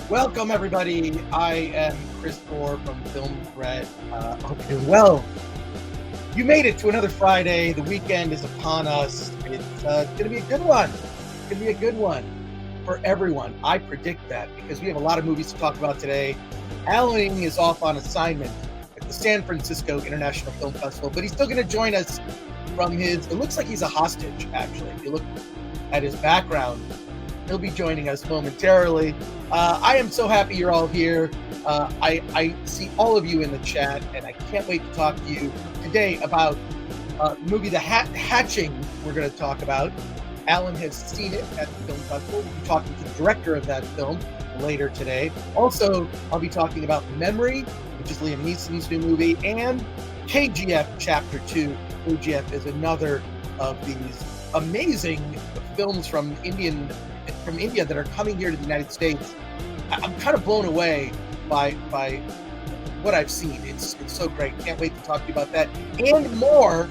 Welcome, everybody. I am Chris Gore from Film Threat. Hope you're doing well. You made it to another Friday. The weekend is upon us. It's going to be a good one. It's going to be a good one for everyone. I predict that because we have a lot of movies to talk about today. Alan is off on assignment at the San Francisco International Film Festival, but he's still going to join us from his, it looks like he's a hostage, actually. If you look at his background, he'll be joining us momentarily. I am so happy you're all here. I see all of you in the chat, and I can't wait to talk to you today about the movie The Hatching we're going to talk about. Alan has seen it at the film festival. We'll be talking to the director of that film later today. Also, I'll be talking about Memory, which is Liam Neeson's new movie, and KGF Chapter 2. KGF is another of these amazing films from India that are coming here to the United States. I'm kind of blown away by what I've seen. It's so great. Can't wait to talk to you about that and more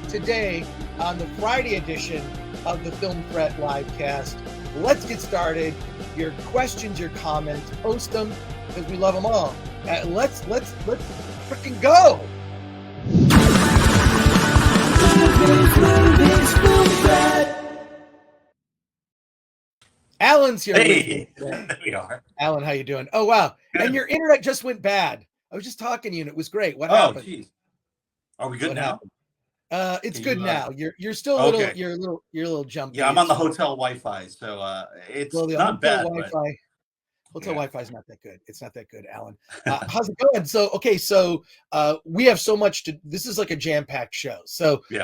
today on the Friday edition of the Film Threat Livecast. Let's get started. Your questions, your comments, post them because we love them all. Let's freaking go. Alan's here. Hey, there we are. Alan, how you doing? Oh, wow. And your internet just went bad. I was just talking to you and it was great. What happened? Geez. Are we good now? It's good now. You're still a little, okay. you're a little jumpy. Yeah, I'm on the hotel Wi-Fi, so it's not bad. Wi-Fi. Hotel Wi-Fi is not that good. It's not that good, Alan. How's it going? So we have so much to. This is like a jam-packed show. So yeah.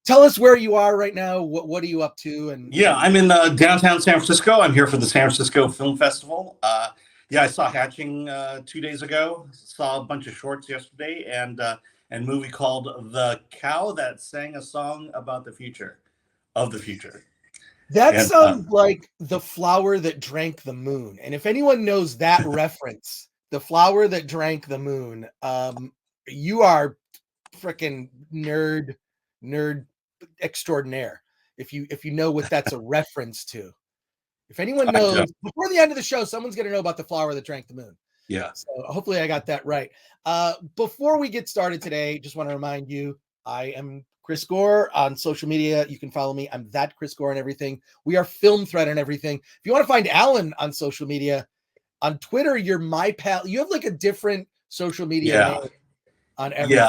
Tell us where you are right now. What are you up to? And I'm in downtown San Francisco. I'm here for the San Francisco Film Festival. I saw Hatching 2 days ago. Saw a bunch of shorts yesterday, and a movie called The Cow That Sang a Song About the Future of the Future. That sounds like The Flower That Drank the Moon. And if anyone knows that reference, The Flower That Drank the Moon, you are freaking nerd extraordinaire. If you know what that's a reference to. If anyone knows, before the end of the show, someone's going to know about The Flower That Drank the Moon. Yeah. So hopefully I got that right. Before we get started today, just want to remind you, I am Chris Gore on social media. You can follow me. I'm that Chris Gore on everything. We are Film Threat on everything. If you want to find Alan on social media, on Twitter, you're my pal. You have like a different social media name on everything.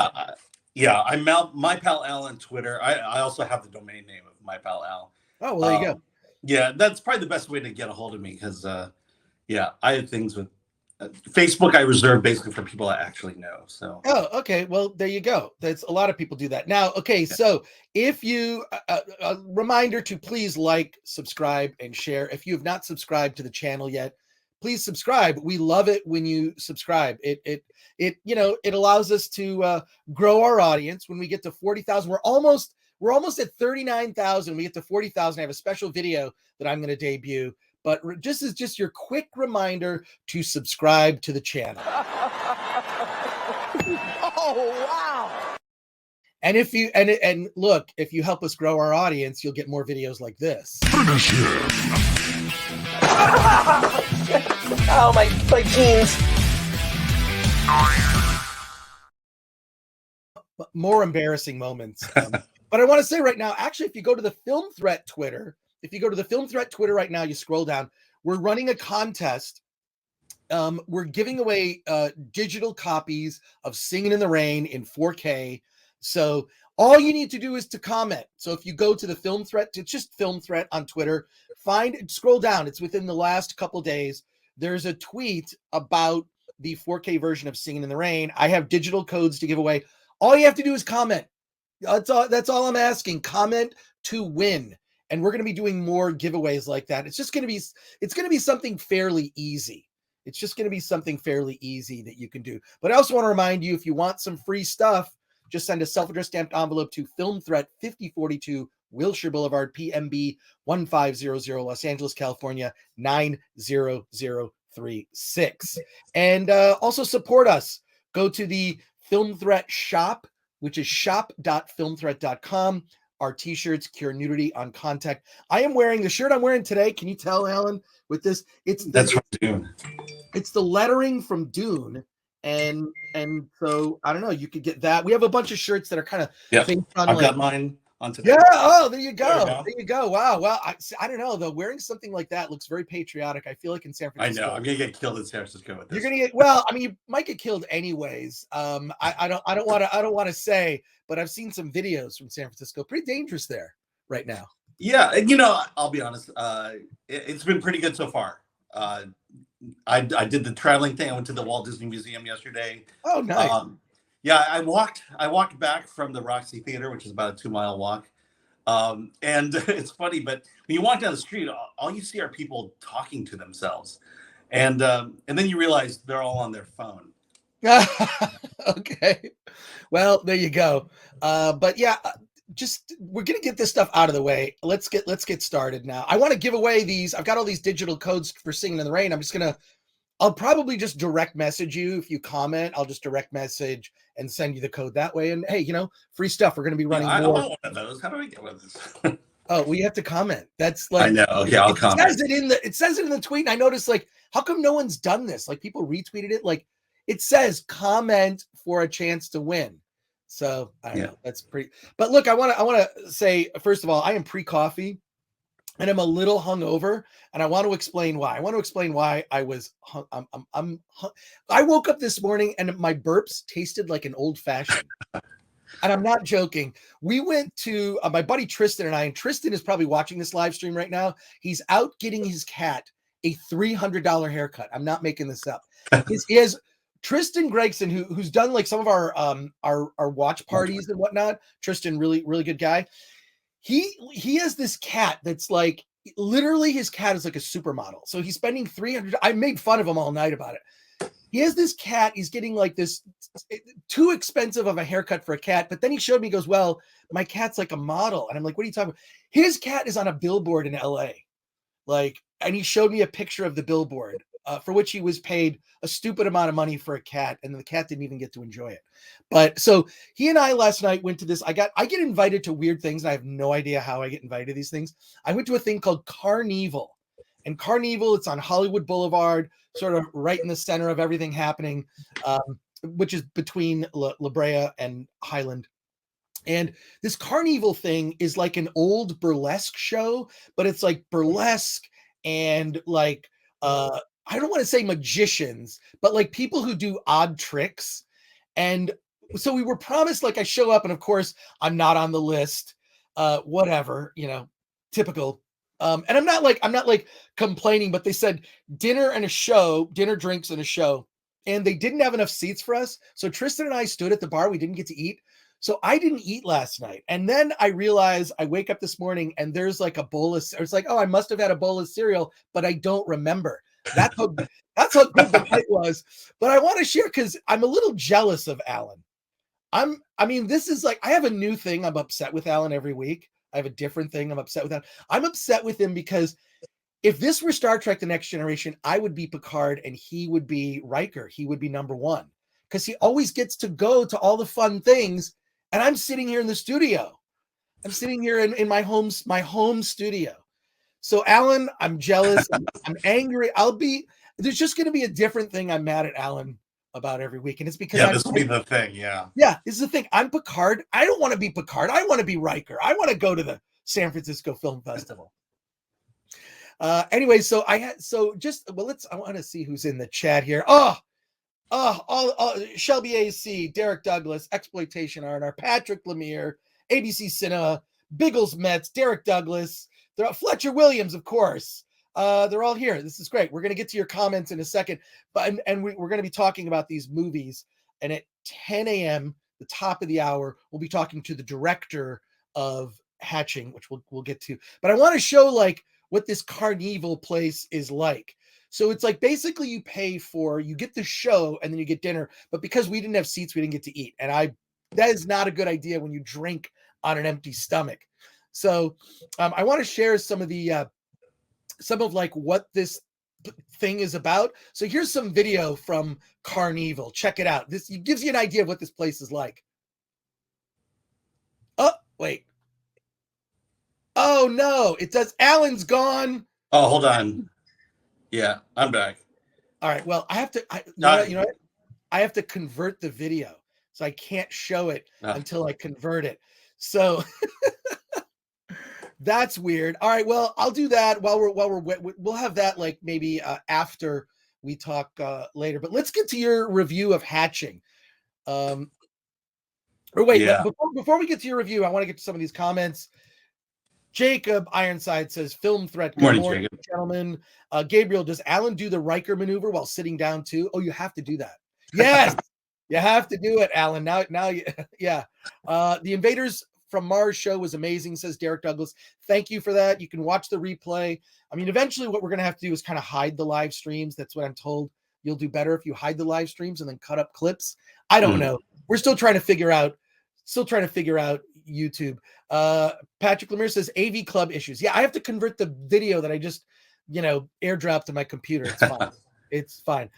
Yeah. I'm my pal Al on Twitter. I also have the domain name of my pal Al. Oh, well, there you go. Yeah, that's probably the best way to get a hold of me because, I have things with Facebook. I reserve basically for people I actually know. So. Oh, okay. Well, there you go. That's a lot of people do that now. Okay, so if you a reminder to please like, subscribe, and share. If you have not subscribed to the channel yet, please subscribe. We love it when you subscribe. It allows us to grow our audience. When we get to 40,000, we're almost at 39,000. We get to 40,000. I have a special video that I'm going to debut. But just your quick reminder to subscribe to the channel. Oh, wow. And if you and look, if you help us grow our audience, you'll get more videos like this. Finish him. Oh, my jeans. More embarrassing moments. But I want to say right now, actually, if you go to the Film Threat Twitter, right now, you scroll down, we're running a contest. We're giving away digital copies of Singing in the Rain in 4K. So all you need to do is to comment. So if you go to the Film Threat, it's just Film Threat on Twitter, scroll down. It's within the last couple days. There's a tweet about the 4K version of Singing in the Rain. I have digital codes to give away. All you have to do is comment. That's all I'm asking. Comment to win. And we're going to be doing more giveaways like that. It's going to be something fairly easy. It's just going to be something fairly easy that you can do. But I also want to remind you, if you want some free stuff, just send a self-addressed stamped envelope to Film Threat 5042 Wilshire Boulevard, PMB 1500, Los Angeles, California 90036. And also support us. Go to the Film Threat shop, which is shop.filmthreat.com. Our t-shirts cure nudity on contact. I am wearing the shirt I'm wearing today. Can you tell, Alan, with this? That's what I'm doing. It's the lettering from Dune, and so I don't know. You could get that. We have a bunch of shirts that are kind of Yeah, based on I've like. got mine on today. Yeah. Oh, there you There we go. go. There you go. Wow. Well, I don't know though. Wearing something like that looks very patriotic. I feel like in San I Francisco, know. I'm gonna get killed in San Francisco with you're this. gonna get. Well, I mean, you might get killed anyways. I don't want to say, but I've seen some videos from San Francisco. Pretty dangerous there right now. Yeah, and you know, I'll be honest. It's been pretty good so far. I did the traveling thing. I went to the Walt Disney Museum yesterday. Oh, nice. Yeah, I walked back from the Roxy Theater, which is about a 2-mile walk. And it's funny, but when you walk down the street, all you see are people talking to themselves, and then you realize they're all on their phone. Okay. Well, there you go. But yeah, just we're gonna get this stuff out of the way. Let's get started now. I want to give away these. I've got all these digital codes for Singing in the Rain. I'll probably just direct message you if you comment. I'll just direct message and send you the code that way. And hey, you know, free stuff. We're going to be running I more. want one of those. How do I get one of those? Oh, we have to comment. That's like I know. Okay, I'll comment. It says it in the tweet. And I noticed like, how come no one's done this? Like people retweeted it. Like it says comment for a chance to win. So I don't know. That's pretty. But look, I want to say first of all, I am pre-coffee. And I'm a little hungover, and I want to explain why. I want to explain why I was. I woke up this morning and my burps tasted like an old fashioned, and I'm not joking. We went to my buddy Tristan and I, and Tristan is probably watching this live stream right now. He's out getting his cat a $300 haircut. I'm not making this up. He has Tristan Gregson, who's done like some of our watch parties and whatnot. Tristan, really good guy. He has this cat that's like literally his cat is like a supermodel. So he's spending 300. I made fun of him all night about it. He has this cat. He's getting like this too expensive of a haircut for a cat. But then he showed me, he goes, well, my cat's like a model. And I'm like, what are you talking about? His cat is on a billboard in LA. Like, and he showed me a picture of the billboard for which he was paid a stupid amount of money for a cat. And the cat didn't even get to enjoy it. But so he and I last night went to this. I get invited to weird things. And I have no idea how I get invited to these things. I went to a thing called Carnival. And Carnival, it's on Hollywood Boulevard, sort of right in the center of everything happening, which is between La Brea and Highland. And this Carnival thing is like an old burlesque show, but it's like burlesque and like, I don't want to say magicians, but like people who do odd tricks. And so we were promised, like I show up and of course I'm not on the list, whatever, you know, typical. And I'm not like complaining, but they said dinner, drinks and a show. And they didn't have enough seats for us. So Tristan and I stood at the bar. We didn't get to eat. So I didn't eat last night. And then I realized I wake up this morning and there's like a bowl of, it's like, oh, I must have had a bowl of cereal, but I don't remember. That's how good the night was. But I want to share because I'm a little jealous of Alan. This is like, I have a new thing. I'm upset with Alan every week. I have a different thing I'm upset with him. I'm upset with him because if this were Star Trek The Next Generation, I would be Picard and he would be Riker. He would be number one because he always gets to go to all the fun things. And I'm sitting here in the studio. I'm sitting here in my home studio. So Alan, I'm jealous. I'm angry. There's just going to be a different thing I'm mad at Alan about every week. And it's because this will be the thing. Yeah. Yeah. This is the thing. I'm Picard. I don't want to be Picard. I want to be Riker. I want to go to the San Francisco Film Festival. Anyway, I want to see who's in the chat here. Shelby AC, Derek Douglas, Exploitation Arnar, Patrick Lemire, ABC Cinema, Biggles Metz, Derek Douglas, Fletcher Williams, of course. They're all here. This is great. We're going to get to your comments in a second, but we're going to be talking about these movies. And at 10 a.m., the top of the hour, we'll be talking to the director of Hatching, which we'll get to. But I want to show like what this Carnival place is like. So it's like basically you get the show and then you get dinner. But because we didn't have seats, we didn't get to eat. And that is not a good idea when you drink on an empty stomach. So I want to share some of like what this thing is about. So here's some video from Carnival. Check it out. This gives you an idea of what this place is like. Oh, wait. Oh no, it does. Alan's gone. Oh, hold on. Yeah, I'm back. All right. Well, I have to. You know what? I have to convert the video, so I can't show it until I convert it. So that's weird. All right. Well, I'll do that we'll have that like maybe after we talk later. But let's get to your review of Hatching. Or wait, before we get to your review, I want to get to some of these comments. Jacob Ironside says, film threat. Good morning, gentlemen. Gabriel, does Alan do the Riker maneuver while sitting down too? Oh, you have to do that. Yes, you have to do it, Alan. Now, yeah. The Invaders from Mars show was amazing, says Derek Douglas. Thank you for that. You can watch the replay. I mean, eventually what we're going to have to do is kind of hide the live streams. That's what I'm told. You'll do better if you hide the live streams and then cut up clips. I don't know. We're still trying to figure out YouTube. Patrick Lemire says AV Club issues. Yeah, I have to convert the video that I just, airdropped to my computer. It's fine. It's fine.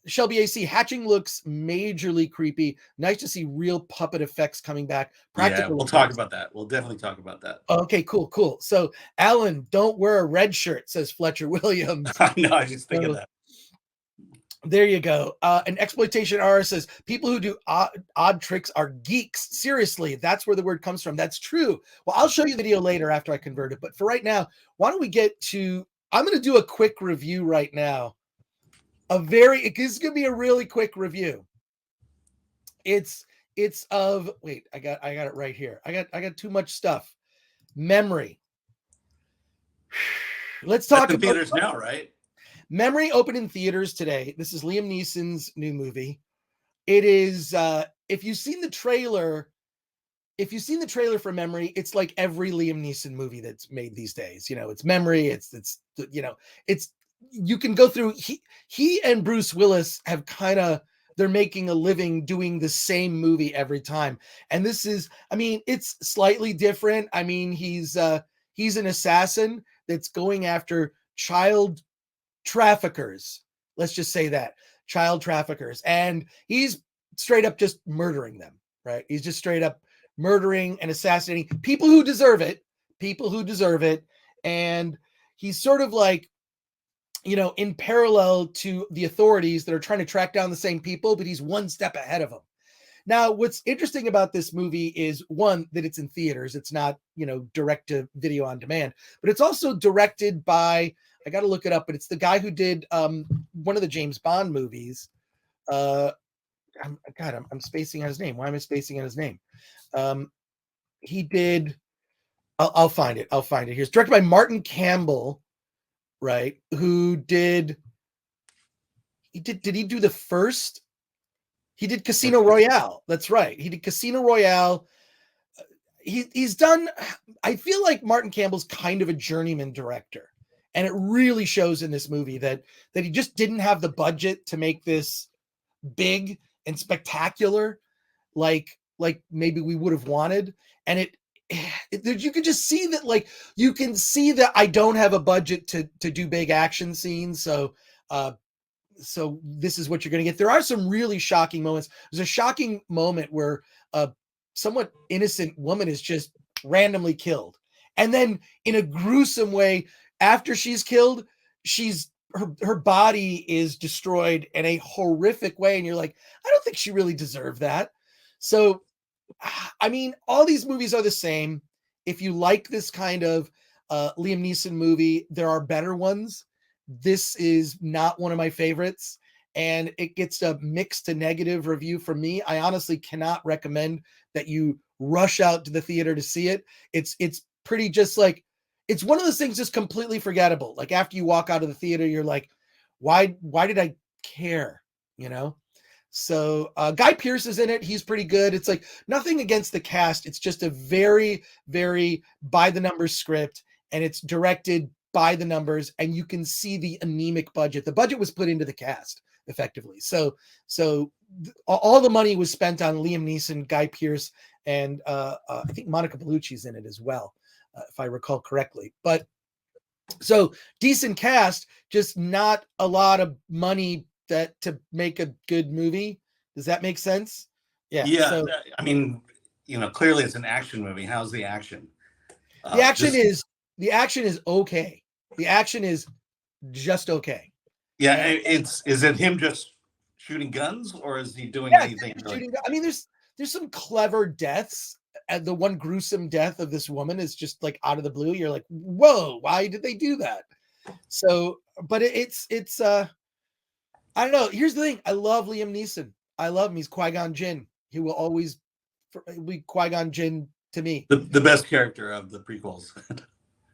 Shelby AC, Hatching looks majorly creepy. Nice to see real puppet effects coming back. Practical. Yeah, we'll talk about that. We'll definitely talk about that. Okay, cool. So, Alan, don't wear a red shirt, says Fletcher Williams. I know. I was just thinking that. There you go. An Exploitation R says, people who do odd tricks are geeks. Seriously, that's where the word comes from. That's true. Well, I'll show you the video later after I convert it. But for right now, why don't we get to, I'm going to do a quick review right now. This is going to be a really quick review. It's of, wait, I got it right here. I got too much stuff. Memory. Let's talk about theaters now, right? Memory opened in theaters today. This is Liam Neeson's new movie. It is, if you've seen the trailer for Memory, it's like every Liam Neeson movie that's made these days. It's Memory. It's you can go through. He and Bruce Willis have they're making a living doing the same movie every time. And this is, it's slightly different. He's an assassin that's going after child traffickers. Let's just say that, child traffickers. And he's straight up just murdering them, right? He's just straight up murdering and assassinating people who deserve it. And he's sort of like, in parallel to the authorities that are trying to track down the same people, but he's one step ahead of them. Now, what's interesting about this movie is, one, that it's in theaters. It's not, direct to video on demand, but it's also directed by, I got to look it up, but it's the guy who did one of the James Bond movies. I'm spacing on his name. Why am I spacing on his name? He did, I'll find it. Here's directed by Martin Campbell, right? Who did he do the first? He did Casino Royale. That's right. He did Casino Royale. He's done, I feel like Martin Campbell's kind of a journeyman director. And it really shows in this movie that he just didn't have the budget to make this big and spectacular like maybe we would have wanted. And you can just see that, like, you can see that I don't have a budget to do big action scenes. So this is what you're going to get. There are some really shocking moments. There's a shocking moment where a somewhat innocent woman is just randomly killed. And then in a gruesome way, after she's killed, her body is destroyed in a horrific way. And you're like, I don't think she really deserved that. So, all these movies are the same. If you like this kind of Liam Neeson movie, there are better ones. This is not one of my favorites, and it gets a mixed to negative review from me. I honestly cannot recommend that you rush out to the theater to see it. It's pretty just like, it's one of those things just completely forgettable. Like after you walk out of the theater, you're like, why did I care? So Guy Pearce is in it. He's pretty good. It's like nothing against the cast. It's just a very, very by the numbers script, and it's directed by the numbers, and you can see the anemic budget. The budget was put into the cast effectively. So all the money was spent on Liam Neeson, Guy Pearce, and I think Monica Bellucci's in it as well, if I recall correctly. But so decent cast, just not a lot of money to make a good movie. Does that make sense? Yeah. So, clearly it's an action movie. How's the action? The action is okay. The action is just okay. Yeah, And is it him just shooting guns, or is he doing yeah, anything really? shooting. I mean, there's some clever deaths. And the one gruesome death of this woman is just like out of the blue. You're like, whoa, why did they do that? So, but it's I don't know. Here's the thing. I love Liam Neeson. I love him. He's Qui-Gon Jinn. He will always be Qui-Gon Jinn to me. The best character of the prequels.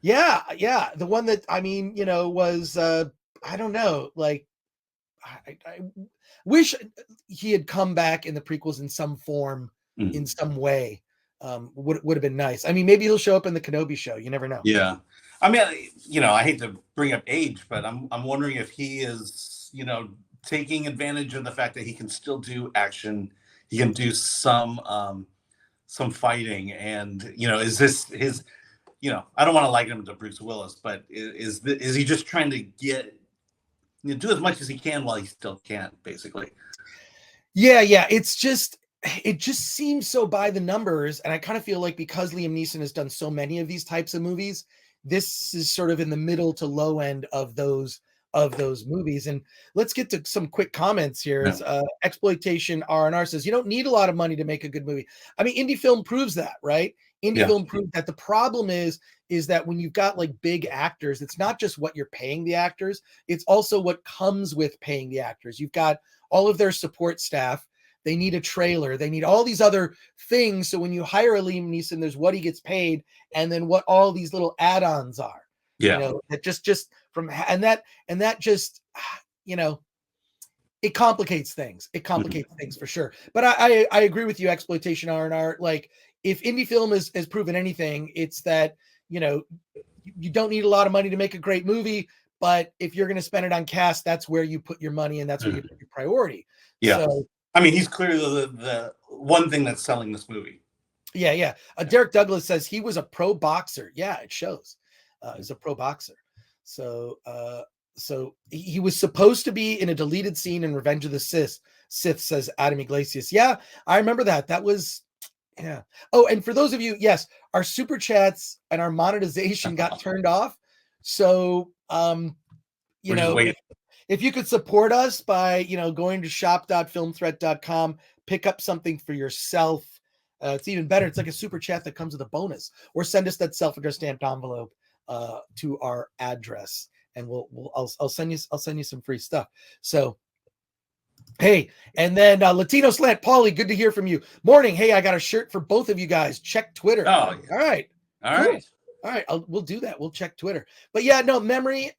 Yeah, yeah. The one that I mean, was I don't know, like I wish he had come back in the prequels in some form, in some way. Would have been nice. I mean, maybe he'll show up in the Kenobi show. You never know. Yeah, I mean, I hate to bring up age, but I'm wondering if he is, taking advantage of the fact that he can still do action. He can do some fighting, and is this his? I don't want to liken him to Bruce Willis, but is he just trying to do as much as he can while he still can't, basically? Yeah, yeah. It just seems so by the numbers, and I kind of feel like because Liam Neeson has done so many of these types of movies, this is sort of in the middle to low end of those movies. And let's get to some quick comments here. Yeah. Exploitation R&R says you don't need a lot of money to make a good movie. I mean, indie film proves that, right? Indie film proves that. The problem is that when you've got like big actors, it's not just what you're paying the actors, it's also what comes with paying the actors. You've got all of their support staff. They need a trailer. They need all these other things. So when you hire a Liam Neeson, there's what he gets paid, and then what all these little add-ons are. Yeah. That just from and that just it complicates things. It complicates things for sure. But I agree with you. Exploitation R&R. Like if indie film has proven anything, it's that you don't need a lot of money to make a great movie. But if you're going to spend it on cast, that's where you put your money, and that's where you put your priority. Yeah. So, I mean, he's clearly the one thing that's selling this movie. Yeah, yeah. Derek Douglas says he was a pro boxer. Yeah, it shows. He's a pro boxer. So he was supposed to be in a deleted scene in Revenge of the Sith, says Adam Iglesias. Yeah, I remember that. That was, yeah. Oh, and for those of you, yes, our super chats and our monetization got turned off. So, if you could support us by, going to shop.filmthreat.com, pick up something for yourself. It's even better. It's like a super chat that comes with a bonus, or send us that self-addressed stamped envelope to our address, and I'll send you some free stuff. So, hey, and then Latino Slant, Paulie, good to hear from you. Morning. Hey, I got a shirt for both of you guys. Check Twitter. Oh, all right. Cool. All right. We'll do that. We'll check Twitter. But yeah, no, Memory.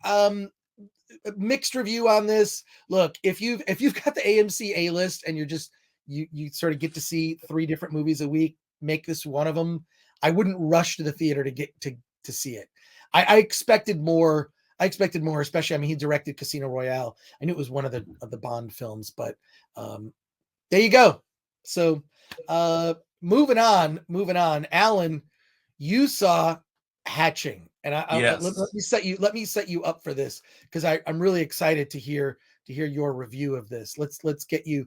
Mixed review on this. Look, if you've got the AMC A list and you're just you sort of get to see 3 different movies a week, make this one of them. I wouldn't rush to the theater to get to see it. I expected more. Especially, I mean, he directed Casino Royale. I knew it was one of the Bond films, but there you go. So moving on. Alan, you saw Hatching. And yes. let me set you up for this, because I'm really excited to hear your review of this. Let's get you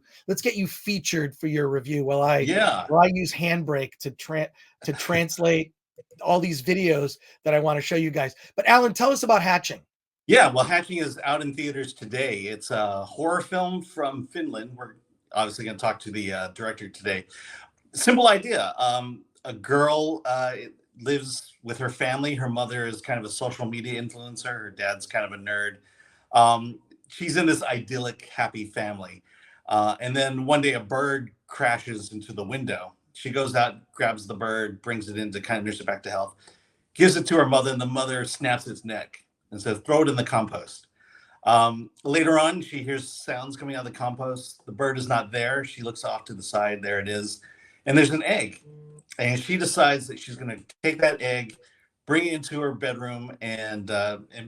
featured for your review while I use Handbrake to translate all these videos that I want to show you guys. But Alan, tell us about Hatching. Yeah, well, Hatching is out in theaters today. It's a horror film from Finland. We're obviously going to talk to the director today. Simple idea. A girl lives with her family. Her mother is kind of a social media influencer. Her dad's kind of a nerd. She's in this idyllic, happy family. And then one day a bird crashes into the window. She goes out, grabs the bird, brings it in to kind of nurse it back to health, gives it to her mother, and the mother snaps its neck and says, throw it in the compost. Later on, she hears sounds coming out of the compost. The bird is not there. She looks off to the side. There it is. And there's an egg. And she decides that she's going to take that egg, bring it into her bedroom, and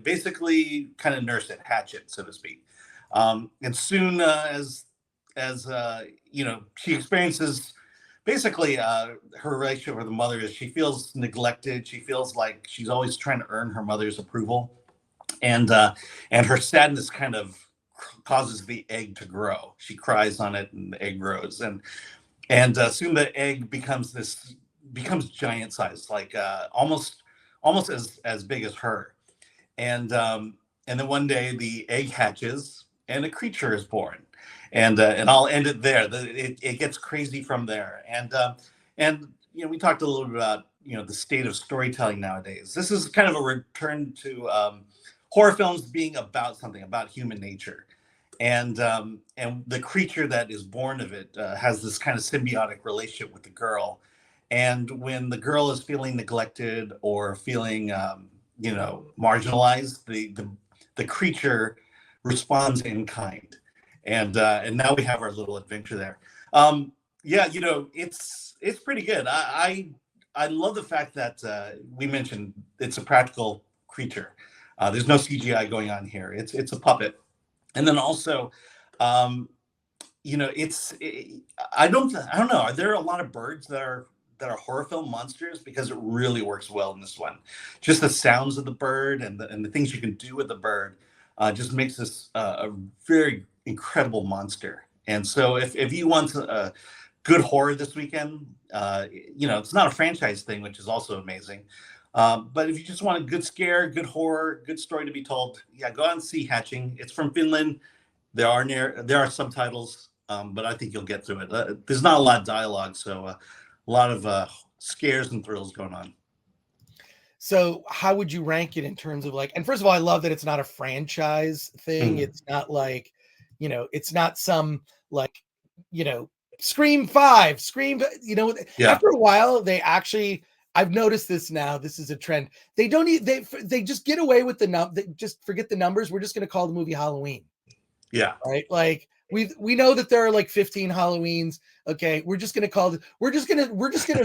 basically kind of nurse it, hatch it, so to speak. And soon as she experiences basically her relationship with the mother is she feels neglected. She feels like she's always trying to earn her mother's approval. And her sadness kind of causes the egg to grow. She cries on it, and the egg grows. And soon the egg becomes giant size, like almost as big as her. And and then one day the egg hatches and a creature is born, and I'll end it there. It gets crazy from there, and we talked a little bit about the state of storytelling nowadays. This is kind of a return to horror films being about something about human nature, and the creature that is born of it has this kind of symbiotic relationship with the girl, and when the girl is feeling neglected or feeling marginalized, the creature responds in kind, and now we have our little adventure there. Yeah, it's pretty good. I love the fact that we mentioned it's a practical creature. There's no CGI going on here. It's a puppet, and then also, I don't know. Are there a lot of birds that are horror film monsters? Because it really works well in this one. Just the sounds of the bird and the things you can do with the bird just makes this a very incredible monster. And so if you want a good horror this weekend, it's not a franchise thing, which is also amazing. But if you just want a good scare, good horror, good story to be told, yeah, go out and see Hatching. It's from Finland. There are subtitles, but I think you'll get through it. There's not a lot of dialogue, so a lot of scares and thrills going on. So how would you rank it in terms of and first of all, I love that it's not a franchise thing. It's not it's not some Scream 5, Scream, after a while, they actually, I've noticed this now, this is a trend. They don't need, they just get away with they just forget the numbers. We're just going to call the movie Halloween. Yeah. Right. We know that there are 15 Halloweens. Okay. We're just going to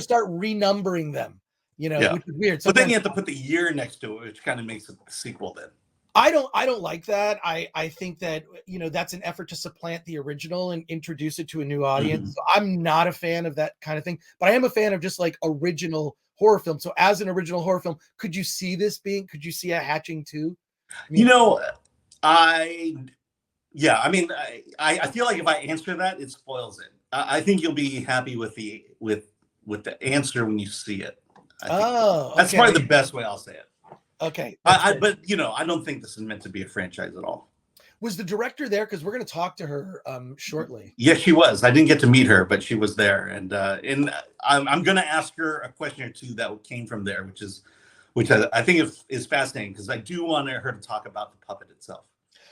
start renumbering them, which is weird. But then you have to put the year next to it, which kind of makes it the sequel then. I don't like that. I think that, that's an effort to supplant the original and introduce it to a new audience. So I'm not a fan of that kind of thing, but I am a fan of just original horror film. So as an original horror film, could you see a Hatching too? I feel like if I answer that, it spoils it. I think you'll be happy with the answer when you see it. That's probably the best way I'll say it. Okay. But I don't think this is meant to be a franchise at all. Was the director there? Because we're going to talk to her shortly. Yes, she was. I didn't get to meet her, but she was there, and I'm going to ask her a question or two that came from there, which I think is fascinating, because I do want her to talk about the puppet itself.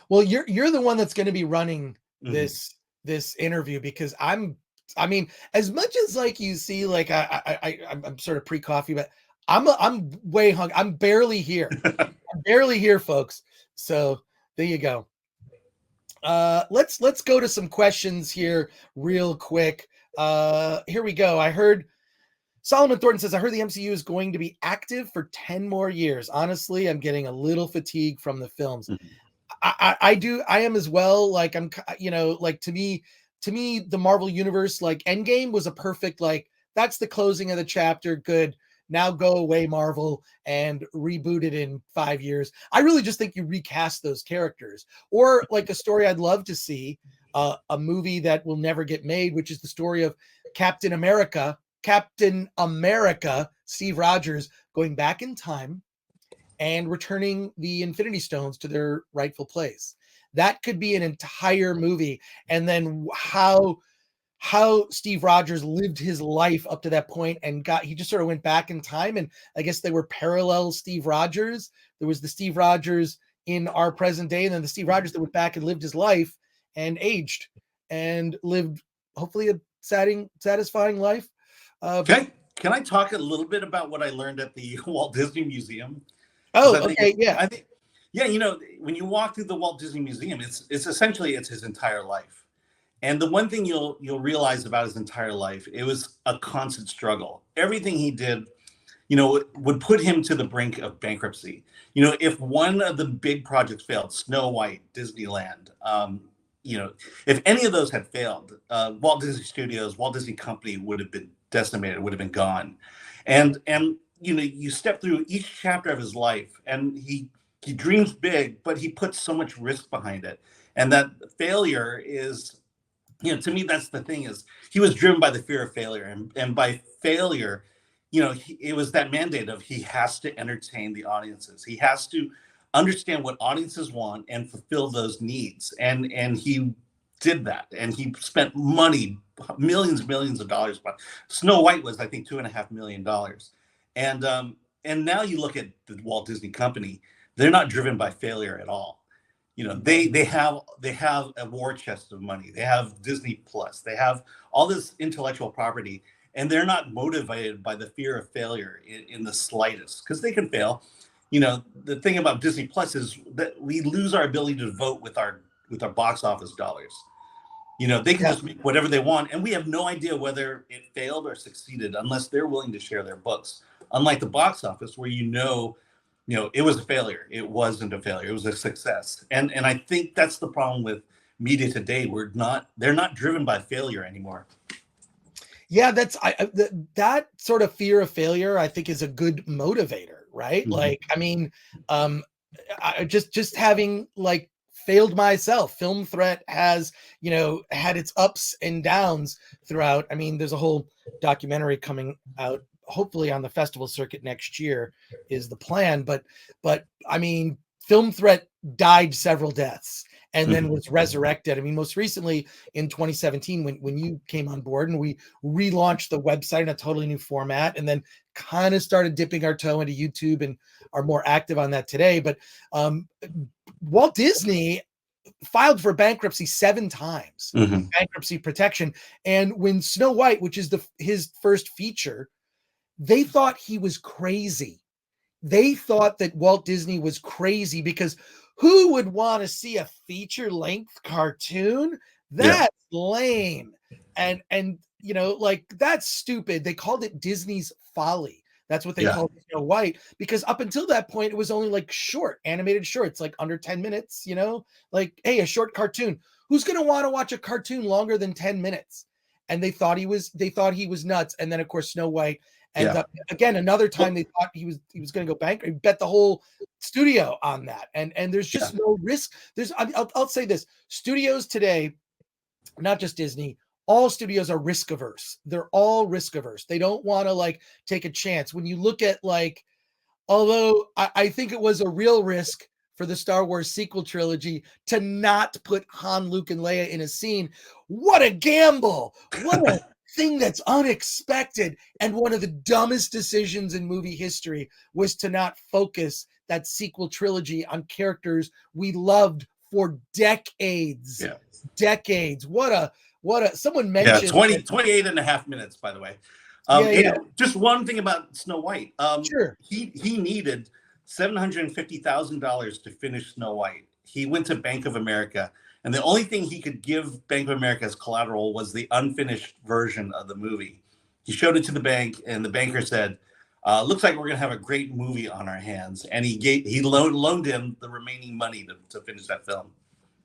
Well, you're the one that's going to be running this interview, because as much as you see, I'm sort of pre-coffee, but I'm way hungry. I'm barely here. I'm barely here, folks. So there you go. Let's go to some questions here real quick. Here we go. I heard Solomon Thornton says, I heard the MCU is going to be active for 10 more years. Honestly, I'm getting a little fatigued from the films. I am as well. To me, the Marvel universe, Endgame was a perfect, that's the closing of the chapter. Good. Now go away, Marvel, and reboot it in 5 years. I really just think you recast those characters, or a story I'd love to see, a movie that will never get made, which is the story of Captain America, Steve Rogers, going back in time and returning the Infinity Stones to their rightful place. That could be an entire movie. And then how Steve Rogers lived his life up to that point, and he just sort of went back in time. And I guess they were parallel Steve Rogers. There was the Steve Rogers in our present day, and then the Steve Rogers that went back and lived his life and aged and lived hopefully a satisfying life. Okay. Can I talk a little bit about what I learned at the Walt Disney Museum? Oh, okay. When you walk through the Walt Disney Museum, it's essentially his entire life. And the one thing you'll realize about his entire life, it was a constant struggle. Everything he did, would put him to the brink of bankruptcy. If one of the big projects failed, Snow White, Disneyland, if any of those had failed, Walt Disney Studios, Walt Disney Company would have been decimated, would have been gone. And you step through each chapter of his life, and he dreams big, but he puts so much risk behind it. And that failure is, to me, that's the thing, is he was driven by the fear of failure. And by failure, it was that mandate of he has to entertain the audiences. He has to understand what audiences want and fulfill those needs. And he did that, and he spent money, millions of dollars. But Snow White was, I think, $2.5 million. And now you look at the Walt Disney Company; they're not driven by failure at all. They have a war chest of money. They have Disney Plus. They have all this intellectual property, and they're not motivated by the fear of failure in the slightest, because they can fail. The thing about Disney Plus is that we lose our ability to vote with our box office dollars. They can just make whatever they want, and we have no idea whether it failed or succeeded unless they're willing to share their books. Unlike the box office, where it was a failure. It wasn't a failure. It was a success. And I think that's the problem with media today. They're not driven by failure anymore. Yeah, that sort of fear of failure, I think, is a good motivator, right? Mm-hmm. Like, I mean, I just having like failed myself. Film Threat has, had its ups and downs throughout. I mean, there's a whole documentary coming out, hopefully on the festival circuit next year is the plan. But I mean, Film Threat died several deaths and then was resurrected. I mean, most recently in 2017, when you came on board and we relaunched the website in a totally new format, and then kind of started dipping our toe into YouTube and are more active on that today. But Walt Disney filed for bankruptcy 7 times, bankruptcy protection. And when Snow White, which is his first feature, they thought he was crazy. They thought that Walt Disney was crazy because who would want to see a feature-length cartoon? That's lame. And like, that's stupid. They called it Disney's Folly. That's what they called Snow White, because up until that point, it was only like animated shorts, like under 10 minutes, like, hey, a short cartoon. Who's going to want to watch a cartoon longer than 10 minutes? And they thought he was nuts. And then, of course, Snow White ends up again, another time they thought he was going to go bankrupt. Bet the whole studio on that. And there's just no risk. I'll say this: studios today, not just Disney, all studios are risk averse. They're all risk averse. They don't want to like take a chance. When you look at although I think it was a real risk for the Star Wars sequel trilogy to not put Han, Luke, and Leia in a scene. What a gamble! What a thing that's unexpected. And one of the dumbest decisions in movie history was to not focus that sequel trilogy on characters we loved for decades. Yeah. Decades. Someone mentioned 28 and a half minutes, by the way. Just one thing about Snow White. Sure. He needed $750,000 to finish Snow White. He went to Bank of America, and the only thing he could give Bank of America as collateral was the unfinished version of the movie. He showed it to the bank, and the banker said, looks like we're going to have a great movie on our hands. And he loaned him the remaining money to finish that film.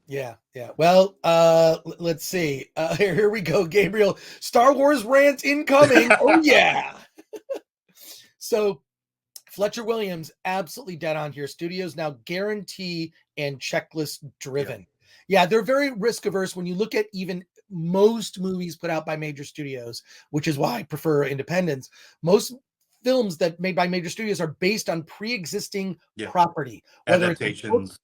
Yeah. Well, let's see. Here we go, Gabriel. Star Wars rant incoming. Oh, yeah. So Fletcher Williams, absolutely dead on here. Studios now guarantee and checklist driven. Yeah, they're very risk averse. When you look at even most movies put out by major studios, which is why I prefer independence, most films that made by major studios are based on pre-existing property. Whether adaptations.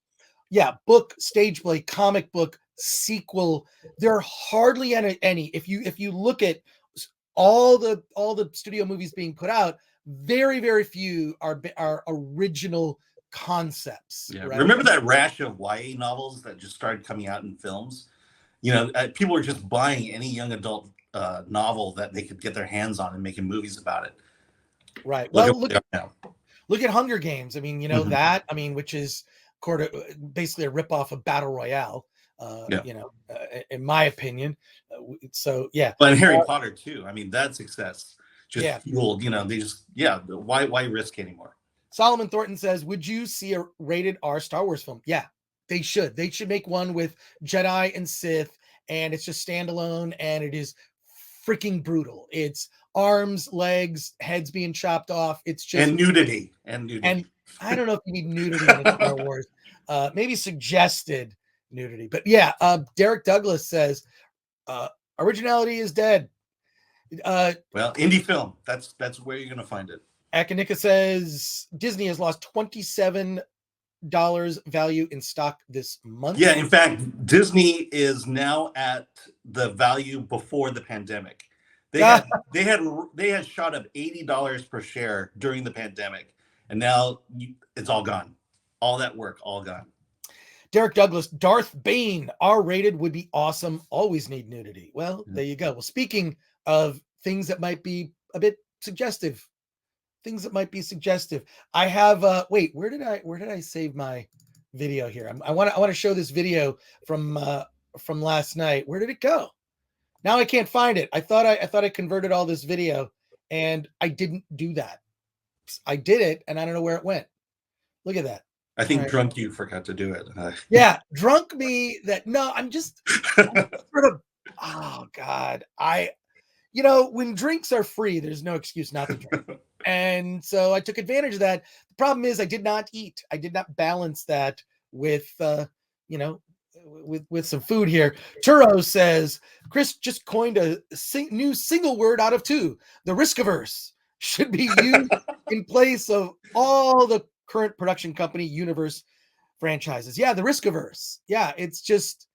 Book, stage play, comic book, sequel. There are hardly any. If you look at all the studio movies being put out, very, very few are original concepts. Yeah. Right? Remember that rash of YA novels that just started coming out in films? People were just buying any young adult novel that they could get their hands on and making movies about it. Right. Look at Hunger Games. I mean, that. I mean, which is basically a ripoff of Battle Royale. In my opinion. So yeah. But Harry Potter too. I mean, that success just fueled. They just why risk anymore? Solomon Thornton says, would you see a rated R Star Wars film? Yeah, they should. They should make one with Jedi and Sith, and it's just standalone, and it is freaking brutal. It's arms, legs, heads being chopped off. It's just and nudity. And I don't know if you need nudity in Star Wars. Maybe suggested nudity, but yeah. Derek Douglas says, originality is dead. Well, indie film. That's where you're gonna find it. Akanika says Disney has lost 27 value in stock this month. Yeah, in fact, Disney is now at the value before the pandemic. They Ah, had they had shot up $80 per share during the pandemic, and now it's all gone. All that work, all gone. Derek Douglas, Darth Bane, R-rated would be awesome. Always need nudity. Well, there you go. Well, speaking of things that might be a bit suggestive, I have wait, where did I save my video here? I want to show this video from last night. Where did it go? Now I can't find it. I thought I converted all this video, and I didn't do that. I did it, and I don't know where it went. Look at that. I think drunk you forgot to do it. Yeah, drunk me. I'm just sort of. Oh God, when drinks are free, there's no excuse not to drink, and so I took advantage of that. The problem is I did not eat. I did not balance that with with some food here. Turo says Chris just coined a new single word out of two. The risk-averse should be used in place of all the current production company universe franchises. Yeah, the risk-averse. Yeah, it's just,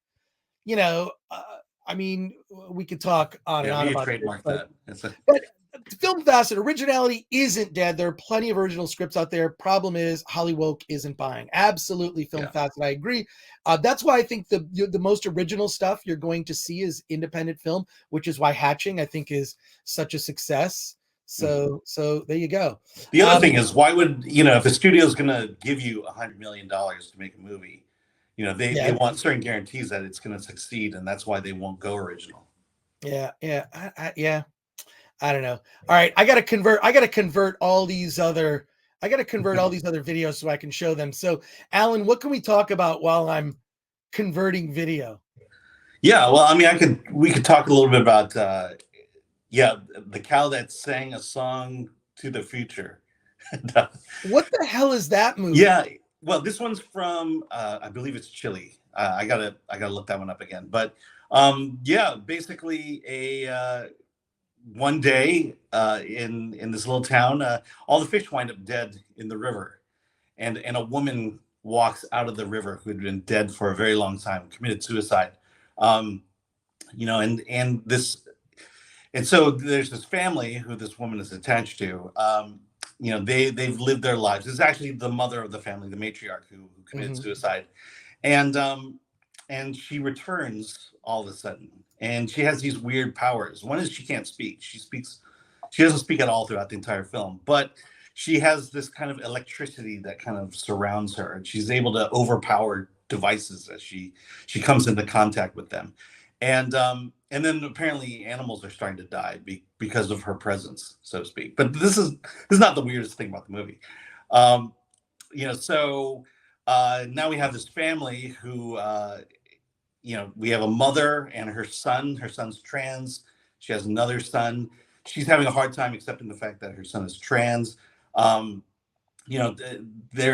I mean, we could talk on and on about trademark this, that. But Film Facet, originality isn't dead. There are plenty of original scripts out there. Problem is, Hollywood isn't buying. Absolutely, Film Facet. I agree. That's why I think the most original stuff you're going to see is independent film, which is why Hatching, I think, is such a success. So there you go. The other thing is, why would if a studio is going to give you $100 million to make a movie, they want certain guarantees that it's going to succeed, and that's why they won't go original. Yeah. I don't know. All right, I got to convert all these other videos so I can show them. So, Alan, what can we talk about while I'm converting video? Yeah, well, I mean, we could talk a little bit about the cow that sang a song to the future. What the hell is that movie? Yeah, well, this one's from I believe it's Chile. I gotta look that one up again. But basically one day in this little town, all the fish wind up dead in the river, and a woman walks out of the river who had been dead for a very long time, committed suicide. And so there's this family who this woman is attached to. They've lived their lives. It's actually the mother of the family, the matriarch, who committed suicide, and she returns all of a sudden, and she has these weird powers. One is she can't speak. She doesn't speak at all throughout the entire film, but she has this kind of electricity that kind of surrounds her, and she's able to overpower devices as she comes into contact with them. And then apparently animals are starting to die because of her presence, so to speak. But this is not the weirdest thing about the movie. So now we have this family who, we have a mother and her son. Her son's trans. She has another son. She's having a hard time accepting the fact that her son is trans. They're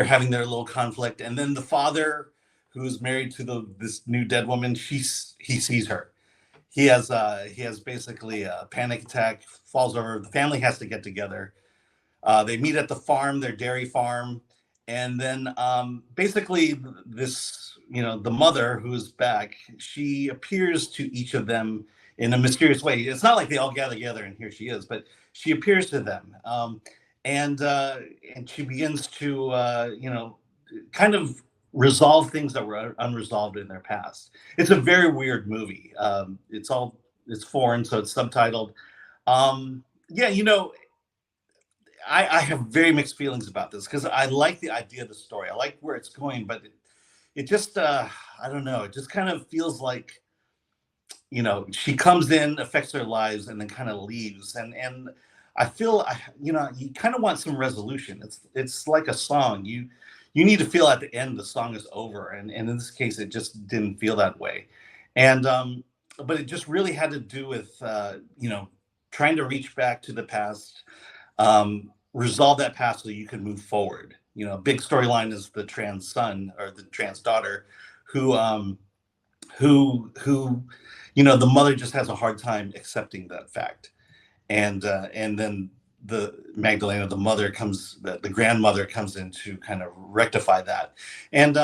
having their little conflict. And then the father, who's married to this new dead woman, he sees her. He has basically a panic attack, falls over. The family has to get together. They meet at the farm, their dairy farm, and then basically this, the mother who's back, she appears to each of them in a mysterious way. It's not like they all gather together and here she is, but she appears to them, and she begins to kind of resolve things that were unresolved in their past. It's a very weird movie. It's foreign, so it's subtitled. I have very mixed feelings about this because I like the idea of the story. I like where it's going, but it just I don't know. It just kind of feels like she comes in, affects their lives, and then kind of leaves. And I feel you kind of want some resolution. It's like a song. You need to feel at the end the song is over, and in this case it just didn't feel that way. And but it just really had to do with trying to reach back to the past, resolve that past so you can move forward. A big storyline is the trans son or the trans daughter who the mother just has a hard time accepting that fact. And then the Magdalena, the mother comes, the grandmother comes in to kind of rectify that. And,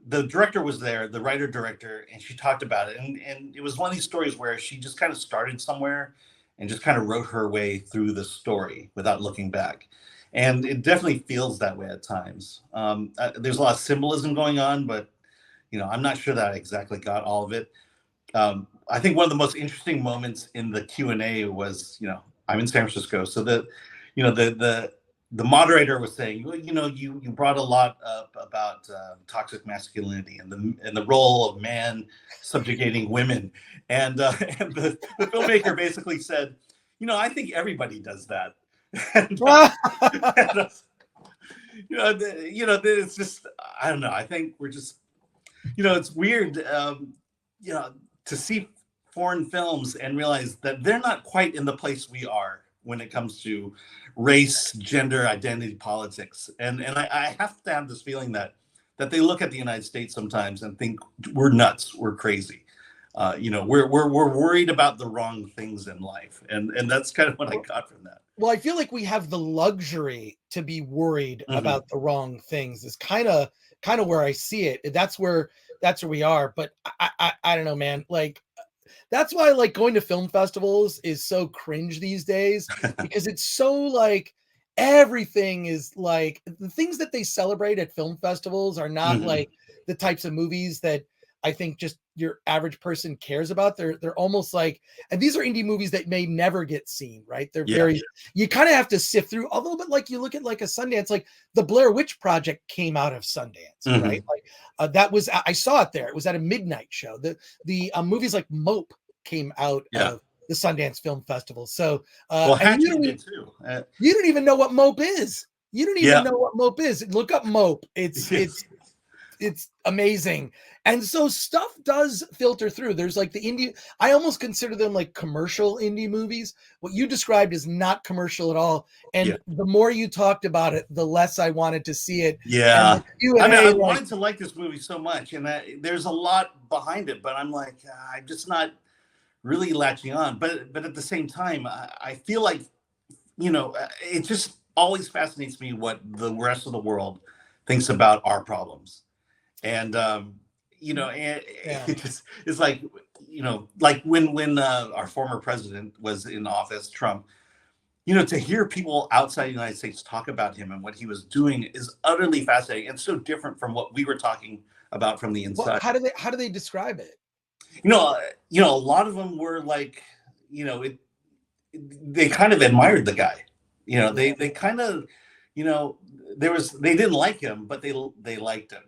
the director was there, the writer director, and she talked about it. And it was one of these stories where she just kind of started somewhere and just kind of wrote her way through the story without looking back. And it definitely feels that way at times. There's a lot of symbolism going on, but, I'm not sure that I exactly got all of it. I think one of the most interesting moments in the Q&A was, I'm in San Francisco. So the moderator was saying, well, you brought a lot up about toxic masculinity and the role of man subjugating women. And, and the filmmaker basically said, I think everybody does that. And, it's just, I don't know. I think we're just, it's weird, to see foreign films and realize that they're not quite in the place we are when it comes to race, gender, identity politics. And I have to have this feeling that they look at the United States sometimes and think we're nuts, we're crazy. We're worried about the wrong things in life. And that's kind of what I got from that. Well, I feel like we have the luxury to be worried about the wrong things. Is kind of where I see it. That's where we are. But I don't know, man. Like, that's why like going to film festivals is so cringe these days, because it's so like everything is like the things that they celebrate at film festivals are not like the types of movies that I think just your average person cares about. They're almost like, and these are indie movies that may never get seen, right? They're very, you kind of have to sift through, although, but like you look at like a Sundance, like the Blair Witch Project came out of Sundance, right? Like that was, I saw it there. It was at a midnight show. The movies like Mope came out of the Sundance Film Festival. So, and you don't even know what Mope is. You don't even know what Mope is. Look up Mope. It's amazing. And so stuff does filter through. There's like the indie, I almost consider them like commercial indie movies. What you described is not commercial at all. And the more you talked about it, the less I wanted to see it. Yeah. I wanted to like this movie so much, and there's a lot behind it, but I'm like, I'm just not really latching on. But at the same time, I feel like, it just always fascinates me what the rest of the world thinks about our problems. And it's like, like when our former president was in office, Trump, to hear people outside the United States talk about him and what he was doing is utterly fascinating and so different from what we were talking about from the inside. Well, how do they describe it? A lot of them were like, they kind of admired the guy. They kind of, they didn't like him, but they liked him.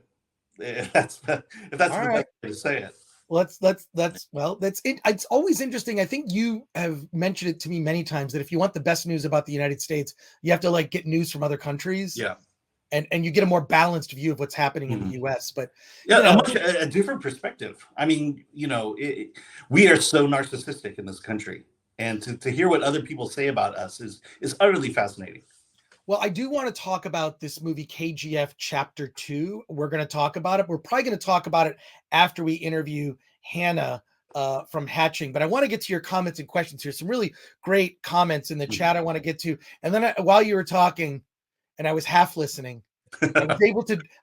If that's the best way to say it. That's it. It's always interesting. I think you have mentioned it to me many times that if you want the best news about the United States, you have to like get news from other countries. Yeah. And you get a more balanced view of what's happening in the US. But a different perspective. I mean, we are so narcissistic in this country. And to hear what other people say about us is utterly fascinating. Well, I do want to talk about this movie KGF Chapter 2. We're going to talk about it. We're probably going to talk about it after we interview Hanna from Hatching. But I want to get to your comments and questions here. Some really great comments in the chat I want to get to. And then while you were talking, and I was half listening, I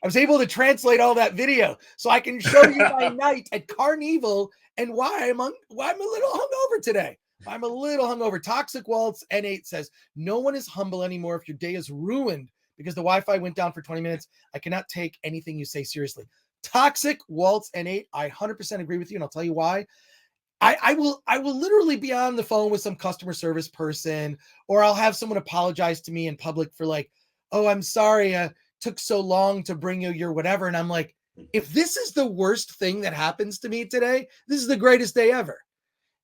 was able to translate all that video so I can show you my night at Carnival and why I'm a little hungover today. I'm a little hungover. Toxic Waltz N8 says, no one is humble anymore if your day is ruined because the Wi-Fi went down for 20 minutes. I cannot take anything you say seriously. Toxic Waltz N8, I 100% agree with you, and I'll tell you why. I will literally be on the phone with some customer service person, or I'll have someone apologize to me in public for like, oh, I'm sorry, took so long to bring you your whatever. And I'm like, if this is the worst thing that happens to me today, this is the greatest day ever.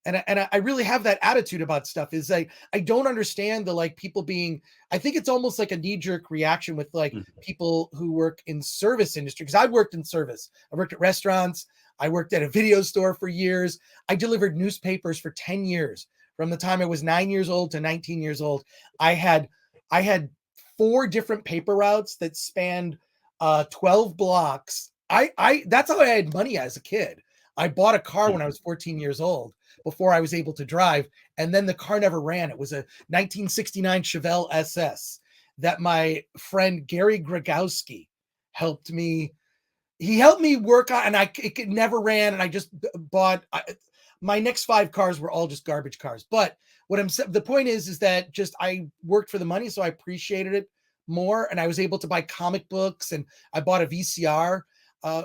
And I really have that attitude about stuff. Is like, I don't understand the like people being, I think it's almost like a knee-jerk reaction with like people who work in service industry. Because I've worked in service. I worked at restaurants. I worked at a video store for years. I delivered newspapers for 10 years. From the time I was 9 years old to 19 years old, I had 4 different paper routes that spanned 12 blocks. That's how I had money as a kid. I bought a car when I was 14 years old. before I was able to drive. And then the car never ran. It was a 1969 Chevelle SS that my friend Gary Gragowski helped me. He helped me work on, and it never ran. And I just bought my next 5 cars were all just garbage cars. But the point is that just I worked for the money, so I appreciated it more. And I was able to buy comic books, and I bought a VCR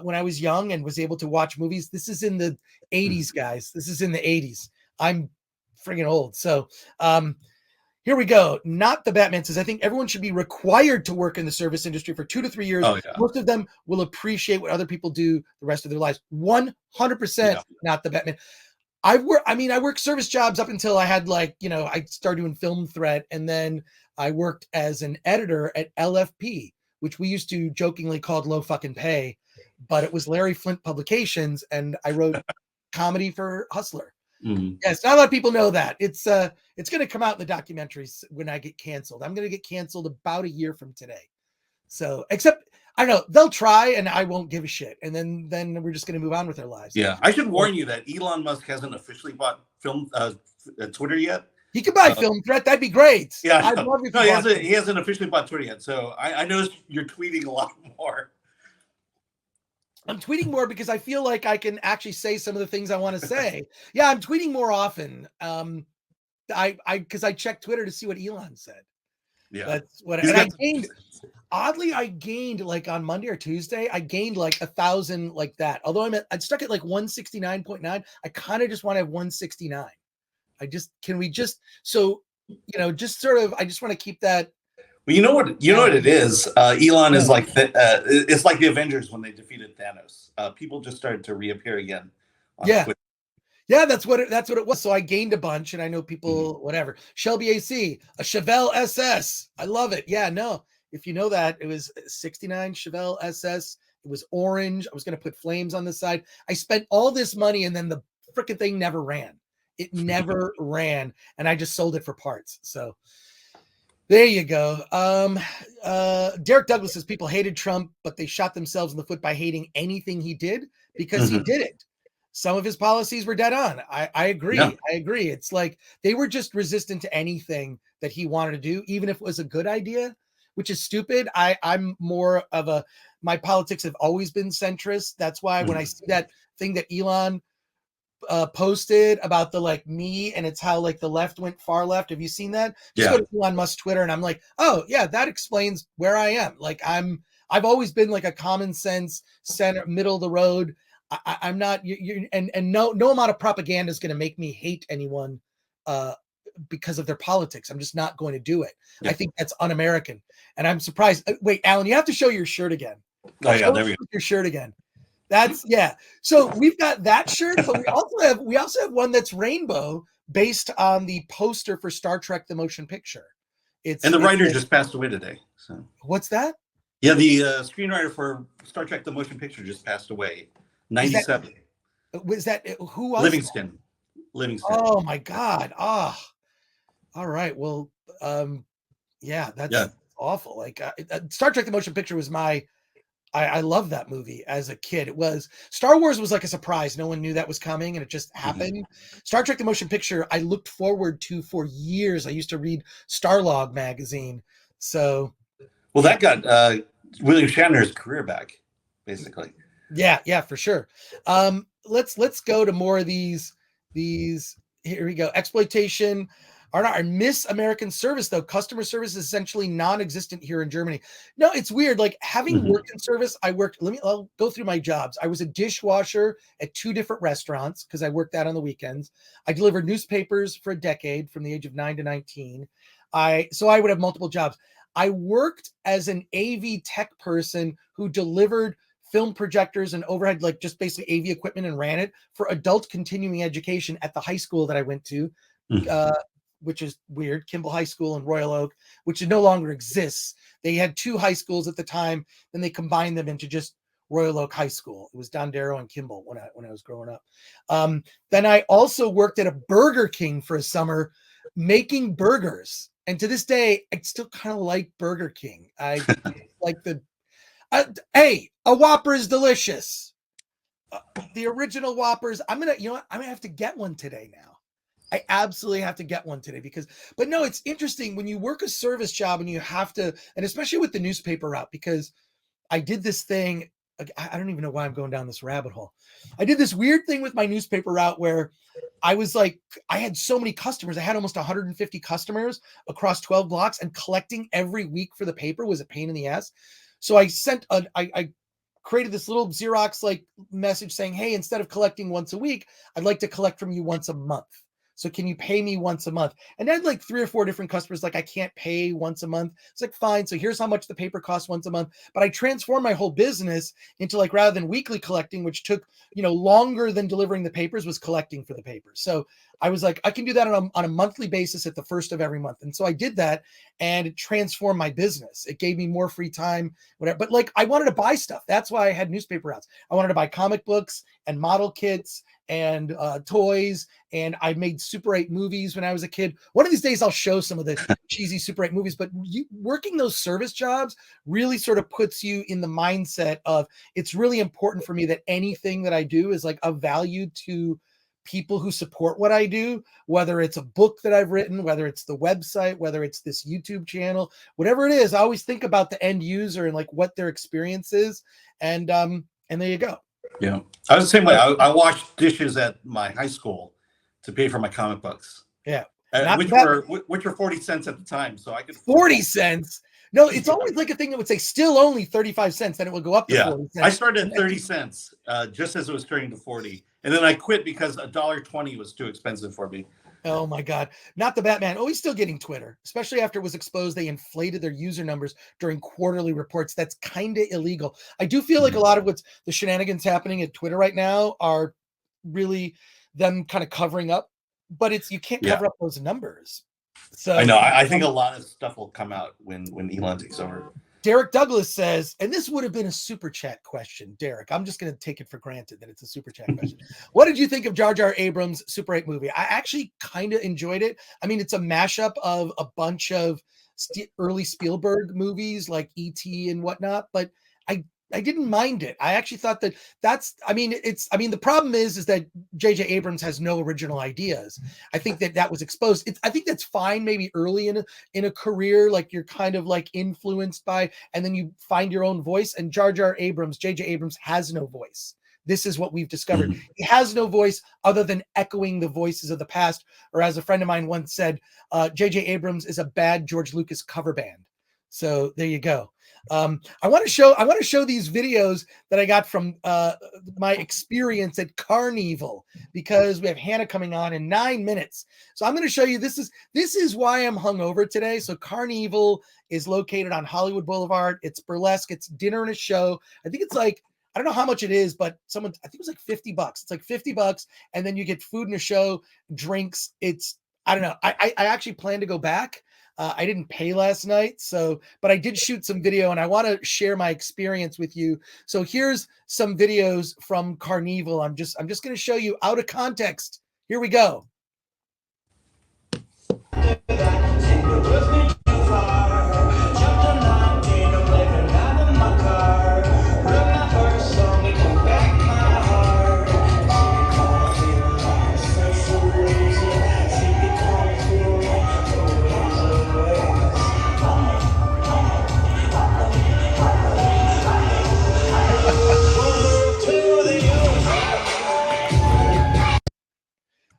when I was young and was able to watch movies. This is in the 80s, guys. This is in the 80s. I'm friggin' old. So here we go. Not the Batman says, I think everyone should be required to work in the service industry for 2 to 3 years. Oh, yeah. Most of them will appreciate what other people do the rest of their lives. 100% not the Batman. I worked service jobs up until I had I started doing film threat. And then I worked as an editor at LFP, which we used to jokingly called low fucking pay, but it was Larry Flint Publications. And I wrote comedy for Hustler. Mm-hmm. Yes, not a lot of people know that. It's going to come out in the documentaries when I get canceled. I'm going to get canceled about a year from today. So, except I don't know, they'll try and I won't give a shit. And then we're just going to move on with our lives. Yeah, I should warn you that Elon Musk hasn't officially bought Twitter yet. He could buy Film Threat. That'd be great. Yeah, I'd love if he hasn't officially bought Twitter yet. So I noticed you're tweeting a lot more. I'm tweeting more because I feel like I can actually say some of the things I want to say. Yeah, I'm tweeting more often. Because I checked Twitter to see what Elon said. Yeah, that's what. And I gained. Oddly, I gained like on Monday or Tuesday. I gained like 1,000 like that. Although I'd stuck at like 169.9. I kind of just want to have 169. Can we just just sort of. I just want to keep that. Well, you know what it is. Elon is like it's like the Avengers when they defeated Thanos. People just started to reappear again. Twitter. Yeah, that's what it was. So I gained a bunch, and I know people, whatever. Shelby AC, a Chevelle SS. I love it. Yeah, no, if you know that, it was 69 Chevelle SS. It was orange. I was going to put flames on the side. I spent all this money, and then the freaking thing never ran. It never ran, and I just sold it for parts. So there you go. Derek Douglas says people hated Trump, but they shot themselves in the foot by hating anything he did because he did it. Some of his policies were dead on. I agree. Yeah. I agree. It's like they were just resistant to anything that he wanted to do, even if it was a good idea, which is stupid. I'm more of my politics have always been centrist. That's why when I see that thing that Elon posted about the me, and it's how the left went far left. Have you seen that? Just go to Elon Musk's Twitter, and I'm like, oh yeah, that explains where I am. I've always been a common sense center, middle of the road. I'm not, and no amount of propaganda is going to make me hate anyone because of their politics. I'm just not going to do it. Yeah. I think that's un-American, and I'm surprised. Wait, Alan, you have to show your shirt again. Oh yeah, there we go. Your shirt again. That's So we've got that shirt, but we also have one that's rainbow based on the poster for Star Trek: The Motion Picture. And the writer just passed away today. So what's that? Yeah, the screenwriter for Star Trek: The Motion Picture just passed away. 97. Was that who was Livingston? Oh my God. Oh, all right. Well, that's awful. Star Trek: The Motion Picture was I love that movie as a kid. Star Wars was like a surprise. No one knew that was coming, and it just happened. Star Trek: The Motion Picture, I looked forward to for years. I used to read Starlog magazine. So, well, that got William Shatner's career back, basically. Yeah, for sure. Let's go to more of these. Here we go. Exploitation. Our Miss American service, though, customer service is essentially non-existent here in Germany. No, it's weird. Having worked in service, I'll go through my jobs. I was a dishwasher at 2 different restaurants because I worked out on the weekends. I delivered newspapers for a decade from the age of 9 to 19. So I would have multiple jobs. I worked as an AV tech person who delivered film projectors and overhead, just basically AV equipment, and ran it for adult continuing education at the high school that I went to, which is weird, Kimball High School in Royal Oak, which no longer exists. They had 2 high schools at the time, then they combined them into just Royal Oak High School. It was Don Darrow and Kimball when I was growing up. Then I also worked at a Burger King for a summer making burgers. And to this day, I still kind of like Burger King. I like hey, a Whopper is delicious. The original Whoppers. I'm gonna have to get one today now. I absolutely have to get one today but no, it's interesting when you work a service job and you have to, and especially with the newspaper route, because I did this thing. I don't even know why I'm going down this rabbit hole. I did this weird thing with my newspaper route where I was like, I had so many customers. I had almost 150 customers across 12 blocks, and collecting every week for the paper was a pain in the ass. So I created this little Xerox like message saying, hey, instead of collecting once a week, I'd like to collect from you once a month. So can you pay me once a month? And I had like 3 or 4 different customers like, I can't pay once a month. It's like, fine. So here's how much the paper costs once a month. But I transformed my whole business into like, rather than weekly collecting, which took, longer than delivering the papers, was collecting for the papers. So I was like, I can do that on a monthly basis at the first of every month. And so I did that, and it transformed my business. It gave me more free time, whatever. But like, I wanted to buy stuff. That's why I had newspaper routes. I wanted to buy comic books and model kits and toys, and I made Super 8 movies when I was a kid. One of these days I'll show some of the cheesy Super 8 movies, but working those service jobs really sort of puts you in the mindset of, it's really important for me that anything that I do is like of value to people who support what I do, whether it's a book that I've written, whether it's the website, whether it's this YouTube channel, whatever it is. I always think about the end user and like what their experience is. And there you go. Yeah, I was the same way. I washed dishes at my high school to pay for my comic books. Yeah, which were 40 cents at the time, so I could 40 cents. No, it's always like a thing that would say still only 35 cents, then it would go up to 40 cents. I started at 30 cents just as it was turning to 40, and then I quit because $1.20 was too expensive for me. Oh my God. Not the Batman. Oh, he's still getting Twitter, especially after it was exposed they inflated their user numbers during quarterly reports. That's kind of illegal. I do feel like a lot of what's the shenanigans happening at Twitter right now are really them kind of covering up, but you can't cover up those numbers. So I know. I think a lot of stuff will come out when Elon takes over. Derek Douglas says, and this would have been a super chat question, Derek. I'm just going to take it for granted that it's a super chat question. What did you think of Jar Jar Abrams' Super 8 movie? I actually kind of enjoyed it. I mean, it's a mashup of a bunch of early Spielberg movies like E.T. and whatnot, but I didn't mind it. I actually thought the problem is that J.J. Abrams has no original ideas. I think that was exposed. I think that's fine maybe early in a career, like you're kind of like influenced by, and then you find your own voice. And J.J. Abrams has no voice. This is what we've discovered. He has no voice other than echoing the voices of the past. Or as a friend of mine once said, J.J. Abrams is a bad George Lucas cover band. So there you go. I want to show these videos that I got from my experience at Carnival, because we have Hannah coming on in 9 minutes. So I'm going to show you, this is why I'm hungover today. So Carnival is located on Hollywood Boulevard. It's burlesque. It's dinner and a show. I think it's like, I don't know how much it is, but I think it was like $50. It's like $50. And then you get food and a show, drinks. I don't know. I actually plan to go back. I didn't pay last night, but I did shoot some video, and I want to share my experience with you. So here's some videos from Carnival. I'm just going to show you out of context. Here we go.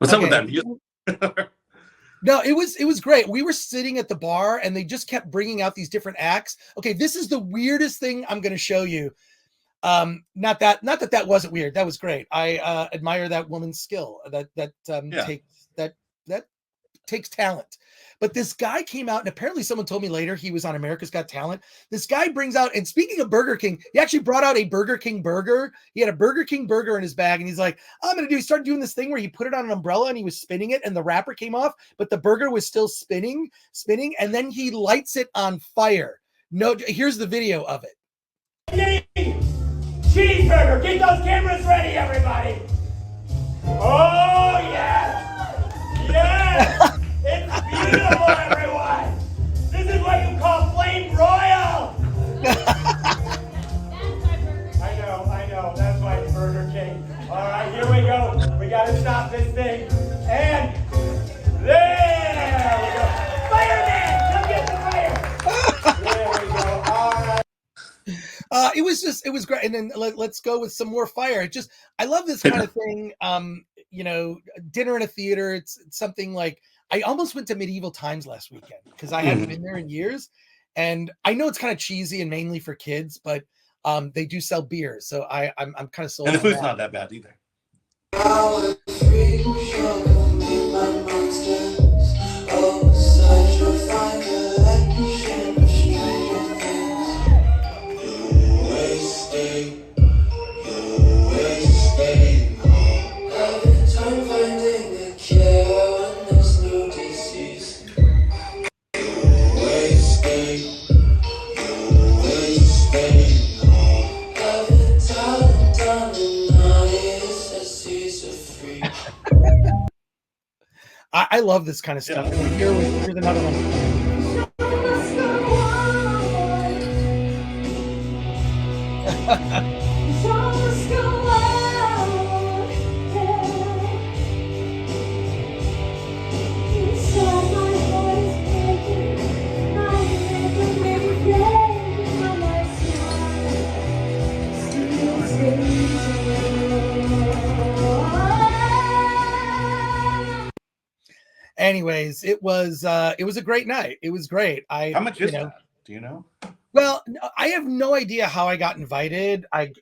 What's up with that? No, it was great. We were sitting at the bar, and they just kept bringing out these different acts. Okay, this is the weirdest thing I'm going to show you. Not that wasn't weird. That was great. I admire that woman's skill. That takes talent. But this guy came out, and apparently someone told me later he was on America's Got Talent. This guy brings out, and speaking of Burger King, he actually brought out a Burger King burger. He had a Burger King burger in his bag, and he's like, he started doing this thing where he put it on an umbrella and he was spinning it, and the wrapper came off, but the burger was still spinning, and then he lights it on fire. No, here's the video of it. Cheeseburger, get those cameras ready, everybody. Oh, yes. Yes. It's beautiful, everyone. This is what you call flame broil. I know. That's why it's Burger King. It was great. And then let's go with some more fire. I love this kind of thing. Dinner in a theater. It's something like, I almost went to Medieval Times last weekend because I hadn't been there in years. And I know it's kind of cheesy and mainly for kids, but they do sell beer. So I'm kind of sold. And the on food's that. not that bad either. I love this kind of stuff. Yeah. And here's another one. Anyways, it was a great night. It was great. How much is that? Do you know? Well, I have no idea how I got invited. I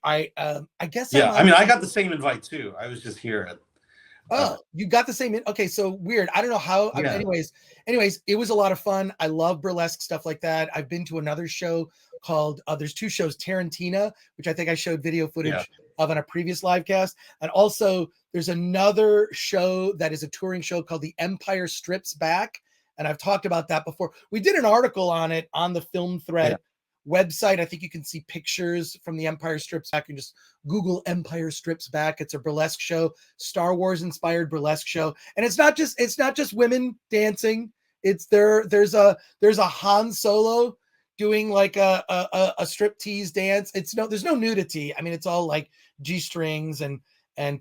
guess. Yeah, I mean, I got the same invite too. I was just here at. Oh, you got the same. Okay, so weird. I don't know how. Yeah. Anyways, it was a lot of fun. I love burlesque stuff like that. I've been to another show called. There's two shows, Tarantina, which I think I showed video footage of on a previous live cast, and also there's another show that is a touring show called The Empire Strips Back, and I've talked about that before. We did an article on it on the Film Thread website. I think you can see pictures from The Empire Strips Back. You just Google Empire Strips Back. It's a burlesque show, Star Wars inspired burlesque show, and it's not just women dancing. It's there's a Han Solo doing like a striptease dance. There's no nudity. I mean, it's all like G-strings and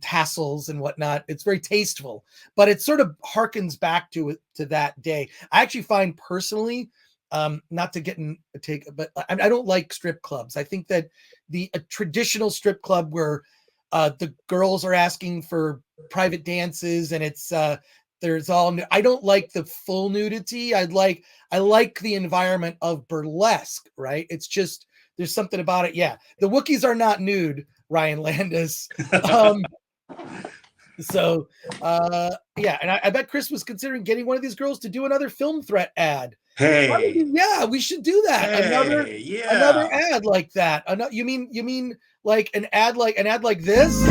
tassels and whatnot. It's very tasteful, but it sort of harkens back to that day. I actually find personally, not to get in a take, but I don't like strip clubs. I think that a traditional strip club where the girls are asking for private dances and it's there's all. I don't like the full nudity. I like the environment of burlesque, right? It's just there's something about it. Yeah, the Wookiees are not nude, Ryan Landis. So and I bet Chris was considering getting one of these girls to do another Film Threat ad. Hey, yeah, we should do that. Hey, another ad like that. You mean like an ad like this?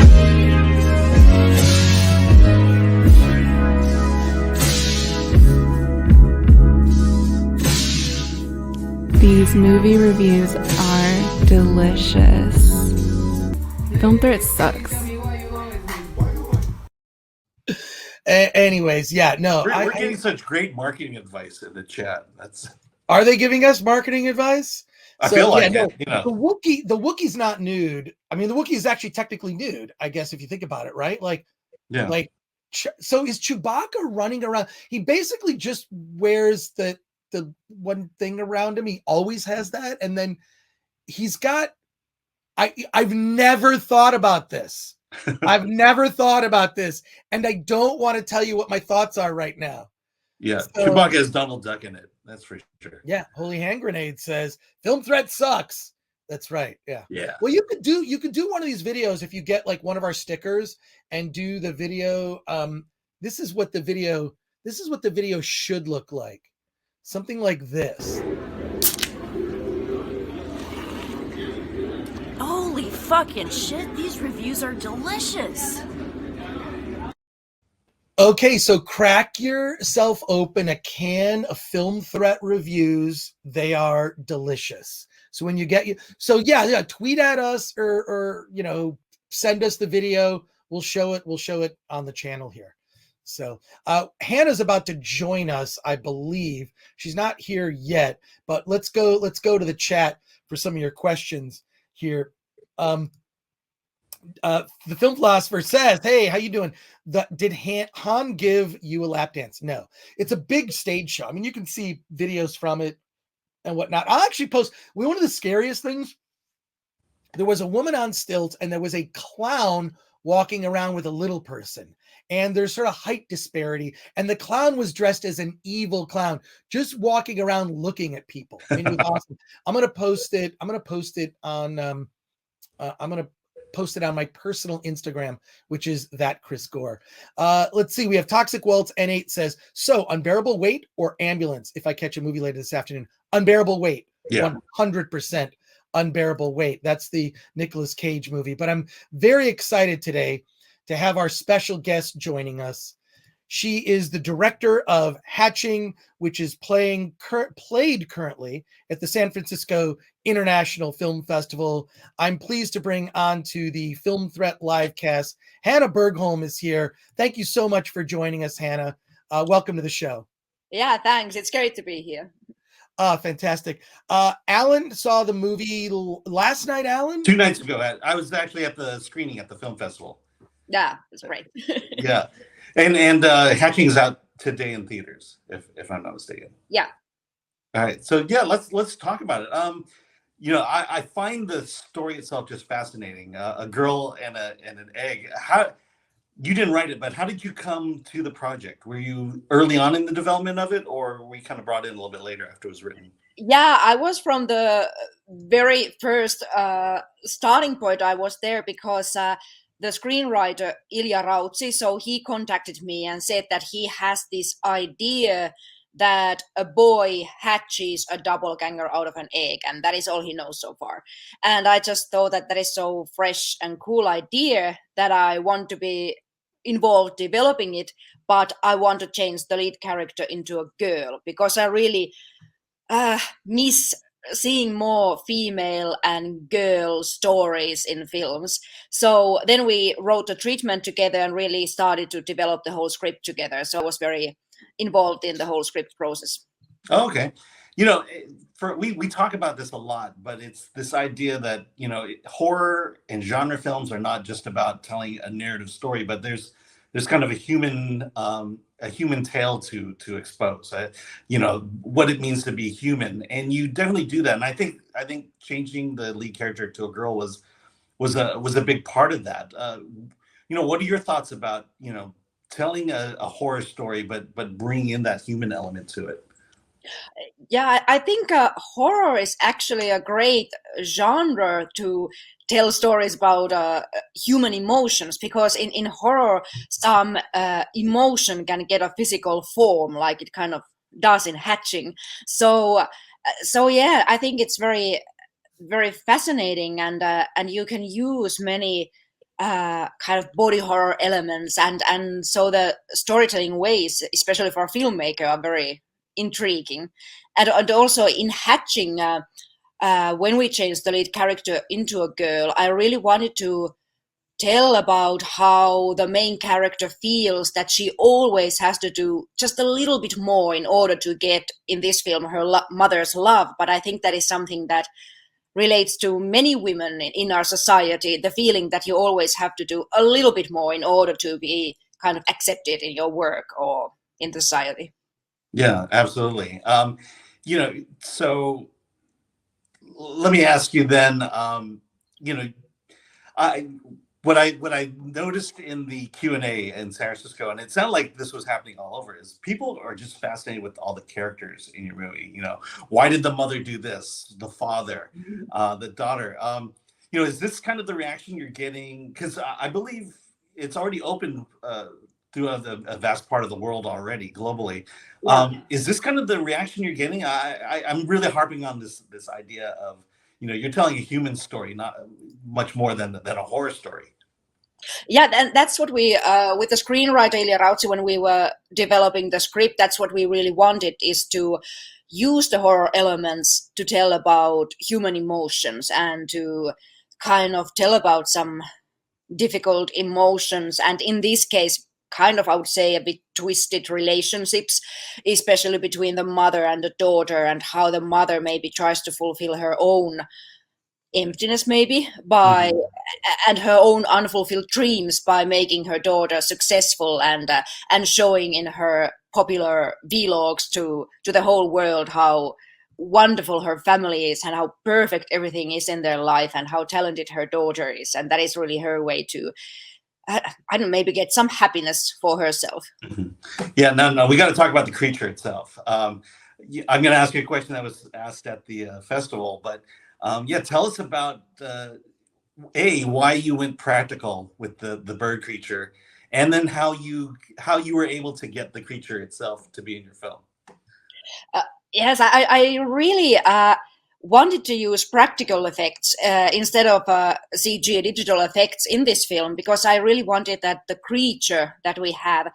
These movie reviews are delicious. Film Threat sucks. Anyways, yeah, no. We're getting such great marketing advice in the chat. Are they giving us marketing advice? I feel like it. You know. The Wookiee's not nude. I mean, the Wookiee is actually technically nude, I guess, if you think about it, right? So is Chewbacca running around? He basically just wears the one thing around him. He always has that, and then he's got. I've never thought about this. I've never thought about this, and I don't want to tell you what my thoughts are right now. Yeah, Chewbacca has Donald Duck in it. That's for sure. Yeah, Holy Hand Grenade says Film Threat sucks. That's right. Yeah. Yeah. Well, you could do one of these videos if you get like one of our stickers and do the video. This is what the video should look like. Something like this. Holy fucking shit, these reviews are delicious. Okay, so crack yourself open a can of Film Threat reviews. They are delicious. So when you get tweet at us or send us the video. We'll show it on the channel here. So Hannah's about to join us, I believe. She's not here yet, but let's go to the chat for some of your questions here. The Film Philosopher says, "Hey, how you doing? Did Han give you a lap dance?" No, it's a big stage show. I mean, you can see videos from it and whatnot. I'll actually post. One of the scariest things there was a woman on stilts and there was a clown walking around with a little person. And there's sort of height disparity. And the clown was dressed as an evil clown, just walking around looking at people. I mean, it was awesome. I'm going to post it. I'm going to post it on, I'm going to post it on my personal Instagram, which is that Chris Gore. Let's see. We have Toxic Waltz N8 says, so Unbearable Weight or Ambulance? If I catch a movie later this afternoon, Unbearable Weight, 100% Unbearable Weight. That's the Nicolas Cage movie. But I'm very excited today to have our special guest joining us. She is the director of Hatching, which is played currently at the San Francisco International Film Festival. I'm pleased to bring on to the Film Threat Livecast. Hanna Bergholm is here. Thank you so much for joining us, Hanna. Welcome to the show. Yeah, thanks. It's great to be here. Fantastic. Alan saw the movie last night, Alan? 2 nights ago. I was actually at the screening at the film festival. Yeah, it's great. Yeah. And Hatching is out today in theaters, if I'm not mistaken. Yeah. All right. So yeah, let's talk about it. I find the story itself just fascinating. A girl and an egg. How you didn't write it, but how did you come to the project? Were you early on in the development of it, or were we kind of brought in a little bit later after it was written? Yeah, I was from the very first starting point. I was there because the screenwriter Ilya Rautsi, so he contacted me and said that he has this idea that a boy hatches a doppelganger out of an egg, and that is all he knows so far. And I just thought that is so fresh and cool idea that I want to be involved developing it, but I want to change the lead character into a girl because I really miss seeing more female and girl stories in films. So then we wrote the treatment together and really started to develop the whole script together. So I was very involved in the whole script process. Oh, okay. We talk about this a lot, but it's this idea that, horror and genre films are not just about telling a narrative story, but there's kind of a human tale to expose, what it means to be human, and you definitely do that. And I think changing the lead character to a girl was a big part of that. What are your thoughts about telling a horror story, but bringing in that human element to it? Yeah, I think horror is actually a great genre to tell stories about human emotions, because in horror, some emotion can get a physical form like it kind of does in Hatching. So yeah, I think it's very, very fascinating, and you can use many kind of body horror elements, and so the storytelling ways, especially for a filmmaker, are very intriguing. And also in Hatching, when we changed the lead character into a girl, I really wanted to tell about how the main character feels that she always has to do just a little bit more in order to get, in this film, her mother's love. But I think that is something that relates to many women in our society, the feeling that you always have to do a little bit more in order to be kind of accepted in your work or in society. Yeah, absolutely. So let me ask you then, what I noticed in the Q&A in San Francisco, and it sounded like this was happening all over, is people are just fascinated with all the characters in your movie. Why did the mother do this? The father, the daughter. Is this kind of the reaction you're getting? Because I believe it's already open throughout a vast part of the world already, globally. Yeah. Is this kind of the reaction you're getting? I'm really harping on this idea of, you're telling a human story, not much more than a horror story. Yeah, and that's what we, with the screenwriter Ilya Rautsi, when we were developing the script, that's what we really wanted, is to use the horror elements to tell about human emotions and to kind of tell about some difficult emotions. And in this case, kind of, I would say, a bit twisted relationships, especially between the mother and the daughter, and how the mother maybe tries to fulfill her own emptiness maybe by and her own unfulfilled dreams by making her daughter successful and showing in her popular vlogs to the whole world how wonderful her family is and how perfect everything is in their life and how talented her daughter is, and that is really her way to I don't know, maybe get some happiness for herself. Yeah, no, we got to talk about the creature itself. I'm going to ask you a question that was asked at the festival, but yeah, tell us about why you went practical with the bird creature, and then how you were able to get the creature itself to be in your film. Yes, I really wanted to use practical effects instead of CG digital effects in this film, because I really wanted that the creature that we have,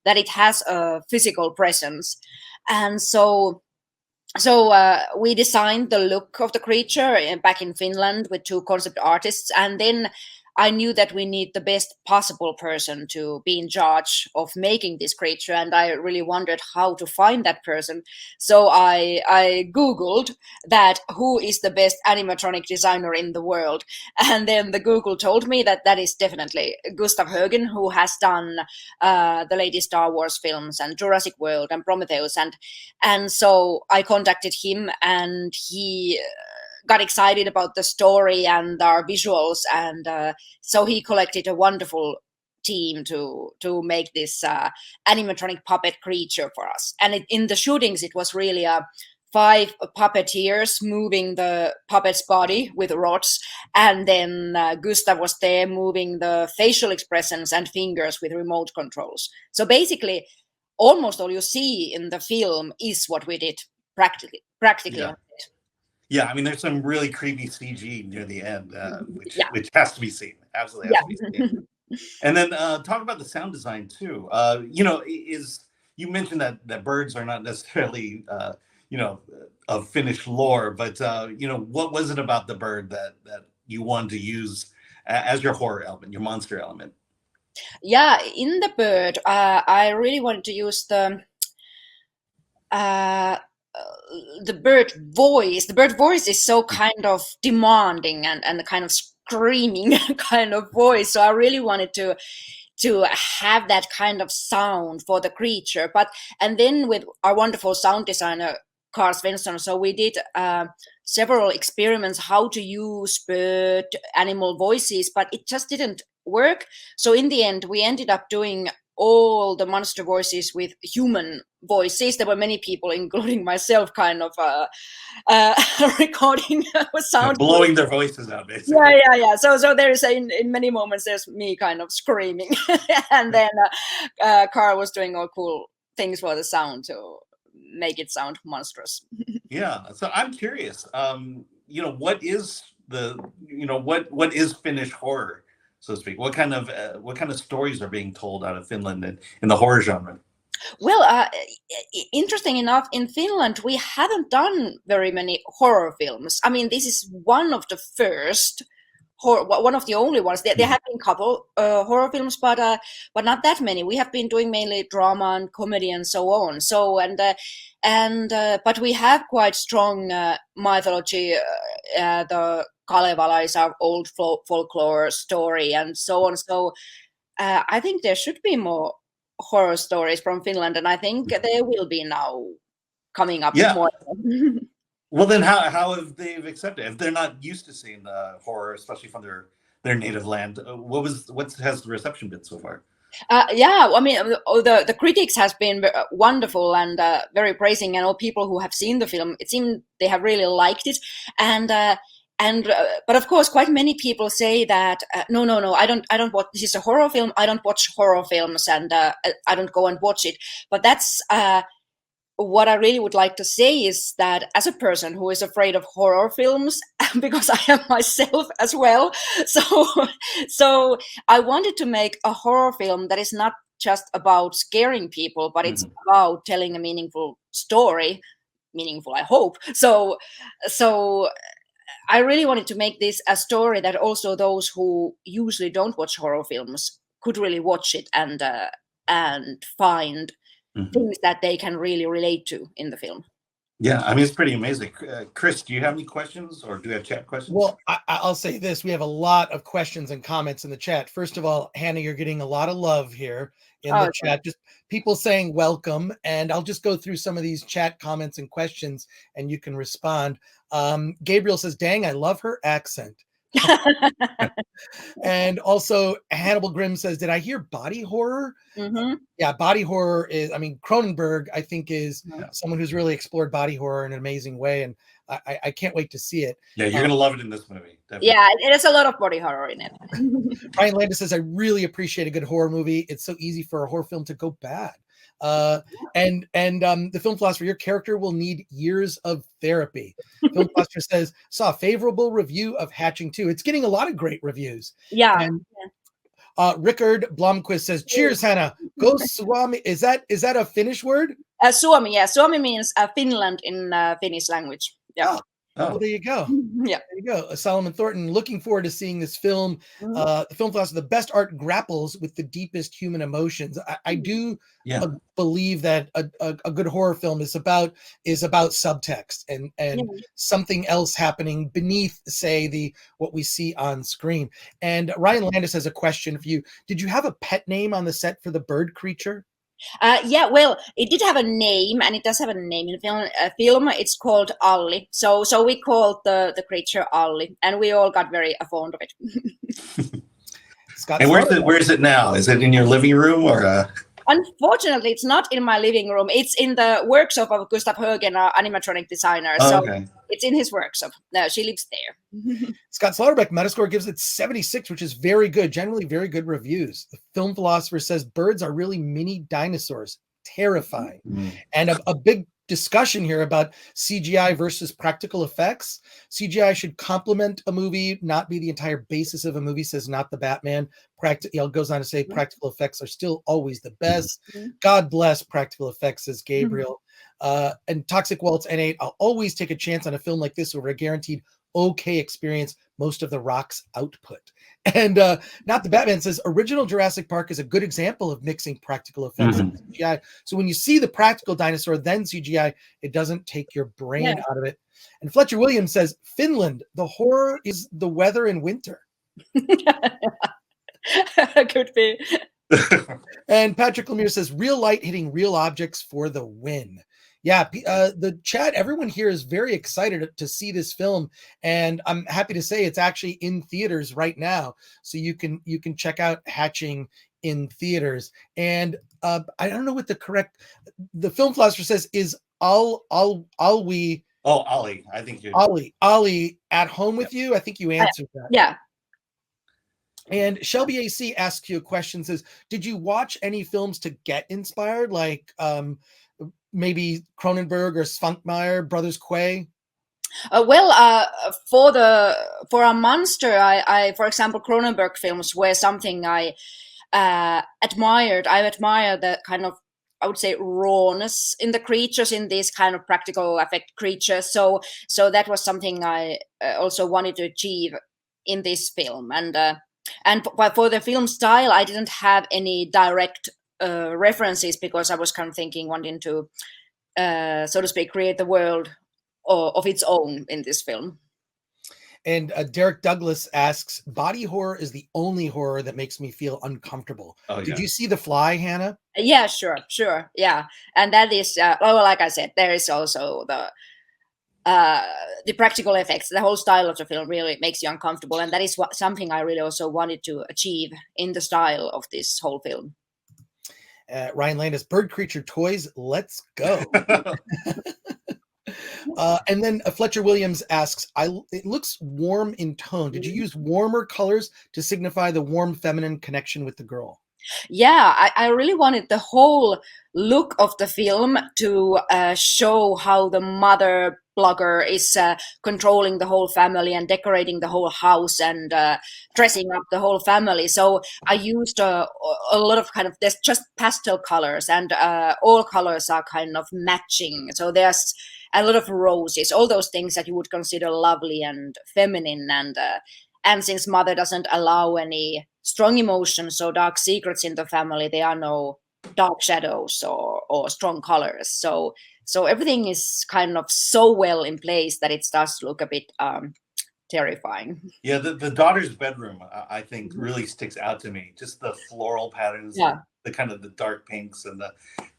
that it has a physical presence. And so we designed the look of the creature back in Finland with 2 concept artists, and then I knew that we need the best possible person to be in charge of making this creature, and I really wondered how to find that person. So I Googled that who is the best animatronic designer in the world, and then the Google told me that that is definitely Gustav Högen, who has done the latest Star Wars films and Jurassic World and Prometheus, and so I contacted him, and he got excited about the story and our visuals, and so he collected a wonderful team to make this animatronic puppet creature for us. And in the shootings, it was really 5 puppeteers moving the puppet's body with rods, and then Gustav was there moving the facial expressions and fingers with remote controls. So basically, almost all you see in the film is what we did practically Yeah. on it. Yeah, I mean, there's some really creepy CG near the end, Yeah. which has to be seen. Absolutely has to be seen. And then talk about the sound design too. You mentioned that birds are not necessarily of Finnish lore, but what was it about the bird that you wanted to use as your horror element, your monster element? Yeah, in the bird, I really wanted to use the bird voice. The bird voice is so kind of demanding and kind of screaming kind of voice. So I really wanted to have that kind of sound for the creature. And then with our wonderful sound designer Carl Svensson, so we did several experiments how to use bird animal voices, but it just didn't work. So in the end, we ended up doing all the monster voices with human voices. There were many people, including myself, kind of recording sound, blowing their voices out, basically. Yeah. So there is in many moments there's me kind of screaming, and then Carl was doing all cool things for the sound to make it sound monstrous. Yeah. So I'm curious. What is what is Finnish horror, so to speak? What kind of stories are being told out of Finland in the horror genre? Well, interesting enough, in Finland we haven't done very many horror films. I mean, this is one of the first, one of the only ones. There have been a couple horror films, but not that many. We have been doing mainly drama and comedy and so on. So but we have quite strong mythology. The Kalevala is our old folklore story and so on. So I think there should be more horror stories from Finland, and I think there will be now coming up more. Well, then how have they accepted it? If they're not used to seeing horror, especially from their native land, what has the reception been so far? Yeah, I mean, the critics has been wonderful and very praising, and all people who have seen the film, it seems they have really liked it, but of course, quite many people say that no, I don't watch. This is a horror film. I don't watch horror films, and I don't go and watch it. But that's what I really would like to say is that as a person who is afraid of horror films, because I am myself as well, so I wanted to make a horror film that is not just about scaring people, but it's about telling a meaningful story. Meaningful, I hope. So I really wanted to make this a story that also those who usually don't watch horror films could really watch it and find things that they can really relate to in the film. Yeah, I mean, it's pretty amazing. Chris, do you have any questions, or do you have chat questions? Well, I'll say this. We have a lot of questions and comments in the chat. First of all, Hannah, you're getting a lot of love here in the chat. Just people saying welcome. And I'll just go through some of these chat comments and questions, and you can respond. Gabriel says, dang, I love her accent. And also Hannibal Grimm says, did I hear body horror? Yeah, body horror is, I mean, Cronenberg, I think, is someone who's really explored body horror in an amazing way. And I can't wait to see it. Yeah, you're going to love it in this movie. Definitely. Yeah, it has a lot of body horror in it. Ryan Landis says, I really appreciate a good horror movie. It's so easy for a horror film to go bad. And the film philosopher, your character will need years of therapy. Film philosopher says, saw a favorable review of Hatching 2. It's getting a lot of great reviews. Yeah. And Rickard Blomquist says, cheers, Hannah. Go Suomi. Is that a Finnish word? Suomi, yeah. Suomi means Finland in Finnish language. Yeah. Oh, well, there you go. Yeah. There you go. Solomon Thornton, looking forward to seeing this film. The film philosopher, the best art grapples with the deepest human emotions. I do believe that a good horror film is about subtext and something else happening beneath, say, what we see on screen. And Ryan Landis has a question for you. Did you have a pet name on the set for the bird creature? Yeah, well, it did have a name, and it does have a name in the film. It's called Alli. So we called the creature Alli, and we all got very fond of it. And where is it now? Is it in your living room or? Unfortunately, it's not in my living room. It's in the workshop of Gustav Högen, our animatronic designer. So it's in his workshop. No, she lives there. Scott Slaughterbeck, Metascore gives it 76, which is very good. Generally very good reviews. The film philosopher says birds are really mini dinosaurs. Terrifying. And a big discussion here about CGI versus practical effects. CGI should complement a movie, not be the entire basis of a movie, says Not the Batman. Goes on to say practical effects are still always the best. God bless practical effects, says Gabriel. And Toxic Waltz N8, I'll always take a chance on a film like this over a guaranteed okay experience most of the Rock's output. And Not the Batman says original Jurassic Park is a good example of mixing practical effects and CGI. So when you see the practical dinosaur, then CGI, it doesn't take your brain out of it. And Fletcher Williams says, Finland, the horror is the weather in winter. Could be. And Patrick Lemire says, real light hitting real objects for the win. Yeah, the chat, everyone here is very excited to see this film, and I'm happy to say it's actually in theaters right now, so you can check out Hatching in theaters. And I don't know what the film philosopher says is Ollie. I think you're Ollie at home with you. I think you answered that. Yeah. And Shelby AC asks you a question, says, did you watch any films to get inspired, like maybe Cronenberg or Spunkmeyer, Brothers Quay? For a monster, I for example, Cronenberg films were something I admired. I admire the kind of, I would say, rawness in the creatures, in these kind of practical effect creatures. So that was something I also wanted to achieve in this film. And for the film style, I didn't have any direct references, because I was kind of wanting to, so to speak, create the world of its own in this film. And Derek Douglas asks, body horror is the only horror that makes me feel uncomfortable. Did you see The Fly, Hannah? Yeah, sure. Yeah. And that is, like I said, there is also the practical effects. The whole style of the film really makes you uncomfortable. And that is something I really also wanted to achieve in the style of this whole film. Ryan Landis, bird creature toys, let's go. And then Fletcher Williams asks, it looks warm in tone. Did you use warmer colors to signify the warm feminine connection with the girl? Yeah, I really wanted the whole look of the film to show how the mother blogger is controlling the whole family and decorating the whole house and dressing up the whole family. So I used a lot of kind of, there's just pastel colors, and all colors are kind of matching. So there's a lot of roses, all those things that you would consider lovely and feminine. And since mother doesn't allow any strong emotions or dark secrets in the family, there are no dark shadows or strong colors. So So everything is kind of so well in place that it does look a bit terrifying. Yeah, the daughter's bedroom, I think, really sticks out to me. Just the floral patterns, Yeah. the kind of the dark pinks, and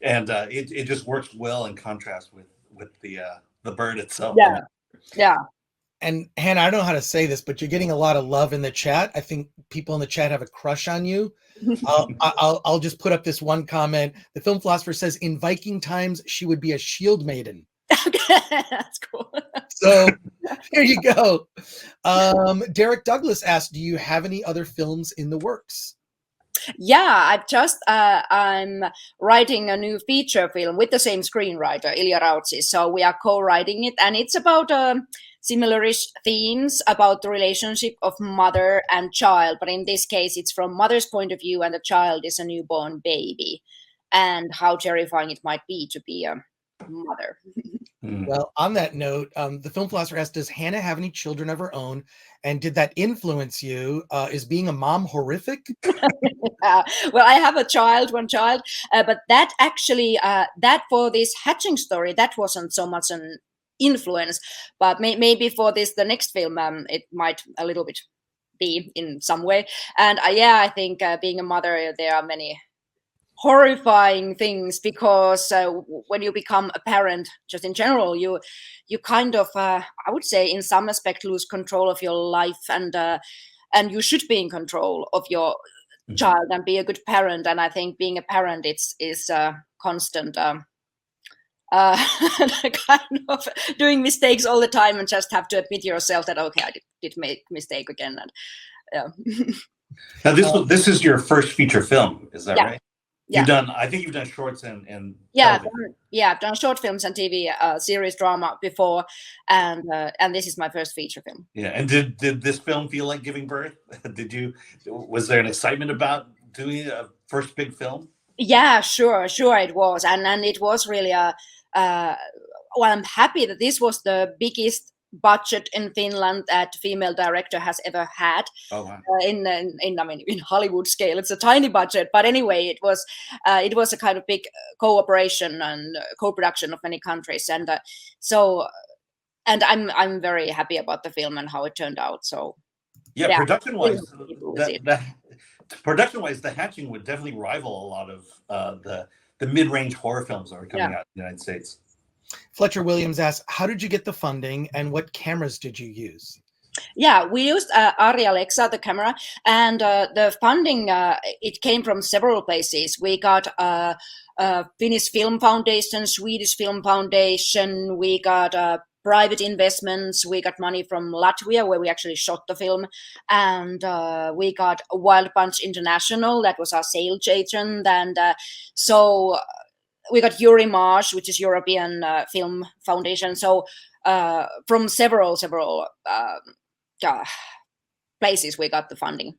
it just works well in contrast with the bird itself. Yeah. Yeah. And Hannah, I don't know how to say this, but you're getting a lot of love in the chat. I think people in the chat have a crush on you. I'll just put up this one comment. The film philosopher says, in Viking times, she would be a shield maiden. Okay, that's cool. So here you go. Derek Douglas asked, do you have any other films in the works? Yeah, I'm writing a new feature film with the same screenwriter, Ilya Rautsis. So we are co-writing it, and it's about similar-ish themes about the relationship of mother and child. But in this case, it's from mother's point of view, and the child is a newborn baby, and how terrifying it might be to be a mother. Well, on that note, the film philosopher asked, does Hannah have any children of her own? And did that influence you? Is being a mom horrific? Well, I have one child, but that actually, that for this hatching story, that wasn't so much an influence, but maybe for the next film, it might a little bit be in some way. And I think being a mother, there are many horrifying things, because when you become a parent, just in general, you kind of I would say in some aspect lose control of your life, and you should be in control of your child and be a good parent. And I think being a parent is constant kind of doing mistakes all the time, and just have to admit yourself that okay, I did make mistake again. And yeah. Now this is your first feature film, is that right? Yeah. I think you've done shorts and I've done short films and TV series drama before, and this is my first feature film. Yeah, and did this film feel like giving birth? Was there an excitement about doing a first big film? Yeah, sure it was, and it was really well, I'm happy that this was the biggest budget in Finland that female director has ever had. Oh, wow. In Hollywood scale, it's a tiny budget, but anyway, it was a kind of big cooperation and co-production of many countries, and I'm very happy about the film and how it turned out. So yeah. Production-wise, the Hatching would definitely rival a lot of the mid-range horror films that are coming out in the United States. Fletcher Williams asks, how did you get the funding and what cameras did you use? Yeah, we used Arri Alexa, the camera, and the funding, it came from several places. We got Finnish Film Foundation, Swedish Film Foundation, we got private investments, we got money from Latvia, where we actually shot the film, and we got Wild Punch International, that was our sales agent, and so we got Eurimage, which is European Film Foundation. So from several places we got the funding.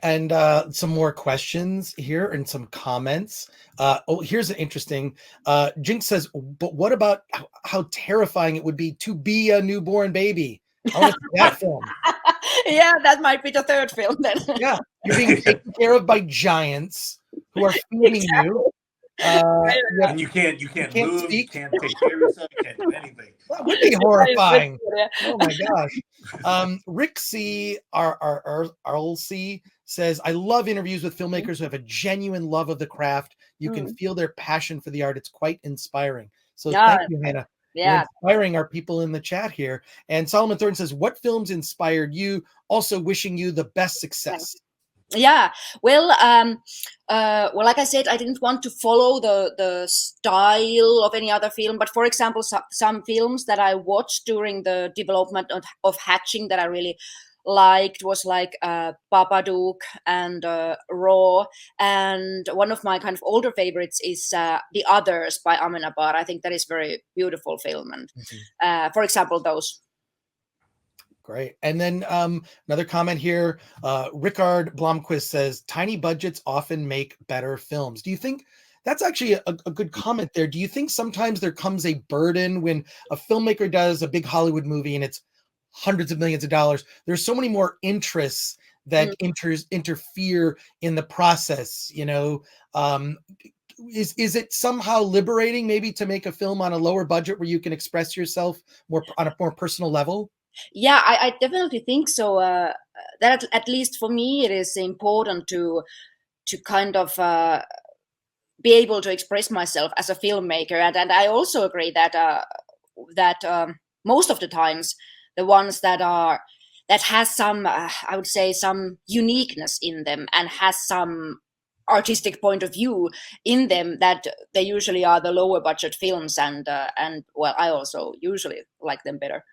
And some more questions here and some comments. Here's an interesting. Jinx says, but what about how terrifying it would be to be a newborn baby? I want to see that film. Yeah, that might be the third film then. Yeah, you're being taken care of by giants who are feeding you. And you can't move, speak. you can't take care of yourself, you can't do anything. That would be horrifying. Oh my gosh. Rick C. RLC says, I love interviews with filmmakers who have a genuine love of the craft. You can feel their passion for the art. It's quite inspiring. So thank you, Hannah. Yeah. You're inspiring our people in the chat here. And Solomon Thornton says, what films inspired you? Also wishing you the best success. Yeah, well, like I said, I didn't want to follow the style of any other film, but for example, some films that I watched during the development of Hatching that I really liked was like Babadook and Raw, and one of my kind of older favorites is The Others by Amenabar. I think that is very beautiful film, and for example, those. Great. And then another comment here. Rickard Blomquist says, tiny budgets often make better films. Do you think that's actually a good comment there? Do you think sometimes there comes a burden when a filmmaker does a big Hollywood movie and it's hundreds of millions of dollars? There's so many more interests that interfere in the process, you know. is it somehow liberating maybe to make a film on a lower budget where you can express yourself more on a more personal level? Yeah, I definitely think so. That at least for me, it is important to kind of be able to express myself as a filmmaker, and I also agree that most of the times the ones that has some I would say some uniqueness in them and has some artistic point of view in them, that they usually are the lower budget films, and well, I also usually like them better.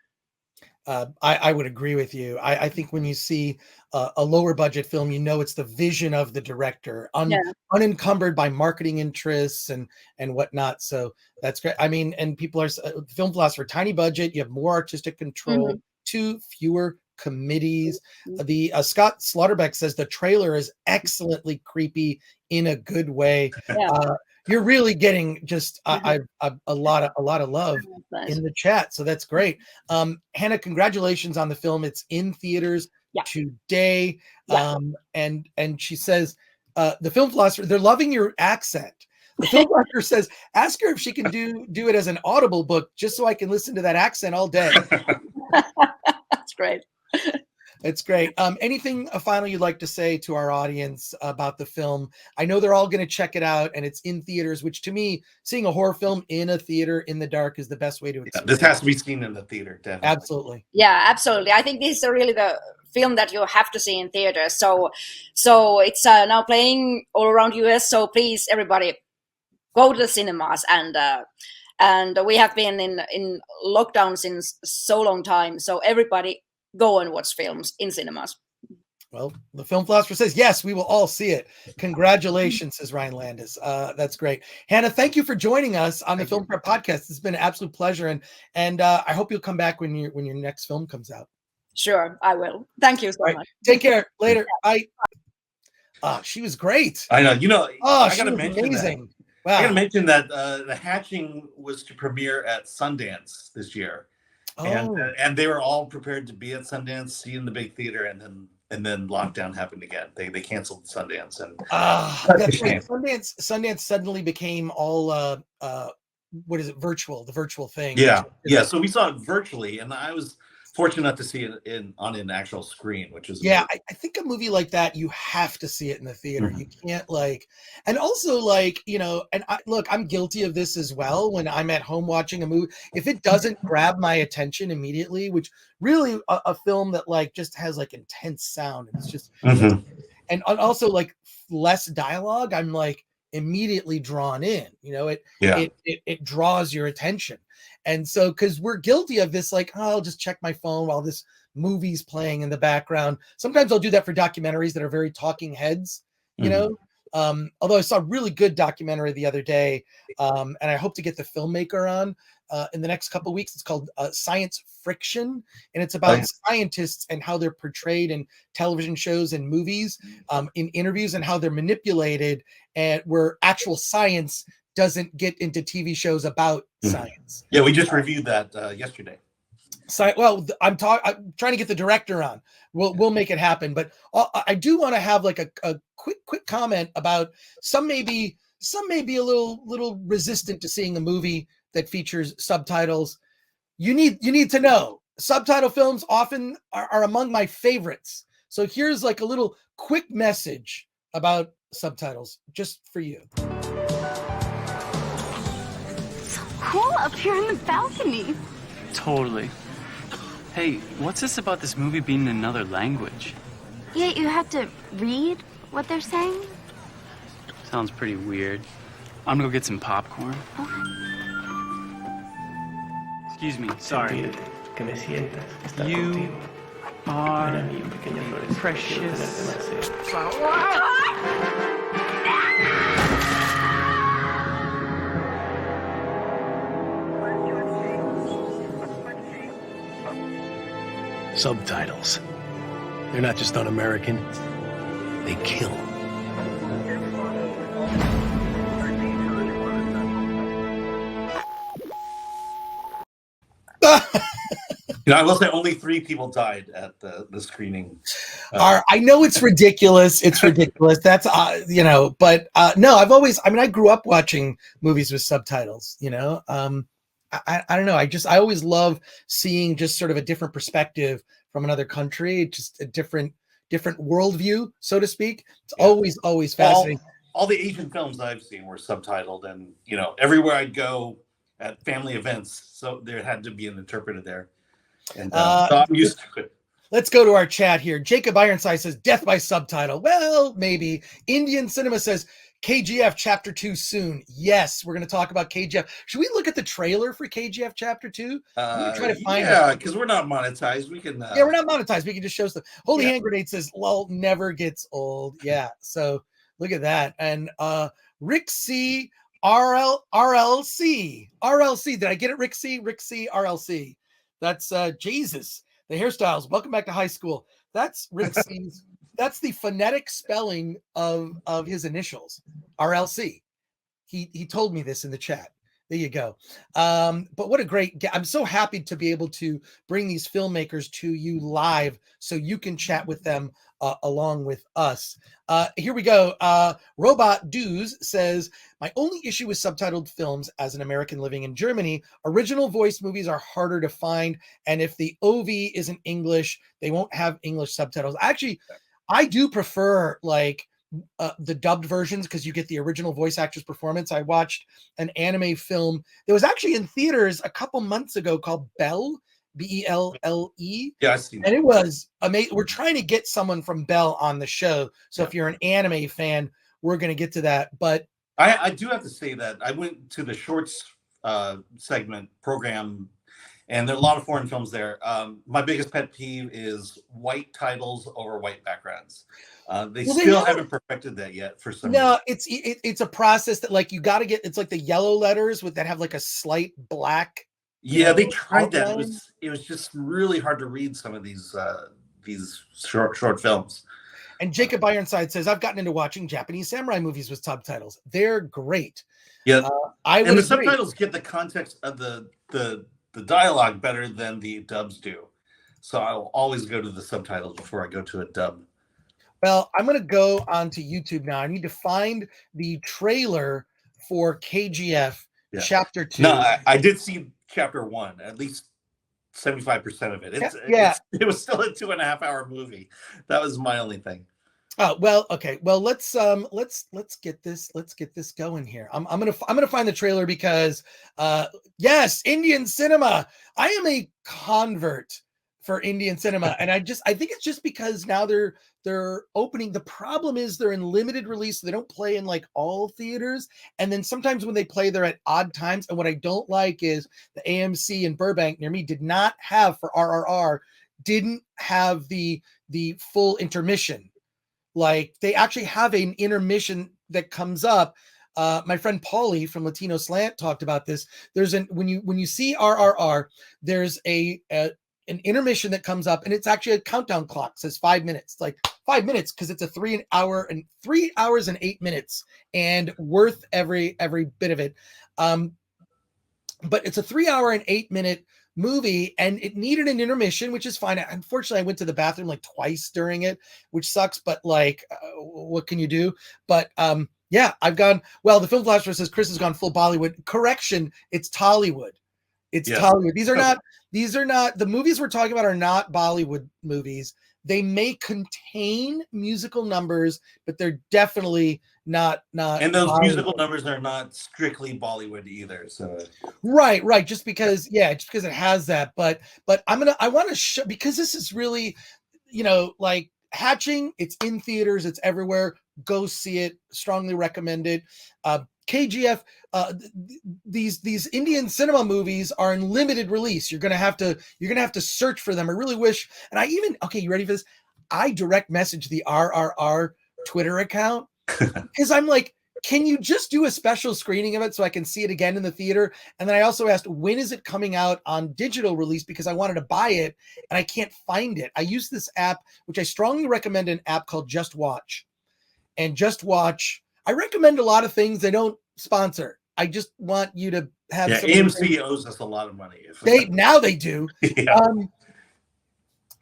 I would agree with you. I think when you see a lower budget film, you know it's the vision of the director, Yeah. unencumbered by marketing interests and whatnot. So that's great. I mean, and people are film philosopher, tiny budget, you have more artistic control, fewer committees. The Scott Slaughterbeck says the trailer is excellently creepy in a good way. Yeah. You're really getting just a lot of love in the chat, so that's great. Hannah, congratulations on the film. It's in theaters today. And she says the film philosopher, they're loving your accent. The film philosopher says, ask her if she can do it as an Audible book, just so I can listen to that accent all day. That's great. It's great. Anything final you'd like to say to our audience about the film? I know they're all going to check it out, and it's in theaters, which to me, seeing a horror film in a theater in the dark is the best way to experience. This has to be seen in the theater, definitely. Absolutely. Yeah, absolutely. I think this is really the film that you have to see in theaters. So it's now playing all around US. So please, everybody, go to the cinemas. And we have been in lockdown since so long time. So everybody, go and watch films in cinemas. Well, the film philosopher says, yes, we will all see it. Congratulations, says Ryan Landis. That's great. Hannah, thank you for joining us on the Film Prep Podcast. It's been an absolute pleasure. And I hope you'll come back when your next film comes out. Sure, I will. Thank you so much. Take care. Later. Bye. She was great. I know. You know, I got to mention amazing. That. Wow. I got to mention that The Hatching was to premiere at Sundance this year. And they were all prepared to be at Sundance, see in the big theater, and then lockdown happened again. They canceled Sundance, and that's right. Sundance suddenly became all what is it, virtual, the virtual thing. Yeah. So we saw it virtually, and I was fortunate enough to see it on an actual screen, which is I think a movie like that, you have to see it in the theater. You can't and also and I'm guilty of this as well. When I'm at home watching a movie, if it doesn't grab my attention immediately, which really a film that just has intense sound, and it's just and also less dialogue, I'm immediately drawn in. It draws your attention. And so, because we're guilty of this, I'll just check my phone while this movie's playing in the background. Sometimes I'll do that for documentaries that are very talking heads, although I saw a really good documentary the other day, and I hope to get the filmmaker on in the next couple of weeks. It's called Science Friction, and it's about scientists and how they're portrayed in television shows and movies, in interviews, and how they're manipulated, and where actual science doesn't get into TV shows about science. Yeah, we just reviewed that yesterday. Well, I'm trying to get the director on. We'll make it happen. But I do want to have a quick comment about some may be a little resistant to seeing a movie that features subtitles. You need to know subtitle films often are among my favorites. So here's a little quick message about subtitles just for you. Cool up here in the balcony. Totally. Hey, what's this about this movie being in another language? Yeah, you have to read what they're saying? Sounds pretty weird. I'm gonna go get some popcorn. Okay. Excuse me, sorry. You are a precious Subtitles. They're not just un-American, they kill. You know, I will say only 3 people died at the screening. I know it's ridiculous. It's ridiculous. That's but no, I grew up watching movies with subtitles. I don't know. I always love seeing just sort of a different perspective from another country, just a different worldview, so to speak. It's always fascinating. All the Asian films I've seen were subtitled, and everywhere I'd go at family events, so there had to be an interpreter there, and so I'm used to it. Let's go to our chat here. Jacob Ironside says death by subtitle. Well, maybe. Indian Cinema says KGF Chapter 2 soon. Yes, we're going to talk about KGF. Should we look at the trailer for KGF Chapter 2? Try to find it. Because we're not monetized. We can. We're not monetized. We can just show stuff. Holy Hand Grenade says, "Lol, never gets old." Yeah. So look at that. And Rick C. RLC. Did I get it? Rick C. RLC. That's Jesus. The hairstyles. Welcome back to high school. That's Rick C's. That's the phonetic spelling of his initials, RLC. He told me this in the chat. There you go. But what a great, I'm so happy to be able to bring these filmmakers to you live so you can chat with them along with us. Here we go. Robot Doos says, my only issue with subtitled films as an American living in Germany, original voice movies are harder to find. And if the OV isn't English, they won't have English subtitles. Actually, I do prefer the dubbed versions because you get the original voice actor's performance. I watched an anime film that was actually in theaters a couple months ago called Belle, Belle. Yeah, I see that. And it was amazing. We're trying to get someone from Belle on the show. So if you're an anime fan, we're going to get to that. But I do have to say that I went to the Schwartz segment program, and there are a lot of foreign films there. My biggest pet peeve is white titles over white backgrounds. They haven't perfected that yet for some reason. It's a process that you got to get. It's like the yellow letters that have a slight black. Yeah, they tried that. It was just really hard to read some of these short films. And Jacob Ironside says, I've gotten into watching Japanese samurai movies with subtitles. They're great. Yeah, and the subtitles get the context of the dialogue better than the dubs do. So I'll always go to the subtitles before I go to a dub. Well, I'm going to go onto YouTube now. I need to find the trailer for KGF Chapter 2. No, I did see Chapter 1, at least 75% of it. It was still a 2.5-hour movie. That was my only thing. Oh, well, okay. Well, let's get this going here. I'm gonna find the trailer because yes, Indian cinema. I am a convert for Indian cinema, and I think it's just because now they're opening. The problem is they're in limited release, so they don't play in all theaters, and then sometimes when they play, they're at odd times. And what I don't like is the AMC in Burbank near me did not have for RRR, didn't have the full intermission. They actually have an intermission that comes up. My friend Paulie from Latino Slant talked about this. There's when you see RRR, there's an intermission that comes up, and it's actually a countdown clock. It says 5 minutes, 5 minutes, because it's a 3 hours and 8 minutes, and worth every bit of it. But it's a 3 hour and 8 minute movie, and it needed an intermission, which is fine. Unfortunately, I went to the bathroom twice during it, which sucks, but what can you do? But I've gone, well, the film philosopher says Chris has gone full Bollywood. Correction, it's Tollywood. It's Tollywood. These are not the movies we're talking about are not Bollywood movies. They may contain musical numbers, but they're definitely not. And those Bollywood. Musical numbers are not strictly Bollywood either. So right. Just because it has that. But I want to show, because this is really, Hatching. It's in theaters. It's everywhere. Go see it. Strongly recommend it. KGF, these Indian cinema movies are in limited release. You're gonna have to search for them. I really wish, and you ready for this? I direct message the RRR Twitter account because I'm like, can you just do a special screening of it so I can see it again in the theater? And then I also asked, when is it coming out on digital release? Because I wanted to buy it and I can't find it. I use this app, which I strongly recommend, an app called Just Watch. And Just Watch, I recommend a lot of things. They don't sponsor. I just want you to have Yeah, some. AMC owes us a lot of money. Now they do. Yeah.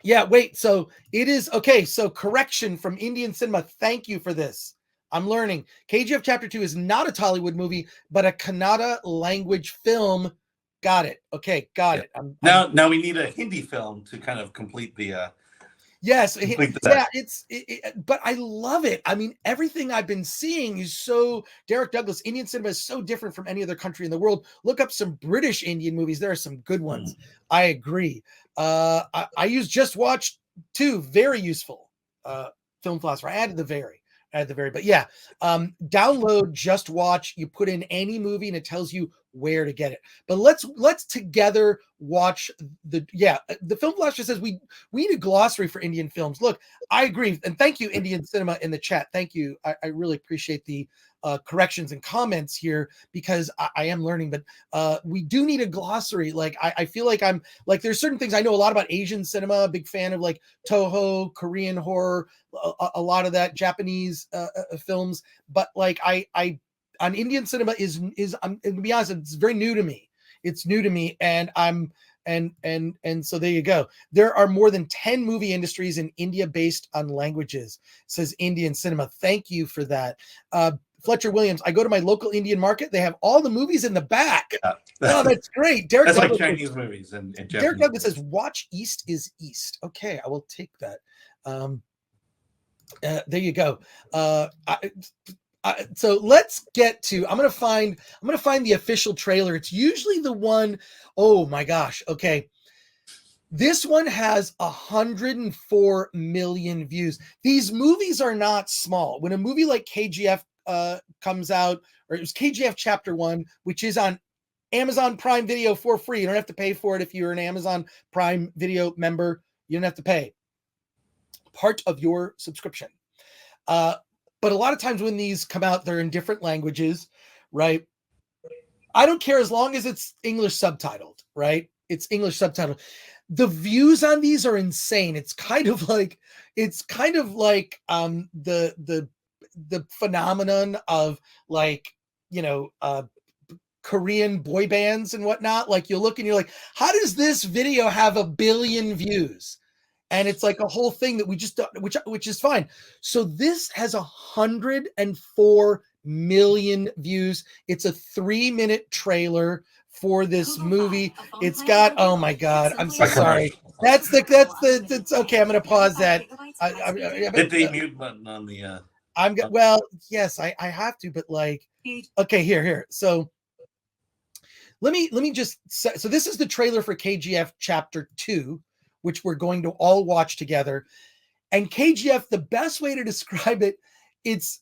Yeah, wait. So it is okay. So correction from Indian Cinema. Thank you for this. I'm learning. KGF Chapter 2 is not a Tollywood movie, but a Kannada language film. Got it. Okay, got it. Now we need a Hindi film to kind of complete the. Yes, complete the yeah. set. But I love it. I mean, everything I've been seeing is so. Derek Douglas, Indian cinema is so different from any other country in the world. Look up some British Indian movies. There are some good ones. I agree. I use Just Watch 2. Very useful film philosopher. I added the very. But yeah, download Just Watch. You put in any movie and it tells you where to get it. But let's together watch the film philosopher says we need a glossary for Indian films. Look, I agree, and thank you, Indian Cinema, in the chat. Thank you. I really appreciate the corrections and comments here, because I am learning. But we do need a glossary. Like I feel like I'm like, there's certain things I know a lot about. Asian cinema, big fan of like Toho, Korean horror, a lot of that, Japanese films. But like I on Indian cinema is to be honest, it's very new to me. It's new to me, and so there you go. There are more than 10 movie industries in India based on languages, says Indian Cinema. Thank you for that. Fletcher Williams, I go to my local Indian market. They have all the movies in the back. Yeah. Oh, that's great. Derek That's Douglas like Chinese movies and Japanese. Derek Douglas says, watch East is East. Okay, I will take that. There you go. So let's get to. I'm gonna find the official trailer. It's usually the one. Oh my gosh. Okay. This one has 104 million views. These movies are not small. When a movie like KGF comes out, or it was KGF Chapter 1, which is on Amazon Prime Video for free. You don't have to pay for it if you're an Amazon Prime Video member. You don't have to pay. Part of your subscription. But a lot of times when these come out, they're in different languages, right? I don't care as long as it's English subtitled, right? It's English subtitled. The views on these are insane. It's kind of like the phenomenon of like, Korean boy bands and whatnot. Like you look and you're like, how does this video have 1 billion views? And it's like a whole thing that we just don't, which is fine. So this has 104 million views. It's a 3-minute trailer for this movie. It's got, oh my God, I'm so sorry. That's okay. I'm going to pause that. Hit the mute button on the. Well, yes, I have to, but like, okay, here. So let me just say, so this is the trailer for KGF Chapter 2, which we're going to all watch together. And KGF, the best way to describe it, it's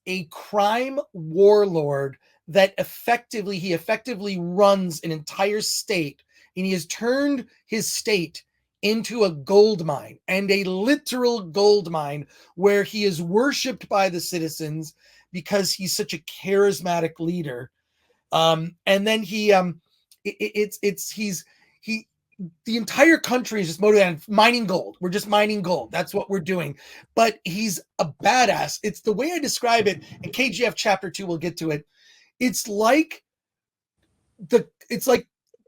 a crime warlord that effectively runs an entire state, and he has turned his state into a gold mine, and a literal gold mine, where he is worshipped by the citizens because he's such a charismatic leader. And then the entire country is just motivated on mining gold. We're just mining gold. That's what we're doing. But he's a badass. It's the way I describe it. In KGF Chapter 2, we'll get to it. It's like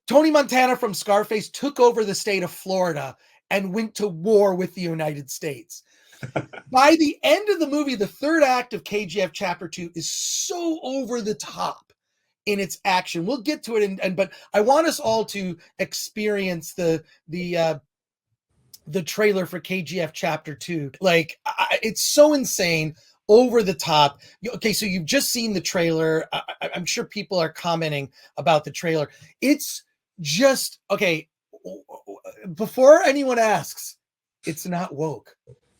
Tony Montana from Scarface took over the state of Florida and went to war with the United States. By the end of the movie, the third act of KGF Chapter 2 is so over the top in its action. We'll get to it, but I want us all to experience the trailer for KGF Chapter 2. Like, it's so insane, over the top. Okay, so you've just seen the trailer. I'm sure people are commenting about the trailer. It's just, okay, before anyone asks, it's not woke.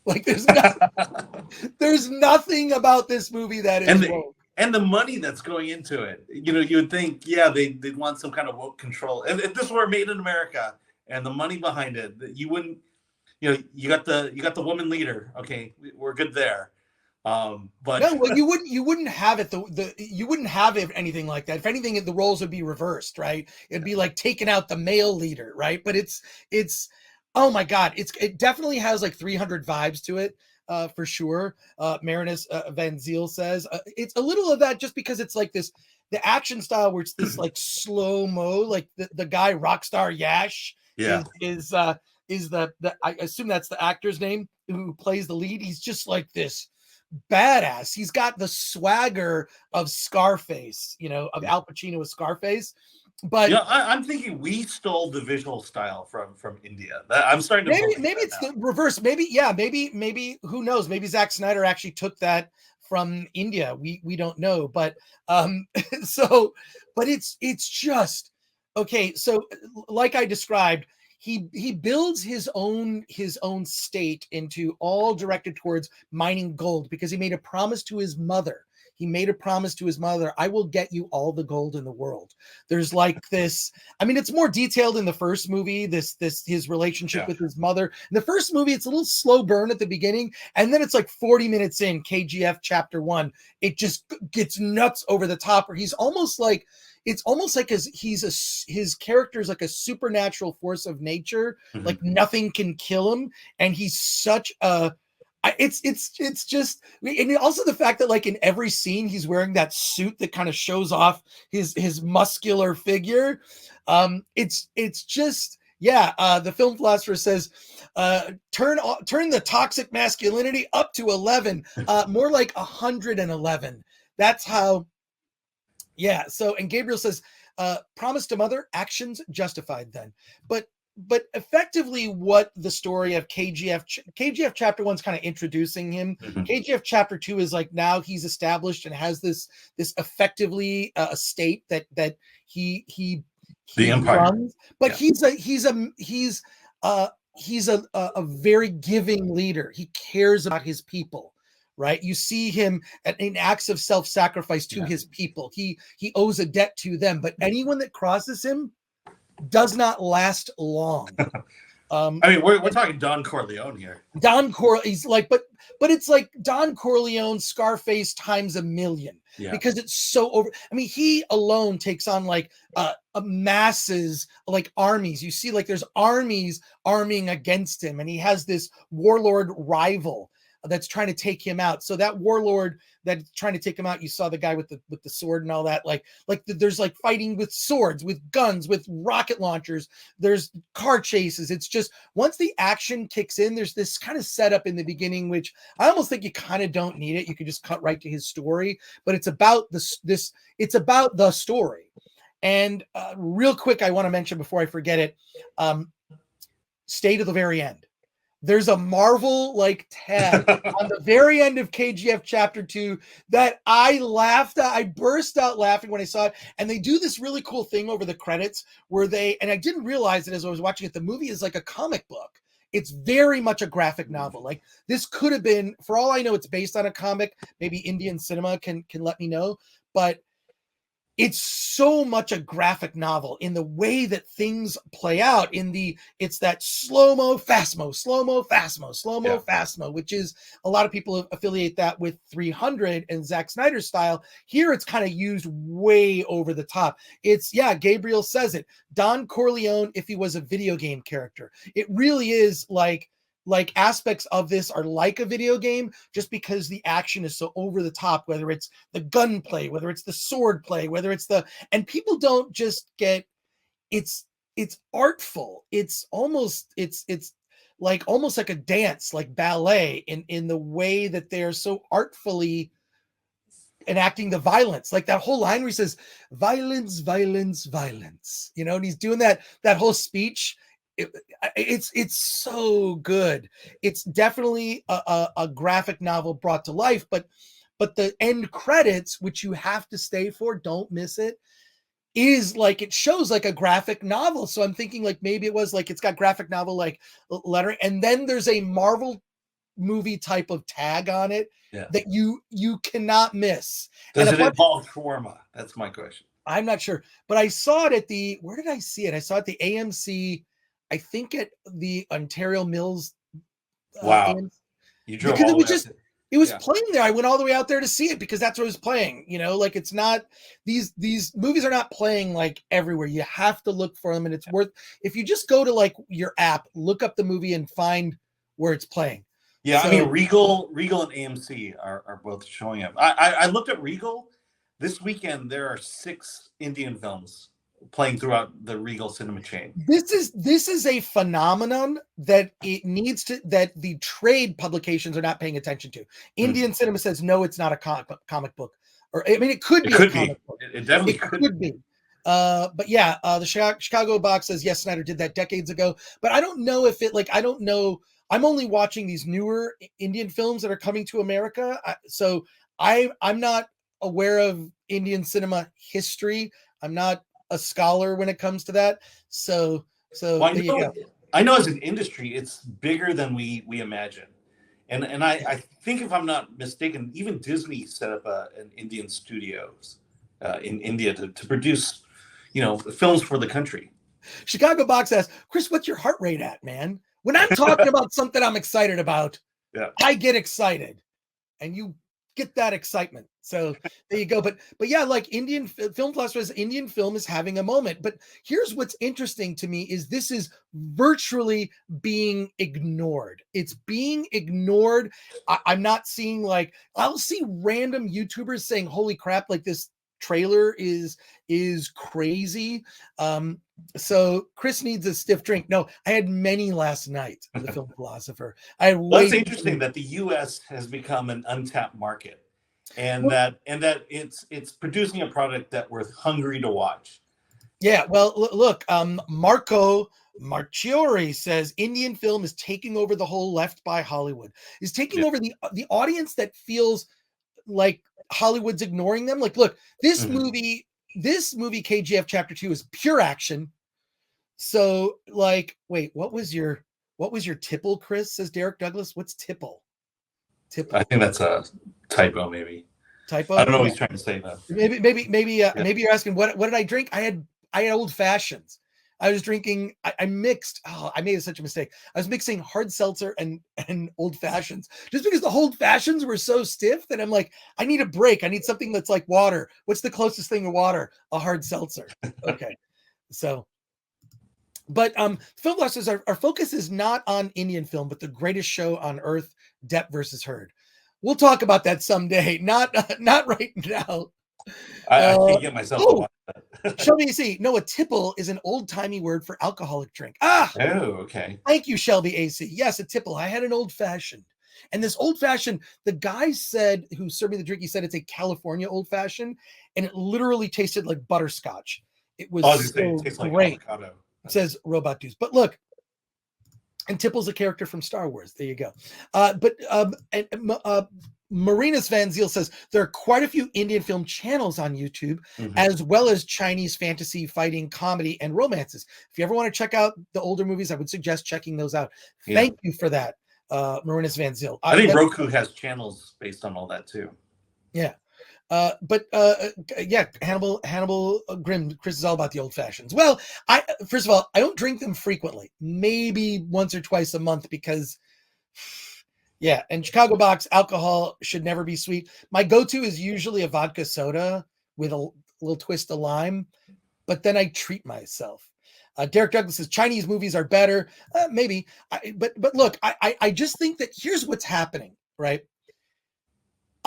Like, there's nothing about this movie that is woke. And the money that's going into it, you would think, yeah, they'd want some kind of woke control. If this were made in America and the money behind it, you wouldn't, you got the woman leader. Okay, we're good there. But no, well, you wouldn't have it. You wouldn't have it anything like that. If anything, the roles would be reversed, right? It'd be like taking out the male leader, right? But it's oh my God, it definitely has like 300 vibes to it. For sure. Marinus Van Ziel says it's a little of that, just because it's like this the action style where it's this like slow mo, like the guy Rockstar Yash is the I assume that's the actor's name who plays the lead. He's just like this badass. He's got the swagger of Scarface, of Al Pacino with Scarface. But I'm thinking we stole the visual style from India. I'm starting to maybe it's the reverse. Maybe who knows? Maybe Zack Snyder actually took that from India. We don't know, but but it's just okay. So like I described, he builds his own state into all directed towards mining gold because he made a promise to his mother. I will get you all the gold in the world. There's like this, I mean, it's more detailed in the first movie, his relationship with his mother. In the first movie, it's a little slow burn at the beginning. And then it's like 40 minutes in KGF chapter 1. It just gets nuts over the top where he's almost like, it's almost like his character is like a supernatural force of nature. Like nothing can kill him. And he's such a, it's just, and also the fact that like in every scene he's wearing that suit that kind of shows off his muscular figure. It's just, the film philosopher says, turn the toxic masculinity up to 11, more like 111. That's how. So, and Gabriel says, promise to mother, actions justified then. But effectively what the story of KGF chapter 1 is kind of introducing him. KGF chapter 2 is like now he's established and has this effectively a state that he the empire runs. But he's a very giving leader. He cares about his people. Right, you see him in acts of self-sacrifice to his people. He owes a debt to them, but anyone that crosses him does not last long. I mean, we're talking Don Corleone here. Don Corleone, he's like, but it's like Don Corleone, Scarface times a million because it's so over. I mean, he alone takes on like masses, like armies. You see, like there's armies arming against him, and he has this warlord rival that's trying to take him out. So that warlord that's trying to take him out, you saw the guy with the sword and all that, like there's like fighting with swords, with guns, with rocket launchers, there's car chases. It's just once the action kicks in, there's this kind of setup in the beginning, which I almost think you kind of don't need it. You could just cut right to his story, but it's about it's about the story. And real quick, I want to mention before I forget it, stay to the very end. There's a Marvel like tag on the very end of KGF chapter 2 that I laughed at. I burst out laughing when I saw it. And they do this really cool thing over the credits where and I didn't realize it as I was watching it. The movie is like a comic book. It's very much a graphic novel. Like this could have been, for all I know, it's based on a comic. Maybe Indian cinema can let me know, but it's so much a graphic novel in the way that things play out it's that slow-mo, fast-mo, slow-mo, fast-mo, slow-mo, fast-mo, which is a lot of people affiliate that with 300 and Zack Snyder's style. Here it's kind of used way over the top. It's, Gabriel says it, Don Corleone if he was a video game character. It really is like aspects of this are like a video game just because the action is so over the top, whether it's the gunplay, whether it's the sword play, whether it's and people don't just get, it's artful. It's almost like a dance, like ballet in the way that they're so artfully enacting the violence. Like that whole line where he says, violence, violence, violence, and he's doing that whole speech. It's so good. It's definitely a graphic novel brought to life, but the end credits, which you have to stay for, don't miss it, is like it shows like a graphic novel. So I'm thinking like maybe it was like it's got graphic novel like lettering, and then there's a Marvel movie type of tag on it that you cannot miss. Does it involve shawarma? That's my question. I'm not sure, but I saw it at where did I see it? I saw it at the AMC. I think at the Ontario Mills. Wow. You drove because all the way it was playing there. I went all the way out there to see it because that's what it was playing. Like it's not, these movies are not playing like everywhere. You have to look for them, and it's worth, if you just go to like your app, look up the movie and find where it's playing. Yeah. So, I mean, Regal and AMC are both showing up. I looked at Regal. This weekend there are 6 Indian films playing throughout the Regal Cinema chain. This is a phenomenon that that the trade publications are not paying attention to. Indian cinema says no, it's not a comic book, or I mean, it could be a comic book. It definitely could be. But yeah, the Chicago box says yes, Snyder did that decades ago. But I don't know if it I don't know. I'm only watching these newer Indian films that are coming to America, so I'm not aware of Indian cinema history. I'm not a scholar when it comes to that. So well, I know as an industry, it's bigger than we imagine. And I think, if I'm not mistaken, even Disney set up an Indian studios in India to produce, films for the country. Chicago box asks, Chris, what's your heart rate at, man? When I'm talking about something I'm excited about, I get excited, and you get that excitement. So there you go. But yeah, like Indian film philosophers, Indian film is having a moment. But here's what's interesting to me is this is virtually being ignored. It's being ignored. I'm not seeing I'll see random YouTubers saying, holy crap, like this trailer is crazy. So Chris needs a stiff drink. No, I had many last night. The film philosopher. That's interesting that the U.S. has become an untapped market, and that it's producing a product that we're hungry to watch. Yeah, well, look, Marco Marchiori says Indian film is taking over the whole Left by Hollywood. Is taking over the audience that feels like Hollywood's ignoring them. Like, look, this movie KGF Chapter 2 is pure action. So, wait, what was your tipple, Chris? Says Derek Douglas. What's tipple? I think that's a typo, maybe. Typo? I don't know what he's trying to say, though. Maybe you're asking what did I drink? I had old fashions. I was drinking. I mixed. Oh, I made such a mistake. I was mixing hard seltzer and old fashions, just because the old fashions were so stiff that I'm like, I need a break. I need something that's like water. What's the closest thing to water? A hard seltzer. Okay, so. But film blasters, our focus is not on Indian film, but the greatest show on earth, Depp versus Heard. We'll talk about that someday. Not right now. I can't get myself to watch that. Shelby AC. No, a tipple is an old-timey word for alcoholic drink. Oh, okay. Thank you, Shelby AC. Yes, a tipple. I had an old-fashioned. And this old-fashioned, the guy said, who served me the drink, he said it's a California old-fashioned, and it literally tasted like butterscotch. It was it tastes like great. avocado. It says Robot Dudes. But look, and Tipple's a character from Star Wars. There you go. Marinas Van Ziel says there are quite a few Indian film channels on YouTube, as well as Chinese fantasy, fighting, comedy, and romances. If you ever want to check out the older movies, I would suggest checking those out. Thank you for that, Marinas Van Ziel. I think Roku has channels based on all that too. Yeah. Hannibal Grimm, Chris is all about the old fashions. Well, first of all, I don't drink them frequently, maybe once or twice a month, because and Chicago box, alcohol should never be sweet. My go-to is usually a vodka soda with a little twist of lime, but then I treat myself. Derek Douglas says Chinese movies are better. Maybe, but look, I just think that here's what's happening, right?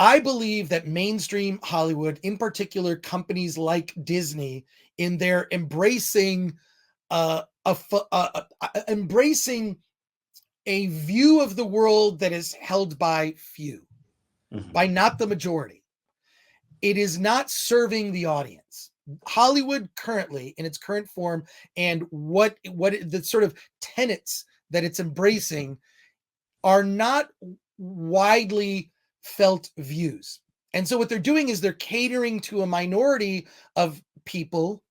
I believe that mainstream Hollywood, in particular companies like Disney, in their embracing embracing a view of the world that is held by few, by not the majority. It is not serving the audience. Hollywood currently, in its current form, and what the sort of tenets that it's embracing are not widely felt views. And so what they're doing is they're catering to a minority of people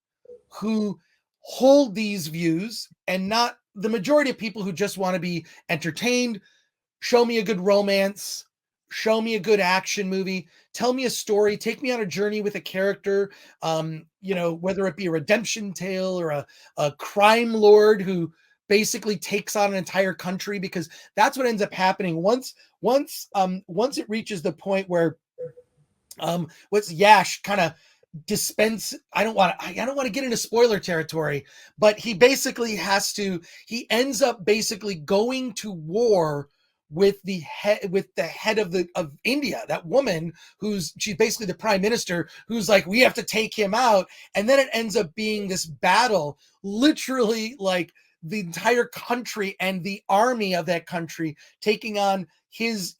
who hold these views, and not the majority of people who just want to be entertained. Show me a good romance, show me a good action movie, tell me a story, take me on a journey with a character, whether it be a redemption tale or a crime lord who basically takes on an entire country, because that's what ends up happening once it reaches the point where what's Yash kind of dispense. I don't want to get into spoiler territory, but he basically he ends up basically going to war with the head of India, that woman she's basically the prime minister, who's like, we have to take him out. And then it ends up being this battle, literally like the entire country and the army of that country taking on his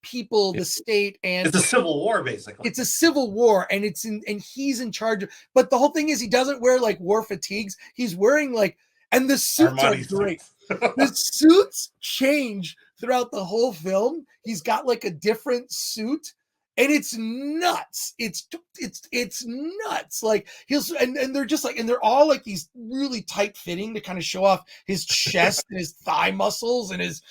people, the state. And it's a civil war, basically. It's a civil war, and and he's in charge of, but the whole thing is he doesn't wear like war fatigues. He's wearing like, and the suits are great. The suits change throughout the whole film. He's got like a different suit, and it's nuts. It's nuts. Like and they're just like, and they're all like these really tight fitting to kind of show off his chest and his thigh muscles and his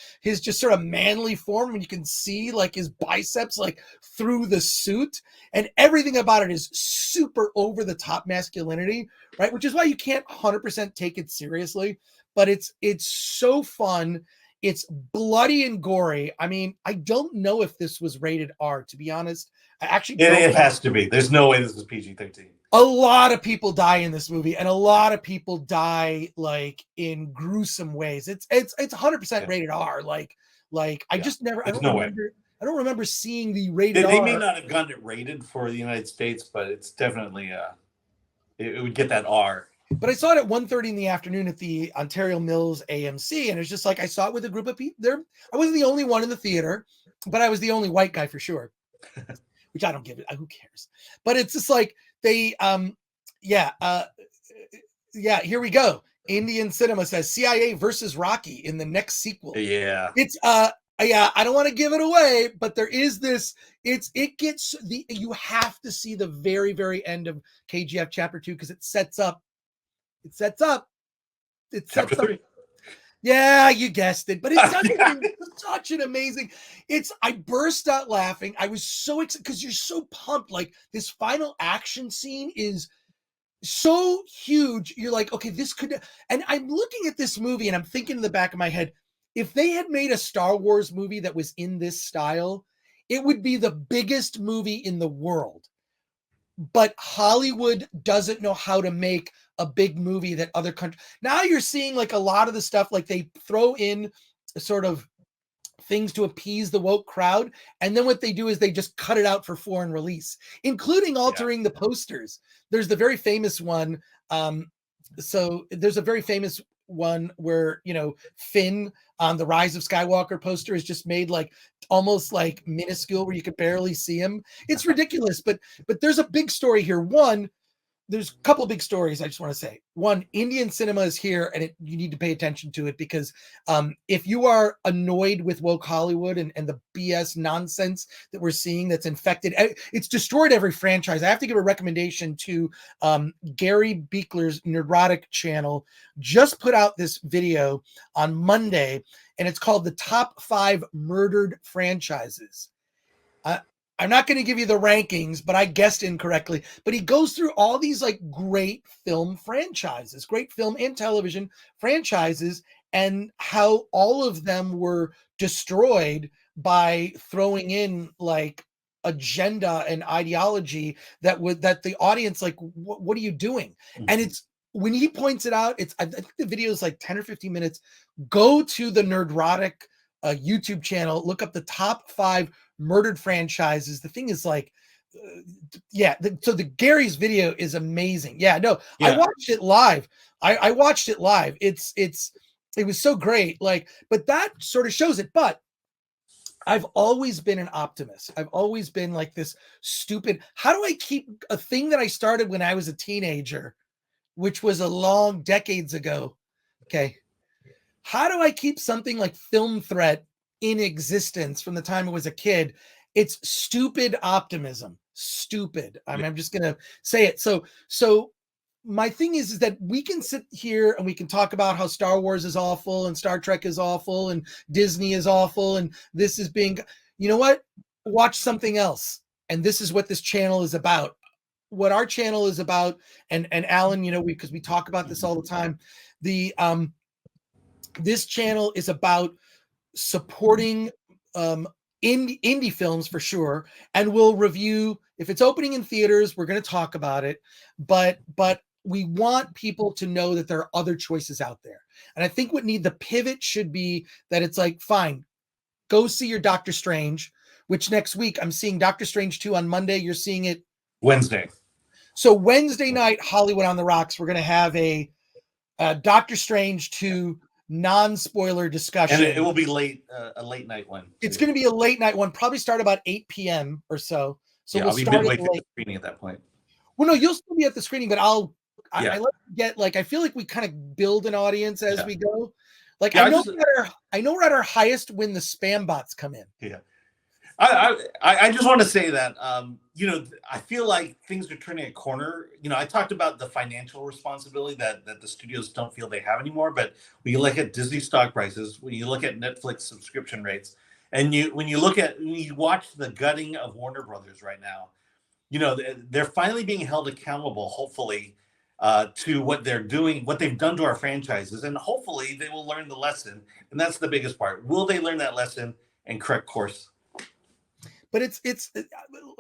just sort of manly form. And you can see like his biceps like through the suit, and everything about it is super over the top masculinity, right? Which is why you can't 100% take it seriously. But it's so fun. It's bloody and gory. I mean, I don't know if this was rated R, to be honest. I actually it has to be. There's no way this is PG-13. A lot of people die in this movie, and a lot of people die like in gruesome ways. It's 100% rated R. I just never. I don't remember seeing the rated R. They may not have gotten it rated for the United States, but it's definitely it would get that R. But I saw it at 1:30 in the afternoon at the Ontario Mills AMC, and it's just like I saw it with a group of people there. I wasn't the only one in the theater, but I was the only white guy for sure, which I don't give it. Who cares? But it's just like they, here we go. Indian Cinema says CIA versus Rocky in the next sequel. Yeah. It's, I don't want to give it away, but there is this, you have to see the very, very end of KGF Chapter 2 because it sets up. Chapter 3. Yeah, you guessed it. But it's such an amazing. I burst out laughing. I was so excited because you're so pumped. Like this final action scene is so huge. You're like, okay, this could. And I'm looking at this movie and I'm thinking in the back of my head, if they had made a Star Wars movie that was in this style, it would be the biggest movie in the world. But Hollywood doesn't know how to make a big movie that other countries. Now you're seeing like a lot of the stuff, like they throw in sort of things to appease the woke crowd. And then what they do is they just cut it out for foreign release, including altering the posters. There's the very famous one. So there's a very famous one where, Finn on the Rise of Skywalker poster is just made like almost like minuscule where you could barely see him. It's ridiculous, but there's a big story here. There's a couple of big stories I just want to say. One, Indian cinema is here, and you need to pay attention to it because if you are annoyed with woke Hollywood and the BS nonsense that we're seeing that's infected, it's destroyed every franchise. I have to give a recommendation to Gary Beekler's Neurotic channel. Just put out this video on Monday, and it's called The Top 5 Murdered Franchises. I'm not going to give you the rankings, but I guessed incorrectly. But he goes through all these like great film franchises, great film and television franchises, and how all of them were destroyed by throwing in like agenda and ideology that the audience like, what are you doing? Mm-hmm. And it's when he points it out, I think the video is like 10 or 15 minutes. Go to the Nerdrotic YouTube channel, look up the top 5 murdered franchises. The thing is like, so the Gary's video is amazing. I watched it live. I watched it live. It was so great. Like, but that sort of shows it. But I've always been an optimist. I've always been like this stupid, how do I keep a thing that I started when I was a teenager, which was a long decades ago. Okay. How do I keep something like Film Threat in existence from the time I was a kid? It's stupid optimism. Stupid. I'm just going to say it. So my thing is that we can sit here and we can talk about how Star Wars is awful and Star Trek is awful and Disney is awful and this is being, you know what? Watch something else. And this is what this channel is about. What our channel is about, and Alan, because we talk about this all the time. This channel is about supporting indie films for sure, and we'll review if it's opening in theaters. We're going to talk about it, but we want people to know that there are other choices out there. And I think the pivot should be that it's like, fine, go see your Doctor Strange, which next week I'm seeing Doctor Strange 2 on Monday. You're seeing it Wednesday. So Wednesday night, Hollywood on the Rocks, we're going to have a Doctor Strange 2 non-spoiler discussion. And it will be late, a late night one. It's going to be a late night one, probably start about 8 p.m. or so. So yeah, we'll I'll be start midway it through late. the screening at that point. Well, no, you'll still be at the screening, but I Yeah. like to get like I feel like we kind of build an audience as we go. Like Yeah, I know we're at our highest when the spam bots come in. Yeah. I just want to say that you know, I feel like things are turning a corner. You know, I talked about the financial responsibility that the studios don't feel they have anymore. But when you look at Disney stock prices, when you look at Netflix subscription rates, and when you watch the gutting of Warner Brothers right now, you know, they're finally being held accountable, hopefully, to what they're doing, what they've done to our franchises, and hopefully they will learn the lesson. And that's the biggest part. Will they learn that lesson and correct course? But it's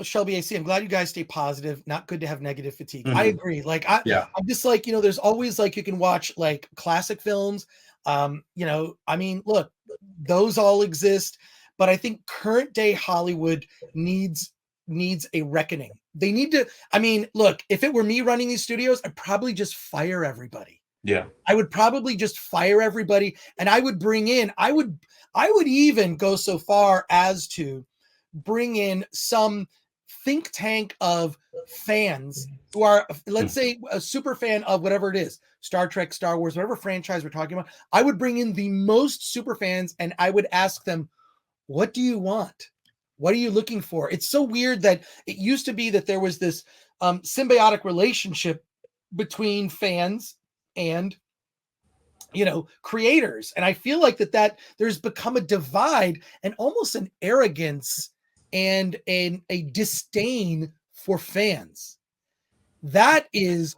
Shelby AC. I'm glad you guys stay positive. Not good to have negative fatigue. Mm-hmm. I agree. Like I'm just like, you know, there's always like you can watch like classic films. You know, I mean, look, those all exist, but I think current day Hollywood needs a reckoning. They need to. I mean, look, if it were me running these studios, I'd probably just fire everybody. Yeah, I would probably just fire everybody, and I would bring in. I would even go so far as to bring in some think tank of fans who are, let's say, a super fan of whatever it is, Star Trek, Star Wars, whatever franchise we're talking about. I would bring in the most super fans and I would ask them, what do you want? What are you looking for? It's so weird that it used to be that there was this symbiotic relationship between fans and, you know, creators. And I feel like that there's become a divide and almost an arrogance and a disdain for fans. That is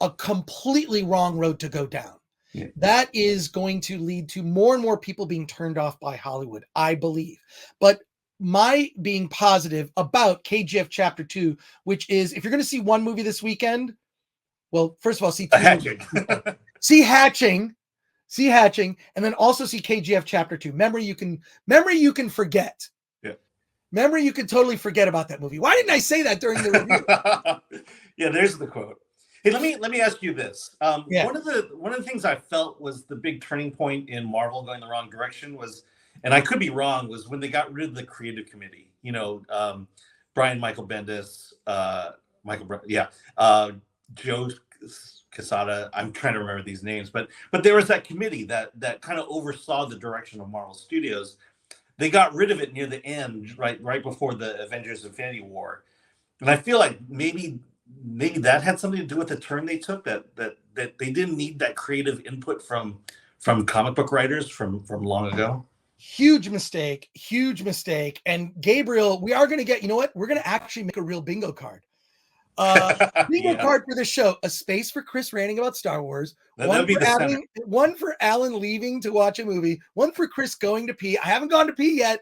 a completely wrong road to go down. Yeah. That is going to lead to more and more people being turned off by Hollywood, I believe. But my being positive about KGF Chapter 2, which is, if you're going to see one movie this weekend, well, first of all, see Hatching. see Hatching, and then also see KGF Chapter 2. Memory you can forget. Memory, you can totally forget about that movie. Why didn't I say that during the review? Yeah, there's the quote. Hey, let me ask you this. One of the things I felt was the big turning point in Marvel going the wrong direction was, and I could be wrong, was when they got rid of the creative committee. You know, Brian Michael Bendis, Joe Quesada. I'm trying to remember these names, but there was that committee that kind of oversaw the direction of Marvel Studios. They got rid of it near the end, right before the Avengers Infinity War. And I feel like maybe that had something to do with the turn they took, that they didn't need that creative input from comic book writers from long ago. Huge mistake. And Gabriel, we are going to get, you know what? We're going to actually make a real bingo card. Bingo card for this show: a space for Chris ranting about Star Wars, one for Alan leaving to watch a movie, one for Chris going to pee. I haven't gone to pee yet.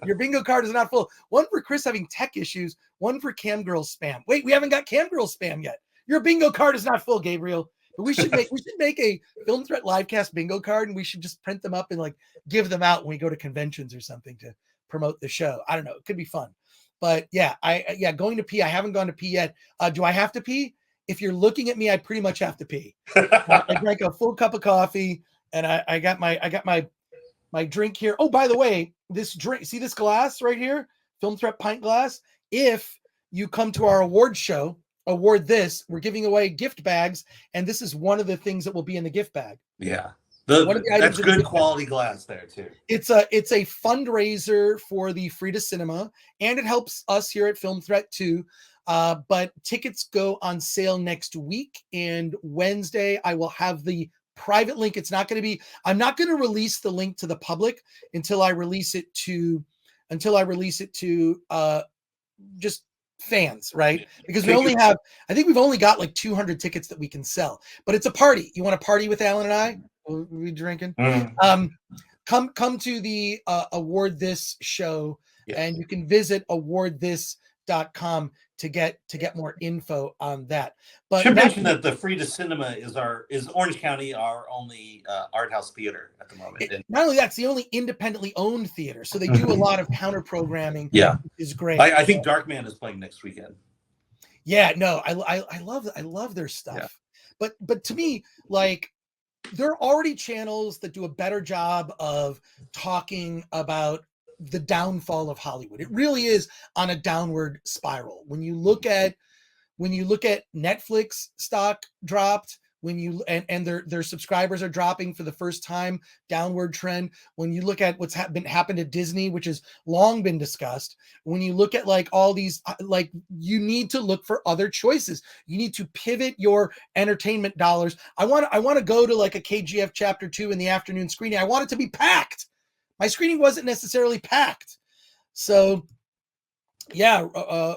Your bingo card is not full. One for Chris having tech issues, one for Cam Girl spam. Wait, we haven't got Cam Girl spam yet. Your bingo card is not full, Gabriel. But we should make a Film Threat Livecast bingo card, and we should just print them up and like give them out when we go to conventions or something to promote the show. I don't know. It could be fun. But going to pee. I haven't gone to pee yet. Do I have to pee? If you're looking at me, I pretty much have to pee. I drank a full cup of coffee, and I got my drink here. Oh, by the way, this drink. See this glass right here, Film Threat pint glass. If you come to our award show, award this, we're giving away gift bags, and this is one of the things that will be in the gift bag. Yeah. That's good quality glass there too. It's a fundraiser for the Frida Cinema, and it helps us here at Film Threat too. But tickets go on sale next week, and Wednesday I will have the private link. I'm not going to release the link to the public until I release it to just fans, right? Because I think we've only got like 200 tickets that we can sell, but it's a party. You want to party with Alan and I? We'll be drinking. Come to the Award This show, and you can visit awardthis.com filmthreat.com to get more info on that. But should mention that the Frida Cinema is Orange County our only art house theater at the moment. Not only that's the only independently owned theater, so they do a lot of counter programming. Yeah, which is great. I think Darkman is playing next weekend. Yeah, no, I love their stuff. Yeah. But to me, like, there are already channels that do a better job of talking about the downfall of Hollywood. It really is on a downward spiral. When you look at Netflix stock dropped, and their subscribers are dropping for the first time, downward trend. When you look at what's happened to Disney, which has long been discussed, when you look at like all these, like, you need to look for other choices. You need to pivot your entertainment dollars. I want to go to like a KGF Chapter 2 in the afternoon screening. I want it to be packed. My screening wasn't necessarily packed. So yeah,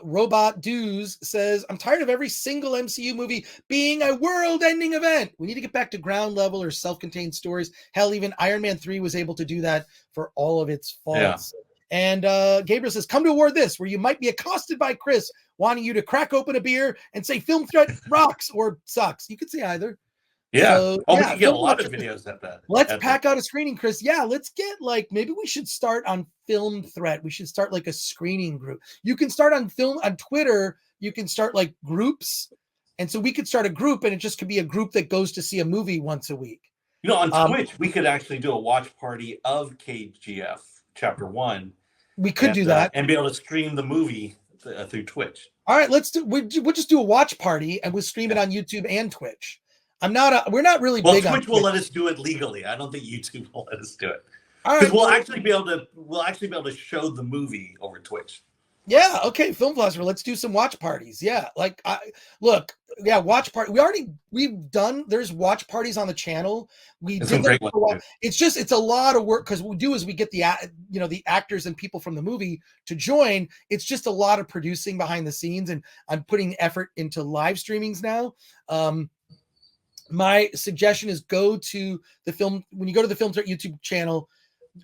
Robot Dues says, I'm tired of every single MCU movie being a world-ending event. We need to get back to ground level or self-contained stories. Hell, even Iron Man 3 was able to do that for all of its faults. Yeah. And Gabriel says, come to award this, where you might be accosted by Chris wanting you to crack open a beer and say Film Threat rocks or sucks. You could say either. Yeah. So, we can get a lot of videos at that. Let's pack out a screening, Chris. Yeah, let's get maybe we should start on Film Threat. We should start like a screening group. You can start on Twitter. You can start like groups. And so we could start a group, and it just could be a group that goes to see a movie once a week. On Twitch, we could actually do a watch party of KGF Chapter 1. We could do that. And be able to stream the movie through Twitch. All right, we'll just do a watch party, and we'll stream it on YouTube and Twitch. We're not really big on Twitch. Will let us do it legally. I don't think YouTube will let us do it. Because we'll actually be able to show the movie over Twitch. Yeah, okay, Film Philosopher, let's do some watch parties. Yeah, watch party. There's watch parties on the channel. It's a lot of work, because what we do is we get the actors and people from the movie to join. It's just a lot of producing behind the scenes, and I'm putting effort into live streamings now. My suggestion is when you go to the Film Threat YouTube channel,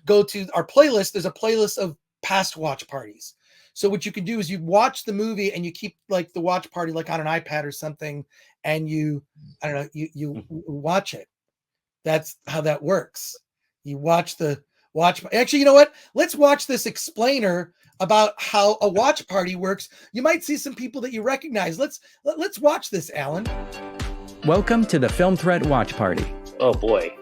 go to our playlist. There's a playlist of past watch parties. So what you can do is you watch the movie and you keep like the watch party like on an iPad or something, and you watch it. That's how that works. You watch actually, you know what? Let's watch this explainer about how a watch party works. You might see some people that you recognize. Let's watch this, Alan. Welcome to the Film Threat Watch Party. Oh boy.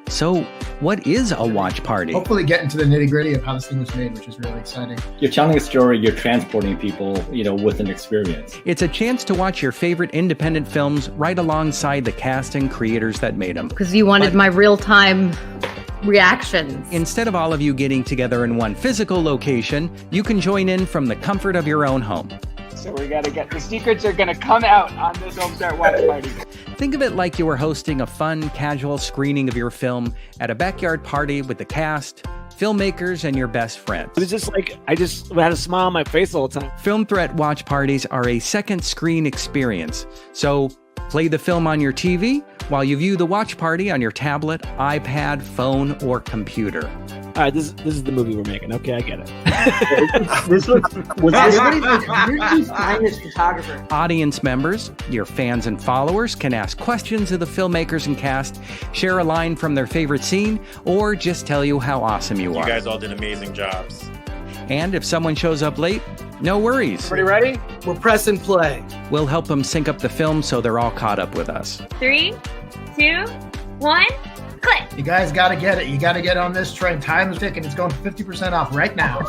So, what is a watch party? Hopefully get into the nitty-gritty of how this thing was made, which is really exciting. You're telling a story, you're transporting people, with an experience. It's a chance to watch your favorite independent films right alongside the cast and creators that made them. Because you wanted my real-time reactions. Instead of all of you getting together in one physical location, you can join in from the comfort of your own home. So we gotta get the secrets are gonna come out on this Film Threat Watch Party. Think of it like you were hosting a fun, casual screening of your film at a backyard party with the cast, filmmakers, and your best friends. It was just like, I just had a smile on my face all the time. Film Threat watch parties are a second screen experience. So play the film on your TV while you view the watch party on your tablet, iPad, phone, or computer. All right, this is the movie we're making. Okay, I get it. You're the finest photographer. Audience members, your fans and followers, can ask questions of the filmmakers and cast, share a line from their favorite scene, or just tell you how awesome you are. You guys all did amazing jobs. And if someone shows up late, no worries. Everybody ready? We're pressing play. We'll help them sync up the film so they're all caught up with us. 3, 2, 1, click. You guys got to get it. You got to get on this train. Time is ticking. It's going 50% off right now.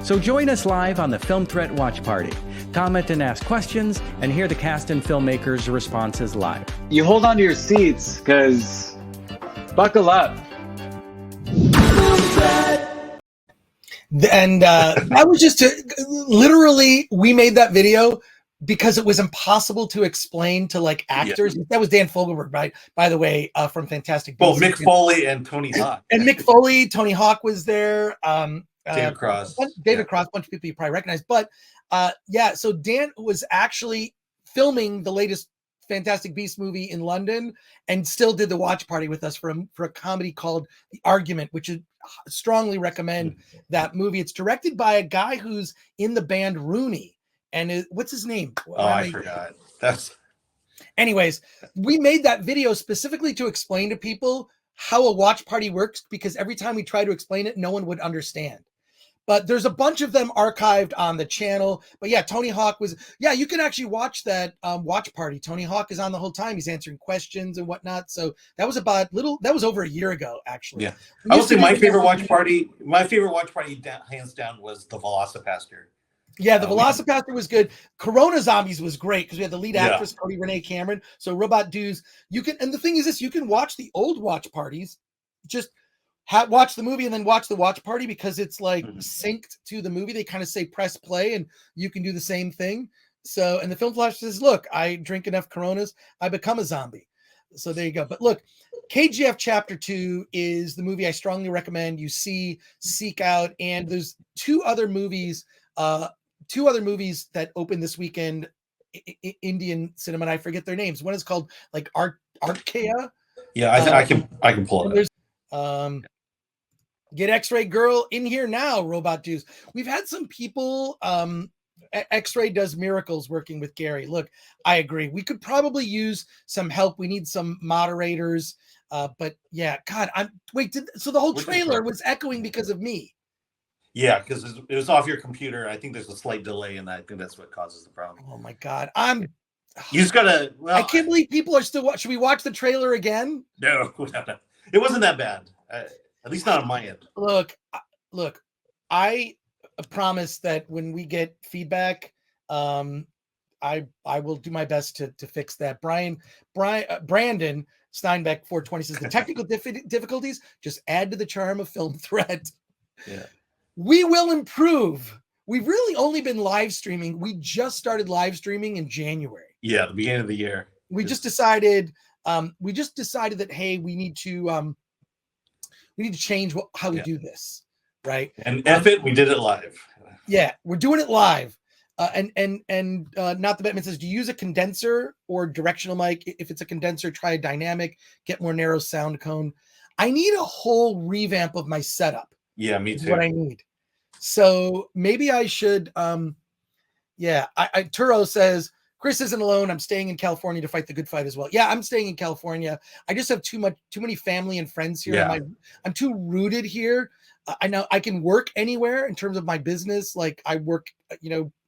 So join us live on the Film Threat Watch Party. Comment and ask questions, and hear the cast and filmmakers' responses live. You hold on to your seats, because buckle up. And that was just literally, we made that video because it was impossible to explain to like actors. Yeah. That was Dan Fogelberg, right? By the way, from Fantastic Beasts. Well, Mick Foley and Tony Hawk. And Mick Foley, Tony Hawk was there. David Cross. David Cross, a bunch of people you probably recognize. But so Dan was actually filming the latest Fantastic Beasts movie in London and still did the watch party with us for a comedy called The Argument, which is strongly recommend that movie. It's directed by a guy who's in the band Rooney. and what's his name? Oh, I forgot. Anyways, we made that video specifically to explain to people how a watch party works, because every time we try to explain it, no one would understand. But there's a bunch of them archived on the channel. But yeah, Tony Hawk you can actually watch that watch party. Tony Hawk is on the whole time. He's answering questions and whatnot. So that was that was over a year ago, actually. Yeah. I would say my favorite watch party, hands down, was the Velocipaster. Yeah, the Velocipaster was good. Corona Zombies was great because we had the lead actress, Cody Renee Cameron. So Robot Dudes, and the thing is this, you can watch the old watch parties, just watch the movie and then watch the watch party, because it's like synced to the movie. They kind of say press play and you can do the same thing. So, and the Film Flash says, look, I drink enough Coronas, I become a zombie. So there you go. But look, KGF Chapter 2 is the movie I strongly recommend you seek out. And there's two other movies that open this weekend, Indian cinema, and I forget their names. One is called like Arkea. Yeah, I can pull it up. Get X-Ray Girl in here now, Robot Dudes. We've had some people, X-Ray does miracles working with Gary. Look, I agree. We could probably use some help. We need some moderators. But yeah, God, so the whole trailer was echoing because of me. Yeah, because it was off your computer. I think there's a slight delay in that. I think that's what causes the problem. Oh my God. You just gotta. Well, I can't believe people are still. Should we watch the trailer again? No, it wasn't that bad. At least not on my end. Look. I promise that when we get feedback, I will do my best to fix that. Brandon Steinbeck 420 says the technical difficulties just add to the charm of Film Threat. Yeah. We will improve. We've really only been live streaming. We just started live streaming in January. Yeah, the beginning of the year. We just decided that, hey, we need to change how we do this, right? And we did it live. Yeah, we're doing it live. And not the Batman says, do you use a condenser or directional mic? If it's a condenser, try a dynamic, get more narrow sound cone. I need a whole revamp of my setup. Yeah, me too. What I need. So maybe I should. Turo says Chris isn't alone. I'm staying in California to fight the good fight as well. Yeah, I'm staying in California. I just have too many family and friends here. Yeah. I'm too rooted here. I know I can work anywhere in terms of my business. Like I work,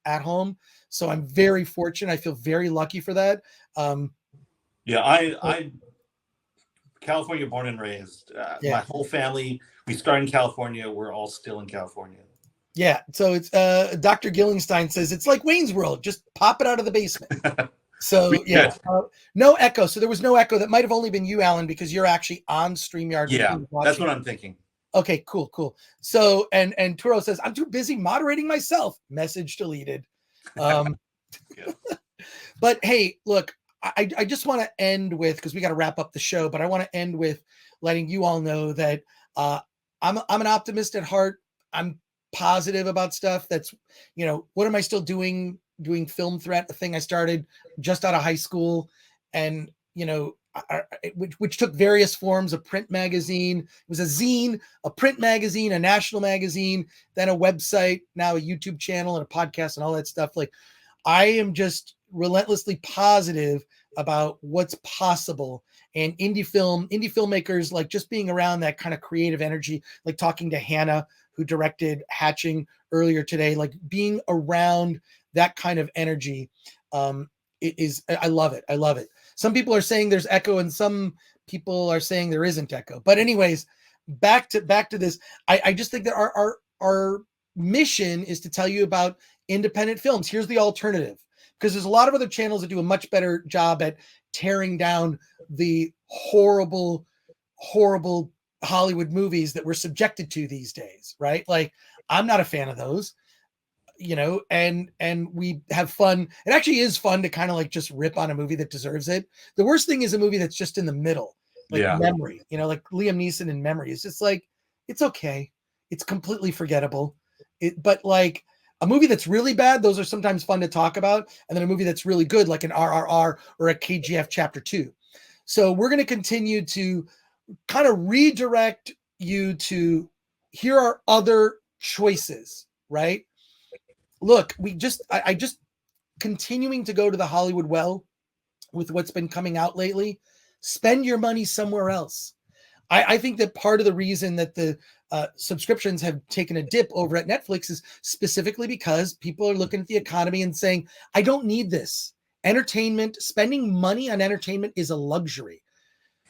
at home. So I'm very fortunate. I feel very lucky for that. I California born and raised. My whole family, we started in California. We're all still in California. Yeah. So it's Dr. Gillingstein says it's like Wayne's World. Just pop it out of the basement. So yeah, no echo. So there was no echo. That might have only been you, Alan, because you're actually on StreamYard. Yeah, that's what I'm thinking. Okay, cool. So and Turo says I'm too busy moderating myself. Message deleted. But hey, look. I just want to end with, because we got to wrap up the show, but I want to end with letting you all know that I'm an optimist at heart. I'm positive about stuff. That's, what am I still doing Film Threat, the thing I started just out of high school, and, which took various forms: a print magazine, it was a zine, a print magazine, a national magazine, then a website, now a YouTube channel and a podcast and all that stuff. Like, I am just relentlessly positive about what's possible, and indie filmmakers, like just being around that kind of creative energy, like talking to Hannah, who directed Hatching earlier today, like being around that kind of energy. I love it. I love it. Some people are saying there's echo and some people are saying there isn't echo, but anyways, back to this. I just think that our mission is to tell you about independent films. Here's the alternative. Because there's a lot of other channels that do a much better job at tearing down the horrible Hollywood movies that we're subjected to these days, right? Like, I'm not a fan of those, and we have fun. It actually is fun to kind of like just rip on a movie that deserves it. The worst thing is a movie that's just in the middle, like Memory, like Liam Neeson in Memory. It's just like, it's okay. It's completely forgettable. But like, a movie that's really bad, those are sometimes fun to talk about. And then a movie that's really good, like an RRR or a KGF Chapter 2. So we're going to continue to kind of redirect you to, here are other choices, right? Look, I just continuing to go to the Hollywood well with what's been coming out lately. Spend your money somewhere else. I think that part of the reason that the subscriptions have taken a dip over at Netflix is specifically because people are looking at the economy and saying, I don't need this. Entertainment, spending money on entertainment is a luxury.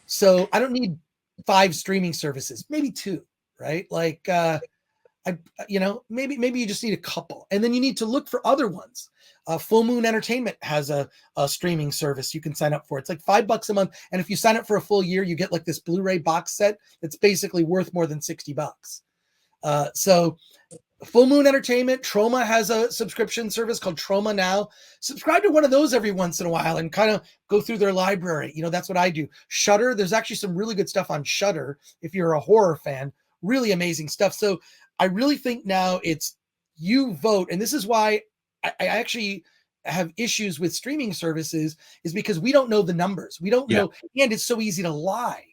So I don't need 5 streaming services, maybe 2, right? Like, maybe you just need a couple, and then you need to look for other ones. Full Moon Entertainment has a streaming service you can sign up for. It's like $5 a month, and if you sign up for a full year, you get like this Blu-ray box set that's basically worth more than $60. So Full Moon Entertainment, Troma has a subscription service called Troma Now. Subscribe to one of those every once in a while and kind of go through their library. That's what I do. Shudder, there's actually some really good stuff on Shudder if you're a horror fan. Really amazing stuff. So I really think now it's you vote, and this is why I actually have issues with streaming services, is because we don't know the numbers. We don't know, and it's so easy to lie.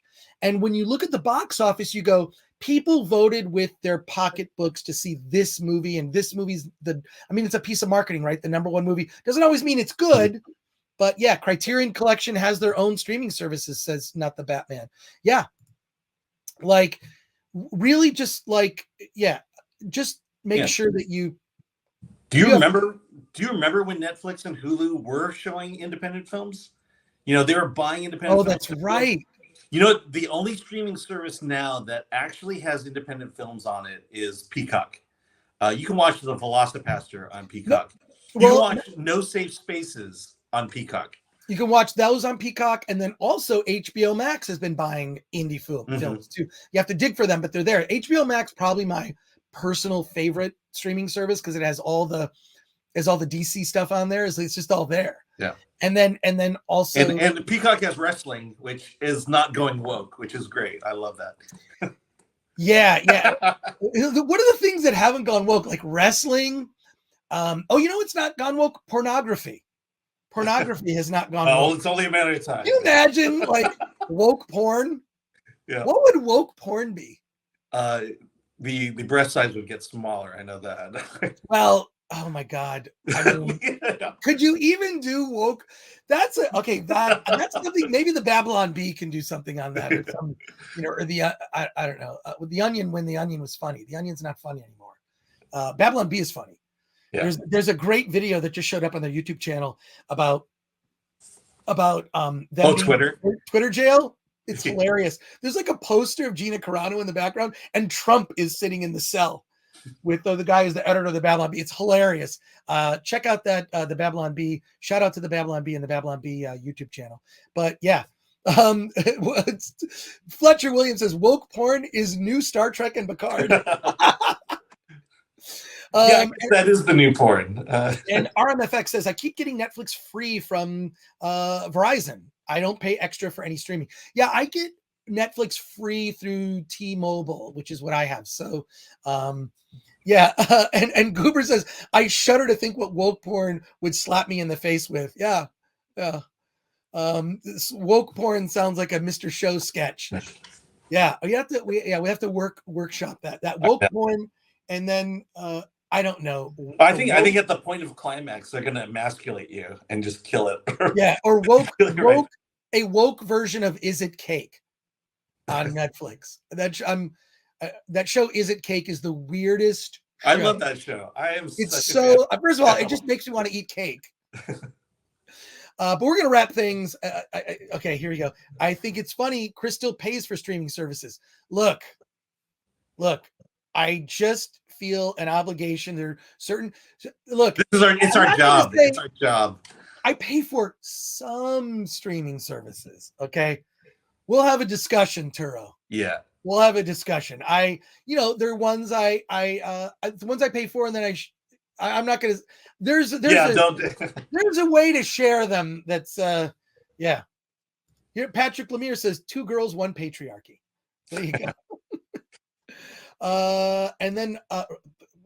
And when you look at the box office, you go, people voted with their pocketbooks to see this movie, and this movie's it's a piece of marketing, right? The number one movie doesn't always mean it's good, but yeah, Criterion Collection has their own streaming services, says Not the Batman. Yeah. Like, really just like, just make sure that you. Do you remember when Netflix and Hulu were showing independent films? They were buying independent films. Oh, that's right. The only streaming service now that actually has independent films on it is Peacock. You can watch The Velocipaster on Peacock. You can watch No Safe Spaces on Peacock. You can watch those on Peacock, and then also HBO Max has been buying indie films too. You have to dig for them, but they're there. HBO Max, probably my personal favorite streaming service, because it has all the DC stuff on there. It's just all there. Yeah. And then also and Peacock has wrestling, which is not going woke, which is great. I love that. Yeah. What are the things that haven't gone woke? Like wrestling. It's not gone woke. Pornography. Pornography has not gone woke. It's only a matter of time. Can you imagine like woke porn? Yeah. What would woke porn be? The breast size would get smaller. I know that. Well, oh my God. I mean, could you even do woke? That's something. Maybe the Babylon Bee can do something on that. Or some, or the I don't know. With the Onion, when the Onion was funny, the Onion's not funny anymore. Babylon Bee is funny. Yeah. There's a great video that just showed up on their YouTube channel about them Twitter jail. It's hilarious. There's like a poster of Gina Carano in the background, and Trump is sitting in the cell with the guy who's the editor of the Babylon Bee. It's hilarious. Check out that the Babylon Bee. Shout out to the Babylon Bee and the Babylon Bee YouTube channel. But yeah, Fletcher Williams says woke porn is new Star Trek and Picard. That is the new porn. And RMFX says, I keep getting Netflix free from Verizon. I don't pay extra for any streaming. Yeah, I get Netflix free through T-Mobile, which is what I have. So, and Goober says, I shudder to think what woke porn would slap me in the face with. Yeah. This woke porn sounds like a Mr. Show sketch. Yeah, we have to workshop that woke porn, and then I don't know. I think at the point of climax, they're gonna emasculate you and just kill it. Yeah, or woke a woke version of Is It Cake on Netflix. That show Is It Cake is the weirdest show. I love that show. First of all, it just makes me want to eat cake. But we're gonna wrap things. Okay, here we go. I think it's funny. Chris still pays for streaming services. Look. I just feel an obligation. There are certain it's our job. It's our job. I pay for some streaming services. Okay, we'll have a discussion, Turo. Yeah, we'll have a discussion. There are ones the ones I pay for, and then I'm not gonna. There's a way to share them. That's Here, Patrick Lemire says 2 girls, 1 patriarchy. There you go. And then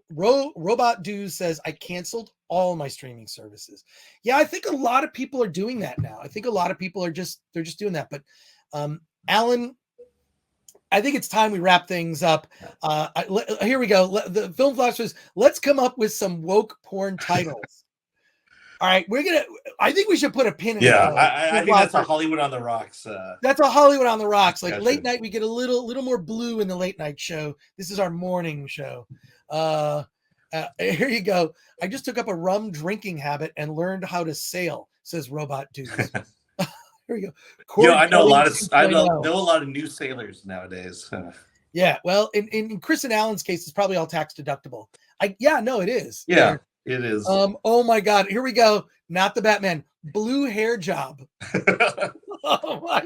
Robot Dude says, I canceled all my streaming services. Yeah, I think a lot of people are doing that now. I think a lot of people are just doing that. But Alan, I think it's time we wrap things up. Here we go. The Film Flash says, let's come up with some woke porn titles. All right, I think we should put a pin in it. Yeah, though. I think that's a Hollywood on the Rocks. That's a Hollywood on the Rocks. Like Gotcha. late night, we get a little more blue in the late night show. This is our morning show. Here you go. I just took up a rum drinking habit and learned how to sail, says Robot Dudes. Here we go. I know Corey a lot of new sailors nowadays. Yeah, well, in Chris and Alan's case, it's probably all tax deductible. It is. Yeah, it is. Oh my God, here we go. Not the Batman. Blue hair job. Oh my.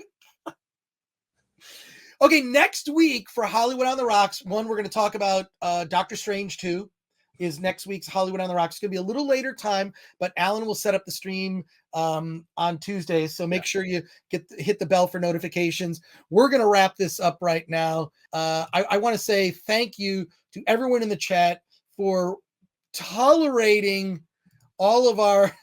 Okay, next week for Hollywood on the Rocks, we're going to talk about Doctor Strange 2 is next week's Hollywood on the Rocks. It's going to be a little later time, but Alan will set up the stream on Tuesday, so make sure you hit the bell for notifications. We're going to wrap this up right now. I want to say thank you to everyone in the chat for tolerating all of our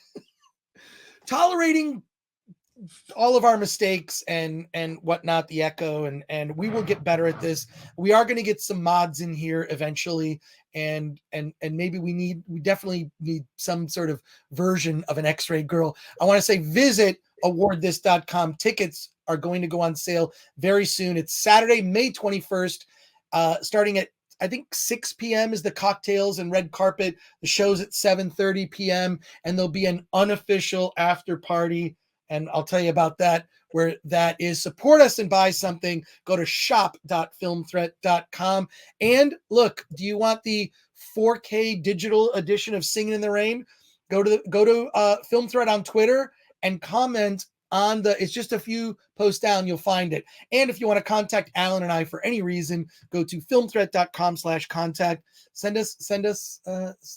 mistakes and whatnot, the echo, and we will get better at this. We are going to get some mods in here eventually, and maybe we definitely need some sort of version of an X-Ray Girl. I want to say visit awardthis.com. Tickets are going to go on sale very soon. It's Saturday, May 21st, starting at I think 6 p.m. is the cocktails and red carpet. The show's at 7:30 p.m. and there'll be an unofficial after party. And I'll tell you about that, where that is. Support us and buy something. Go to shop.filmthreat.com. And look, do you want the 4K digital edition of Singing in the Rain? Go to Film Threat on Twitter and comment on it's just a few posts down, you'll find it. And if you want to contact Alan and I for any reason, go to filmthreat.com/contact.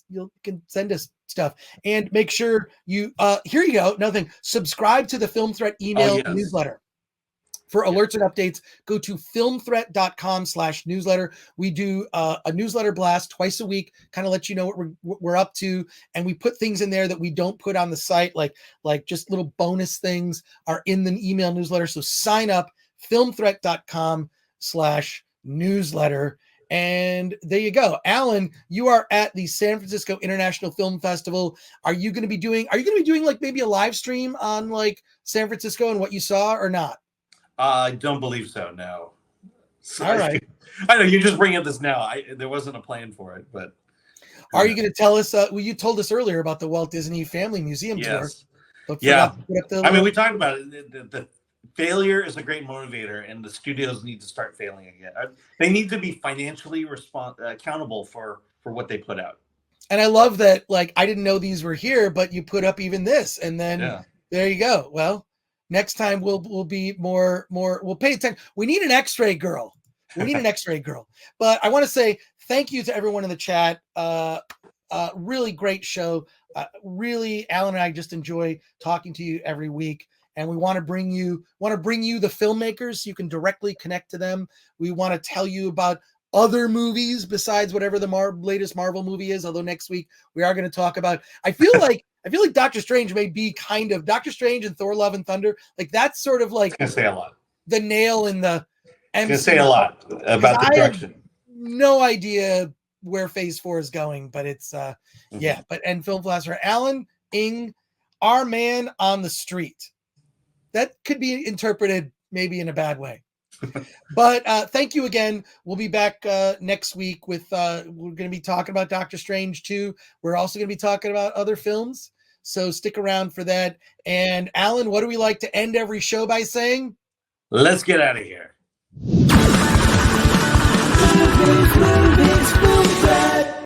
You can send us stuff, and make sure you here you go. Another thing, subscribe to the Film Threat email newsletter. For alerts and updates, go to filmthreat.com/newsletter. We do a newsletter blast twice a week, kind of let you know what we're up to. And we put things in there that we don't put on the site, like just little bonus things are in the email newsletter. So sign up, filmthreat.com/newsletter. And there you go. Alan, you are at the San Francisco International Film Festival. Are you going to be doing like maybe a live stream on like San Francisco and what you saw, or not? I don't believe so. No. So all right. I know you're just bringing up this now. There wasn't a plan for it, but. Are you going to tell us? Well, you told us earlier about the Walt Disney Family Museum tour. Yeah. I mean, we talked about it. The failure is a great motivator, and the studios need to start failing again. They need to be financially accountable for what they put out. And I love that. Like, I didn't know these were here, but you put up even this, and then there you go. Well. Next time we'll be more we'll pay attention. We need an X-ray girl. But I want to say thank you to everyone in the chat. Really great show. Really, Alan and I just enjoy talking to you every week. And we want to bring you the filmmakers so you can directly connect to them. We want to tell you about other movies besides whatever the latest Marvel movie is. Although next week we are going to talk about. I feel like Doctor Strange may be kind of Doctor Strange and Thor: Love and Thunder. Like that's sort of like say a lot. The nail in the. Can say a lot about the direction. No idea where Phase 4 is going, but it's yeah. But and Film Philosopher Alan Ng, our man on the street. That could be interpreted maybe in a bad way. But thank you again. We'll be back next week with we're going to be talking about Doctor Strange 2. We're also going to be talking about other films. So stick around for that. And Alan, what do we like to end every show by saying? Let's get out of here.